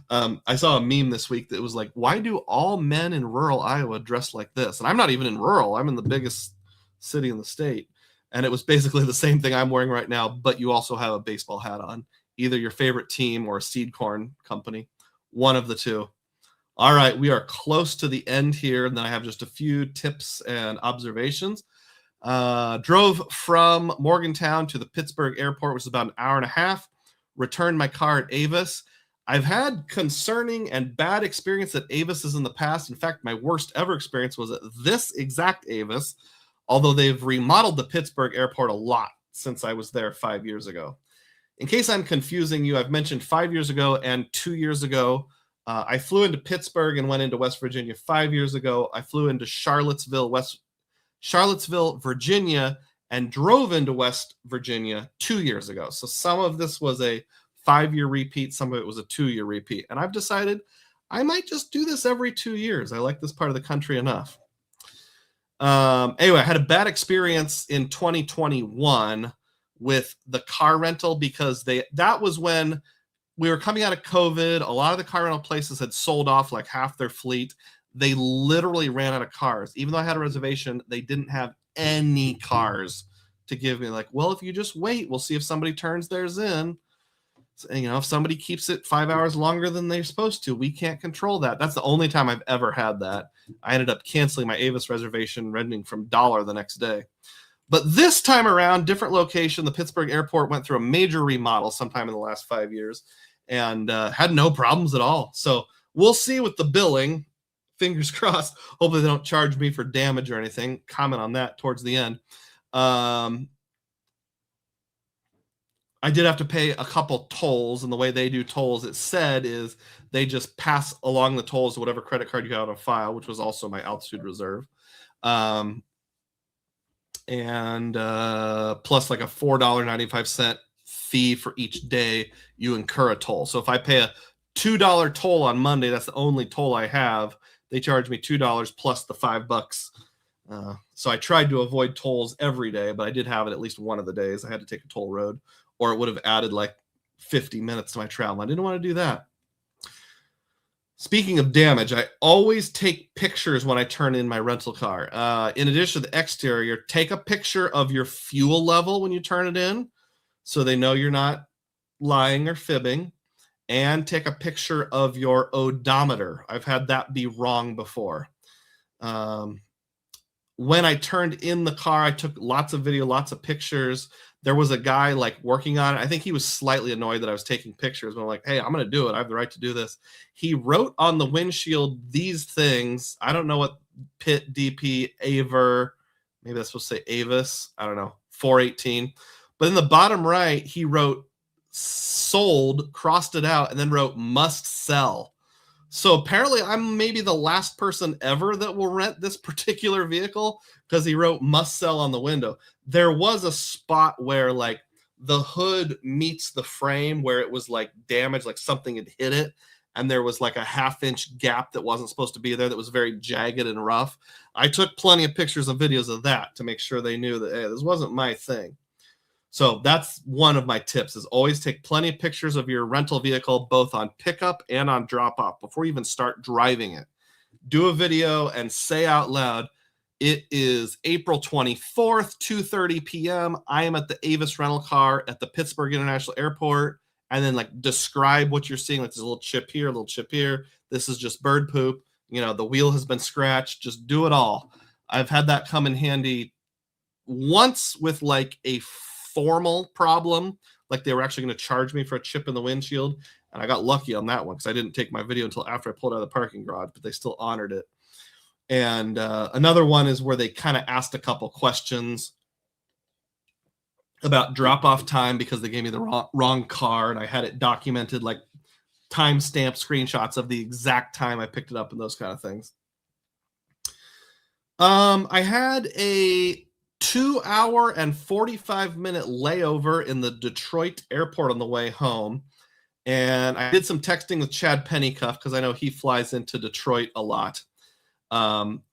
I saw a meme this week that was like, why do all men in rural Iowa dress like this? And I'm not even in rural. I'm in the biggest city in the state. And it was basically the same thing I'm wearing right now, but you also have a baseball hat on, either your favorite team or a seed corn company, one of the two. All right, we are close to the end here, and then I have just a few tips and observations. Drove from Morgantown to the Pittsburgh airport, which is about an hour and a half. Returned my car at Avis. I've had concerning and bad experience at Avis's in the past. In fact, my worst ever experience was at this exact Avis, although they've remodeled the Pittsburgh airport a lot since I was there 5 years ago. In case I'm confusing you, I've mentioned 5 years ago and 2 years ago. I flew into Pittsburgh and went into West Virginia 5 years ago. I flew into Charlottesville, Virginia, and drove into West Virginia 2 years ago. So some of this was a 5-year repeat. Some of it was a 2-year repeat. And I've decided I might just do this every 2 years. I like this part of the country enough. Anyway, I had a bad experience in 2021 with the car rental because that was when we were coming out of COVID. A lot of the car rental places had sold off like half their fleet. They literally ran out of cars. Even though I had a reservation, they didn't have any cars to give me. Like, well, if you just wait, we'll see if somebody turns theirs in. So, if somebody keeps it 5 hours longer than they're supposed to, we can't control that. That's the only time I've ever had that. I ended up canceling my Avis reservation, renting from Dollar the next day. But this time around, different location. The Pittsburgh airport went through a major remodel sometime in the last 5 years and had no problems at all. So we'll see with the billing. Fingers crossed. Hopefully they don't charge me for damage or anything. Comment on that towards the end. I did have to pay a couple tolls, and the way they do tolls, it said, is they just pass along the tolls to whatever credit card you got on file, which was also my Altitude Reserve. And plus like a $4.95 fee for each day you incur a toll. So if I pay a $2 toll on Monday, that's the only toll I have. They charge me $2 plus the $5. So I tried to avoid tolls every day, but I did have it at least one of the days. I had to take a toll road, or it would have added like 50 minutes to my travel. I didn't want to do that. Speaking of damage, I always take pictures when I turn in my rental car. In addition to the exterior, take a picture of your fuel level when you turn it in so they know you're not lying or fibbing, and take a picture of your odometer. I've had that be wrong before. When I turned in the car, I took lots of video, lots of pictures. There was a guy like working on it. I think he was slightly annoyed that I was taking pictures, but I'm like, hey, I'm going to do it. I have the right to do this. He wrote on the windshield these things. I don't know what PIT, DP, Aver, maybe that's supposed to say Avis. I don't know, 418. But in the bottom right, he wrote sold, crossed it out, and then wrote must sell. So apparently I'm maybe the last person ever that will rent this particular vehicle because he wrote must sell on the window. There was a spot where like the hood meets the frame where it was like damaged, like something had hit it. And there was like a 1/2-inch gap that wasn't supposed to be there that was very jagged and rough. I took plenty of pictures and videos of that to make sure they knew that, hey, this wasn't my thing. So that's one of my tips, is always take plenty of pictures of your rental vehicle, both on pickup and on drop off before you even start driving it. Do a video and say out loud, it is April 24th, 2:30 p.m. I am at the Avis rental car at the Pittsburgh International Airport. And then like describe what you're seeing. Like there's a little chip here, a little chip here. This is just bird poop. You know, the wheel has been scratched. Just do it all. I've had that come in handy once with like a formal problem. Like they were actually going to charge me for a chip in the windshield. And I got lucky on that one because I didn't take my video until after I pulled out of the parking garage, but they still honored it. And another one is where they kind of asked a couple questions about drop-off time because they gave me the wrong car, and I had it documented, like timestamp screenshots of the exact time I picked it up and those kind of things. I had a 2-hour and 45-minute layover in the Detroit airport on the way home, and I did some texting with Chad Pennycuff because I know he flies into Detroit a lot.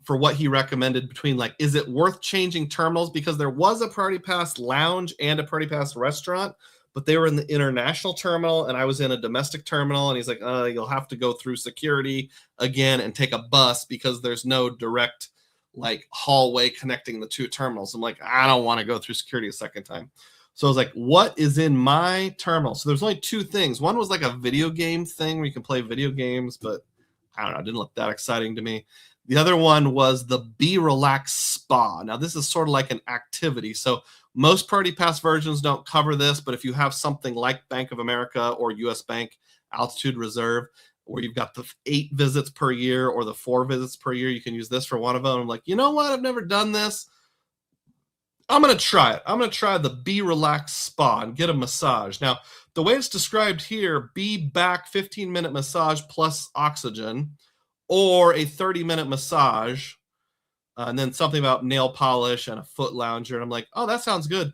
For what he recommended between like, is it worth changing terminals? Because there was a Party Pass lounge and a Party Pass restaurant, but they were in the international terminal and I was in a domestic terminal. And he's like, you'll have to go through security again and take a bus because there's no direct like hallway connecting the two terminals. I'm like, I don't want to go through security a second time. So I was like, what is in my terminal? So there's only two things. One was like a video game thing where you can play video games, but I don't know, it didn't look that exciting to me. The other one was the Be Relax Spa. Now, this is sort of like an activity. So most Party Pass versions don't cover this, but if you have something like Bank of America or US Bank Altitude Reserve, where you've got the 8 visits per year or the 4 visits per year, you can use this for one of them. I'm like, you know what? I've never done this. I'm going to try it. I'm going to try the Be Relax Spa and get a massage. Now, the way it's described here, be back 15-minute massage plus oxygen, or a 30-minute massage, and then something about nail polish and a foot lounger. And I'm like, oh, that sounds good.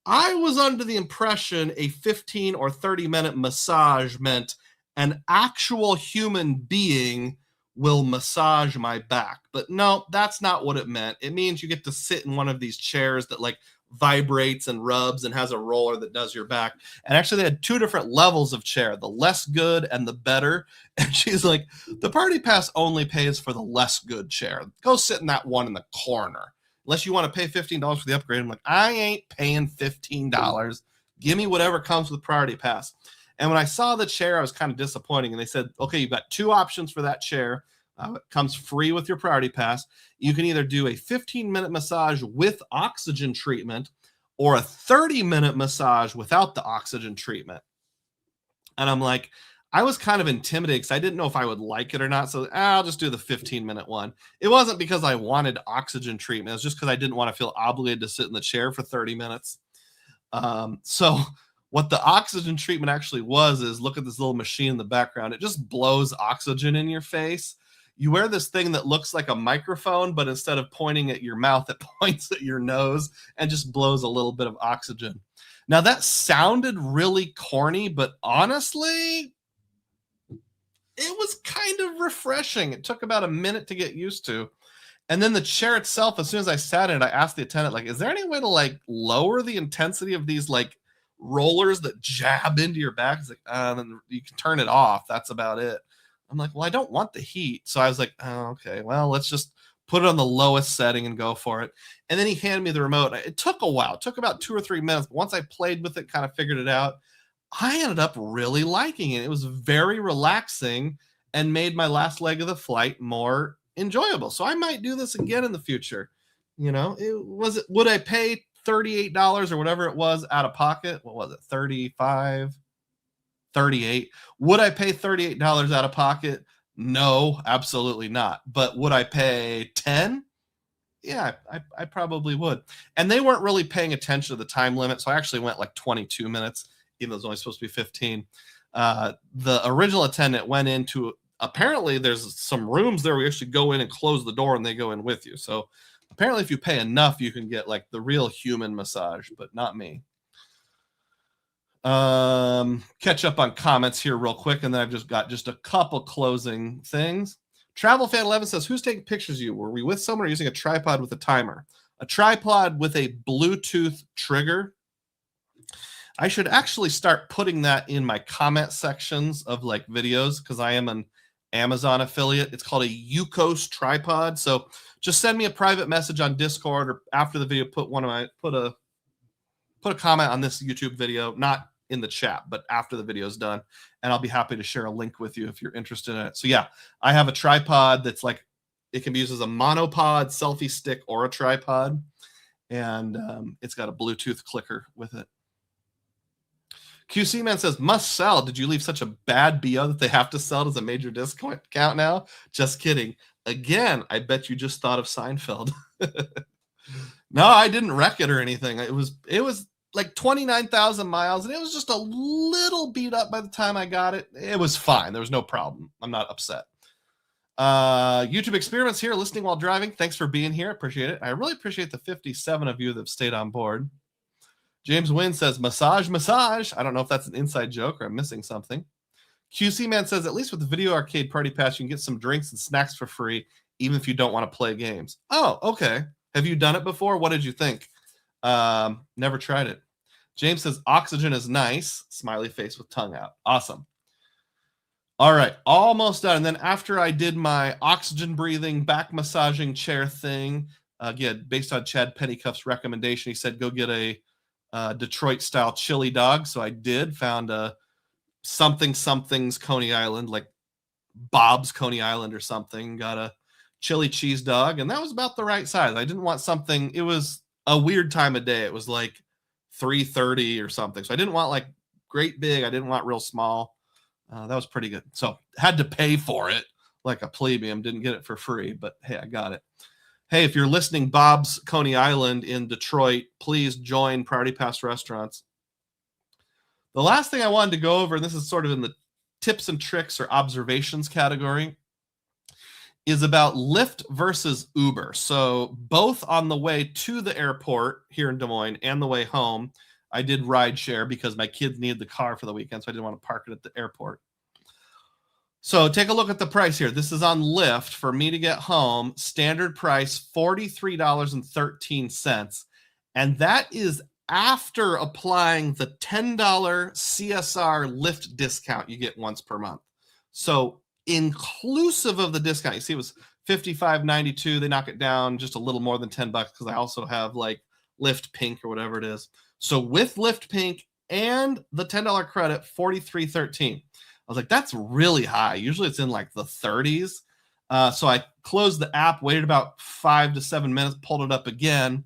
I was under the impression a 15 or 30-minute massage meant an actual human being will massage my back. But no, that's not what it meant. It means you get to sit in one of these chairs that like vibrates and rubs and has a roller that does your back. And actually they had 2 different levels of chair, the less good and the better. And she's like, the Party Pass only pays for the less good chair. Go sit in that one in the corner. Unless you want to pay $15 for the upgrade. I'm like, I ain't paying $15. Give me whatever comes with Priority Pass. And when I saw the chair, I was kind of disappointing. And they said, okay, you've got 2 options for that chair. It comes free with your Priority Pass. You can either do a 15-minute massage with oxygen treatment or a 30-minute massage without the oxygen treatment. And I'm like, I was kind of intimidated because I didn't know if I would like it or not. So I'll just do the 15-minute one. It wasn't because I wanted oxygen treatment. It was just because I didn't want to feel obligated to sit in the chair for 30 minutes. So what the oxygen treatment actually was is, look at this little machine in the background. It just blows oxygen in your face. You wear this thing that looks like a microphone, but instead of pointing at your mouth, it points at your nose and just blows a little bit of oxygen. Now that sounded really corny, but honestly, it was kind of refreshing. It took about a minute to get used to. And then the chair itself, as soon as I sat in it, I asked the attendant, like, is there any way to like lower the intensity of these like rollers that jab into your back? It's like, then you can turn it off. That's about it. I'm like, well, I don't want the heat. So I was like, oh, okay, well, let's just put it on the lowest setting and go for it. And then he handed me the remote. It took a while. It took about 2 or 3 minutes. But once I played with it, kind of figured it out, I ended up really liking it. It was very relaxing and made my last leg of the flight more enjoyable. So I might do this again in the future. You know, would I pay $38 or whatever it was out of pocket? What was it? 35, 38. Would I pay $38 out of pocket? No, absolutely not. But would I pay 10? Yeah, I probably would. And they weren't really paying attention to the time limit. So I actually went like 22 minutes. even though it's only supposed to be 15. The original attendant went into, apparently there's some rooms there where you actually go in and close the door and they go in with you. So apparently if you pay enough, you can get like the real human massage, but not me. Catch up on comments here real quick, and then I've just got just a couple closing things. Travel Fan 11 says, who's taking pictures of you? Were we with someone or using a tripod with a timer? A tripod with a Bluetooth trigger. I should actually start putting that in my comment sections of like videos, because I am an Amazon affiliate. It's called a Yukos tripod. So just send me a private message on Discord, or after the video, put a comment on this YouTube video, not in the chat, but after the video is done, and I'll be happy to share a link with you if you're interested in it. So yeah, I have a tripod that's like, it can be used as a monopod, selfie stick, or a tripod, and it's got a Bluetooth clicker with it. QC Man says, must sell. Did you leave such a bad BO that they have to sell it as a major discount now? Just kidding. Again, I bet you just thought of Seinfeld. No, I didn't wreck it or anything. It was like 29,000 miles, and it was just a little beat up by the time I got it. It was fine. There was no problem. I'm not upset. YouTube Experiments here, listening while driving. Thanks for being here. Appreciate it. I really appreciate the 57 of you that have stayed on board. James Wynn says, massage. I don't know if that's an inside joke or I'm missing something. QC Man says, at least with the Video Arcade Party Pass, you can get some drinks and snacks for free, even if you don't want to play games. Oh, okay. Have you done it before? What did you think? Never tried it. James says, oxygen is nice. Smiley face with tongue out. Awesome. All right. Almost done. And then after I did my oxygen breathing, back massaging chair thing, again, based on Chad Pennycuff's recommendation, he said, go get a Detroit style chili dog. So I did, found a something's Coney Island, like Bob's Coney Island or something, got a chili cheese dog, and that was about the right size. I didn't want something, it was a weird time of day. It was like 3:30 or something. So I didn't want like great big. I didn't want real small. That was pretty good. So had to pay for it like a plebeian. Didn't get it for free, but hey, I got it. Hey, if you're listening, Bob's Coney Island in Detroit, please join Priority Pass Restaurants. The last thing I wanted to go over, and this is sort of in the tips and tricks or observations category, is about Lyft versus Uber. So both on the way to the airport here in Des Moines and the way home, I did ride share because my kids needed the car for the weekend, so I didn't want to park it at the airport. So take a look at the price here. This is on Lyft for me to get home. Standard price, $43.13. And that is after applying the $10 CSR Lyft discount you get once per month. So inclusive of the discount, you see it was $55.92. They knock it down just a little more than $10 because I also have like Lyft Pink or whatever it is. So with Lyft Pink and the $10 credit, $43.13. I was like, that's really high. Usually it's in like the 30s. So I closed the app, waited about 5 to 7 minutes, pulled it up again.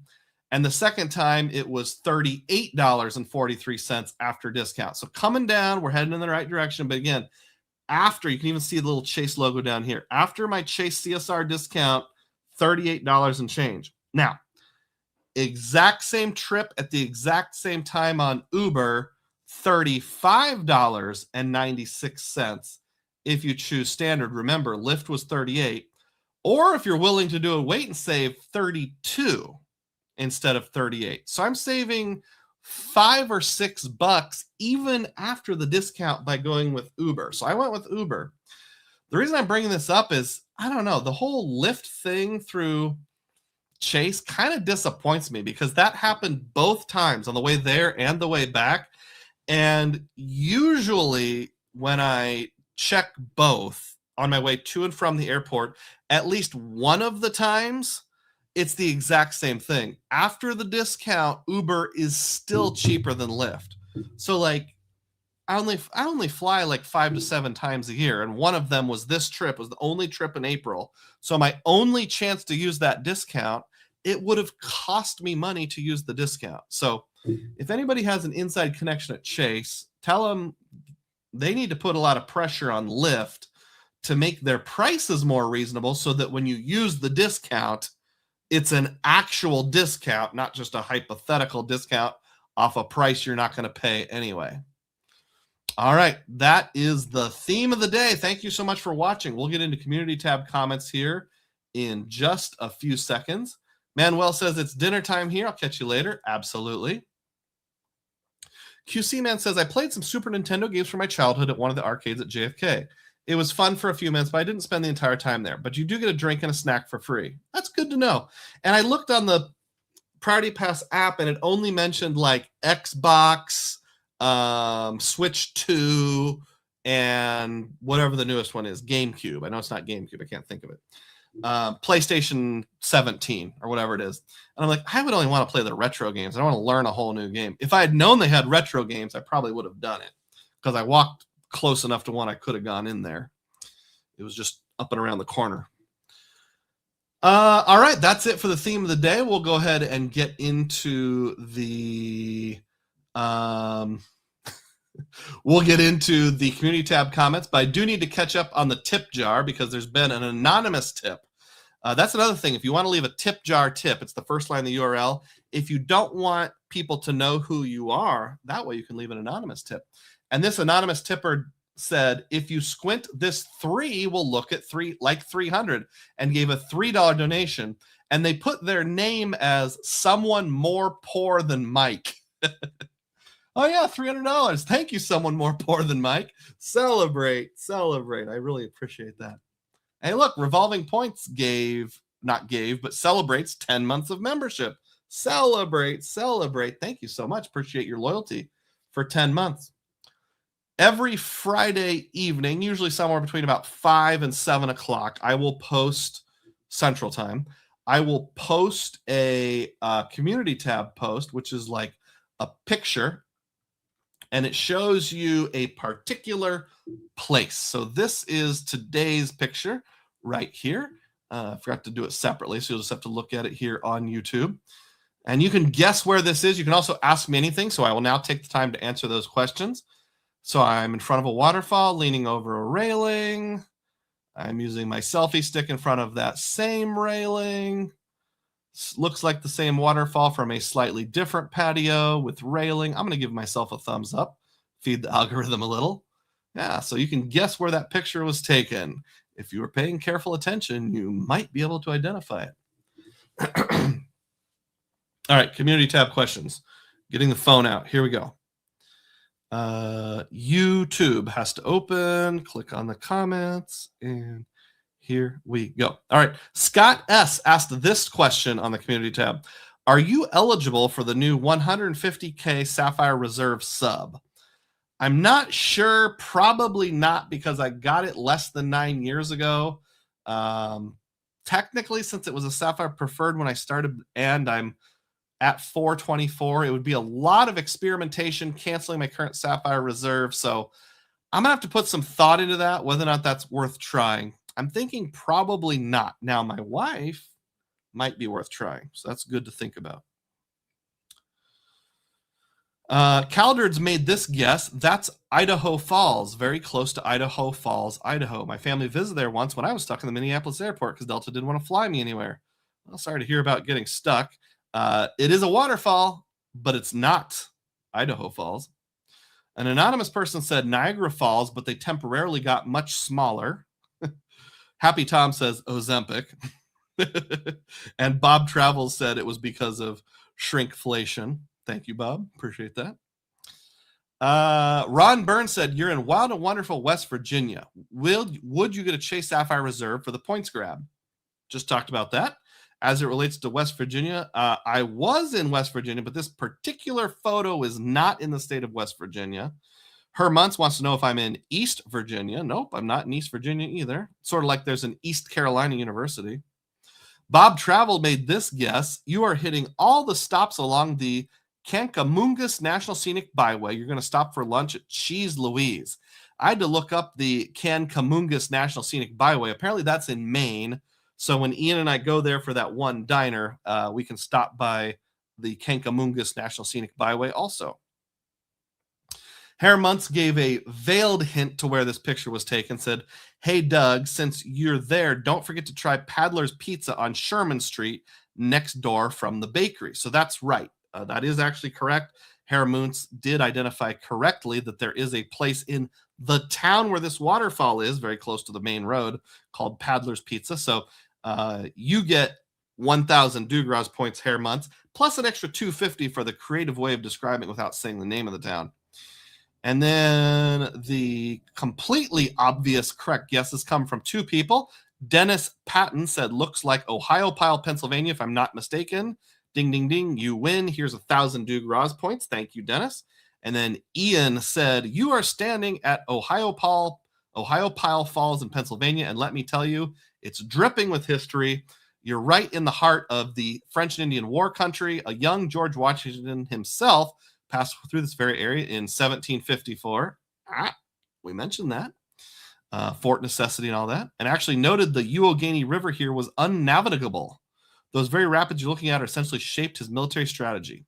And the second time it was $38.43 after discount. So coming down, we're heading in the right direction. But again, after, you can even see the little Chase logo down here. After my Chase CSR discount, $38 and change. Now, exact same trip at the exact same time on Uber, $35.96 if you choose standard. Remember, Lyft was $38. Or if you're willing to do a wait and save, $32 instead of $38. So I'm saving $5 or $6 even after the discount by going with Uber. So I went with Uber. The reason I'm bringing this up is, I don't know, the whole Lyft thing through Chase kind of disappoints me because that happened both times, on the way there and the way back. And usually when I check both on my way to and from the airport, at least one of the times, it's the exact same thing. After the discount, Uber is still cheaper than Lyft. So like, I only fly like 5 to 7 times a year, and one of them was this trip, was the only trip in April. So my only chance to use that discount, it would have cost me money to use the discount. So if anybody has an inside connection at Chase, tell them they need to put a lot of pressure on Lyft to make their prices more reasonable so that when you use the discount, it's an actual discount, not just a hypothetical discount off a price you're not going to pay anyway. All right, that is the theme of the day. Thank you so much for watching. We'll get into community tab comments here in just a few seconds. Manuel says it's dinner time here. I'll catch you later. Absolutely. QC Man says I played some Super Nintendo games from my childhood at one of the arcades at JFK. It was fun for a few minutes, but I didn't spend the entire time there. But you do get a drink and a snack for free. That's good to know. And I looked on the Priority Pass app, and it only mentioned like Xbox, Switch 2, and whatever the newest one is, GameCube. I know it's not GameCube. I can't think of it. PlayStation 17 or whatever it is. And I'm like, I would only want to play the retro games. I don't want to learn a whole new game. If I had known they had retro games, I probably would have done it because I walked close enough to one I could have gone in there. It was just up and around the corner. All right, that's it for the theme of the day. We'll go ahead and get into the we'll get into the community tab comments, but I do need to catch up on the tip jar because there's been an anonymous tip. That's another thing. If you want to leave a tip jar tip, it's the first line of the URL. If you don't want people to know who you are, that way you can leave an anonymous tip. And this anonymous tipper said, if you squint, this 3 will look at 300, and gave a $3 donation. And they put their name as someone more poor than Mike. Oh yeah, $300. Thank you, someone more poor than Mike. Celebrate. I really appreciate that. Hey, look, Revolving Points celebrates 10 months of membership. Celebrate. Thank you so much. Appreciate your loyalty for 10 months. Every Friday evening, usually somewhere between about 5 and 7 o'clock, I will post Central Time. I will post a community tab post, which is like a picture, and it shows you a particular place. So this is today's picture right here. I forgot to do it separately, so you'll just have to look at it here on YouTube. And you can guess where this is. You can also ask me anything, so I will now take the time to answer those questions. So I'm in front of a waterfall, leaning over a railing. I'm using my selfie stick in front of that same railing. Looks like the same waterfall from a slightly different patio with railing. I'm going to give myself a thumbs up, feed the algorithm a little. Yeah, so you can guess where that picture was taken. If you were paying careful attention, you might be able to identify it. All right, community tab questions. Getting the phone out. Here we go. YouTube has to open. Click on the comments, and here we go. All right. Scott S. asked this question on the community tab. Are you eligible for the new 150K Sapphire Reserve sub? I'm not sure. Probably not, because I got it less than 9 years ago. Technically, since it was a Sapphire Preferred when I started, and I'm at 424, it would be a lot of experimentation canceling my current Sapphire Reserve. So I'm going to have to put some thought into that, whether or not that's worth trying. I'm thinking probably not. Now, my wife might be worth trying, so that's good to think about. Calderd's made this guess. That's Idaho Falls, very close to Idaho Falls, Idaho. My family visited there once when I was stuck in the Minneapolis airport because Delta didn't want to fly me anywhere. Well, sorry to hear about getting stuck. It is a waterfall, but it's not Idaho Falls. An anonymous person said Niagara Falls, but they temporarily got much smaller. Happy Tom says Ozempic. And Bob Travels said it was because of shrinkflation. Thank you, Bob. Appreciate that. Ron Burns said, you're in wild and wonderful West Virginia. Would you get a Chase Sapphire Reserve for the points grab? Just talked about that. As it relates to West Virginia, I was in West Virginia, but this particular photo is not in the state of West Virginia. Her Months wants to know if I'm in East Virginia. Nope, I'm not in East Virginia either. Sort of like there's an East Carolina University. Bob Travel made this guess. You are hitting all the stops along the Kankamungus National Scenic Byway. You're going to stop for lunch at Cheese Louise. I had to look up the Kankamungus National Scenic Byway. Apparently that's in Maine. So when Ian and I go there for that one diner, we can stop by the Kankamungus National Scenic Byway also. Hare Months gave a veiled hint to where this picture was taken, said, hey, Doug, since you're there, don't forget to try Paddler's Pizza on Sherman Street next door from the bakery. So that's right. That is actually correct. Herr Muntz did identify correctly that there is a place in the town where this waterfall is, very close to the main road, called Paddler's Pizza. So you get 1,000 Dugroz points, Herr Muntz, plus an extra 250 for the creative way of describing it without saying the name of the town. And then the completely obvious correct guesses come from two people. Dennis Patton said, looks like Ohiopyle, Pennsylvania, if I'm not mistaken. Ding, ding, ding. You win. Here's 1,000 Dugroz points. Thank you, Dennis. And then Ian said, you are standing at Ohiopyle Falls in Pennsylvania. And let me tell you, it's dripping with history. You're right in the heart of the French and Indian War country. A young George Washington himself passed through this very area in 1754. We mentioned that. Fort necessity and all that. And actually noted the Uogani River here was unnavigable. Those very rapids you're looking at are essentially shaped his military strategy.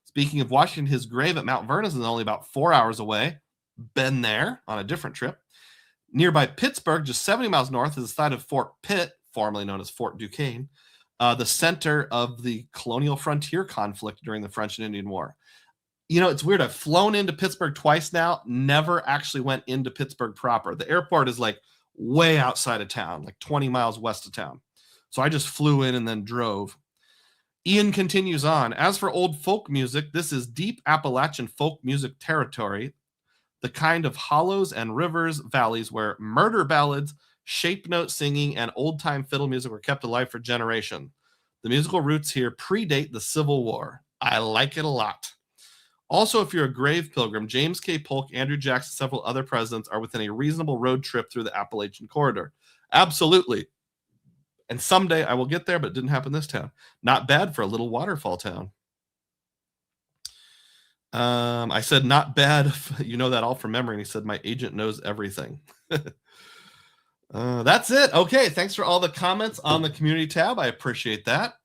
Speaking of Washington, his grave at Mount Vernon is only about 4 hours away. Been there on a different trip. Nearby Pittsburgh, just 70 miles north, is the site of Fort Pitt, formerly known as Fort Duquesne, the center of the colonial frontier conflict during the French and Indian War. You know, it's weird. I've flown into Pittsburgh twice now, never actually went into Pittsburgh proper. The airport is like way outside of town, like 20 miles west of town. So I just flew in and then drove. Ian continues on. As for old folk music, this is deep Appalachian folk music territory, the kind of hollows and rivers, valleys where murder ballads, shape note singing, and old-time fiddle music were kept alive for generations. The musical roots here predate the Civil War. I like it a lot. Also, if you're a grave pilgrim, James K. Polk, Andrew Jackson, several other presidents are within a reasonable road trip through the Appalachian corridor. Absolutely. And someday I will get there, but it didn't happen this town. Not bad for a little waterfall town. I said, not bad. You know that all from memory. And he said, my agent knows everything. That's it. Okay. Thanks for all the comments on the community tab. I appreciate that.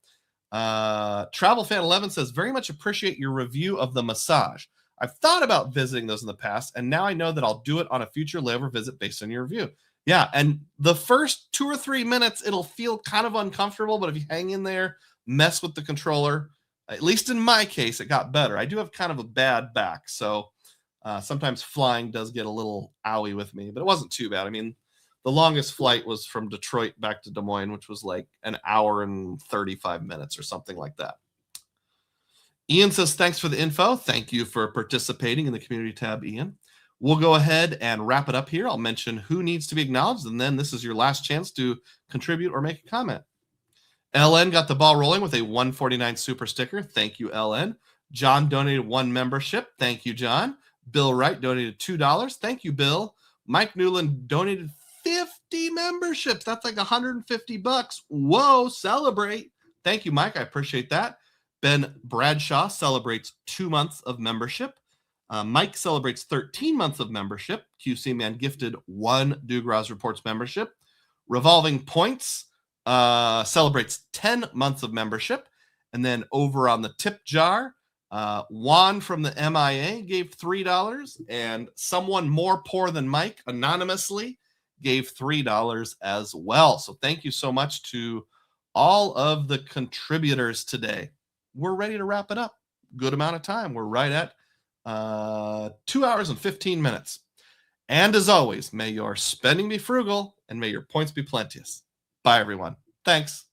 Travel Fan 11 says, very much appreciate your review of the massage. I've thought about visiting those in the past, and now I know that I'll do it on a future layover visit based on your review. Yeah, and the first 2 or 3 minutes, it'll feel kind of uncomfortable, but if you hang in there, mess with the controller, at least in my case, it got better. I do have kind of a bad back, so sometimes flying does get a little owie with me, but it wasn't too bad. I mean, the longest flight was from Detroit back to Des Moines, which was like an hour and 35 minutes or something like that. Ian says, thanks for the info. Thank you for participating in the community tab, Ian. We'll go ahead and wrap it up here. I'll mention who needs to be acknowledged, and then this is your last chance to contribute or make a comment. LN got the ball rolling with a 149 super sticker. Thank you, LN. John donated 1 membership. Thank you, John. Bill Wright donated $2. Thank you, Bill. Mike Newland donated 50 memberships. That's like $150. Whoa, celebrate. Thank you, Mike. I appreciate that. Ben Bradshaw celebrates 2 months of membership. Mike celebrates 13 months of membership. QC Man gifted 1 Dugroz Reports membership. Revolving Points celebrates 10 months of membership. And then over on the tip jar, Juan from the MIA gave $3. And someone more poor than Mike, anonymously, gave $3 as well. So thank you so much to all of the contributors today. We're ready to wrap it up. Good amount of time. We're right at 2 hours and 15 minutes. And as always, may your spending be frugal and may your points be plenteous. Bye, everyone. Thanks.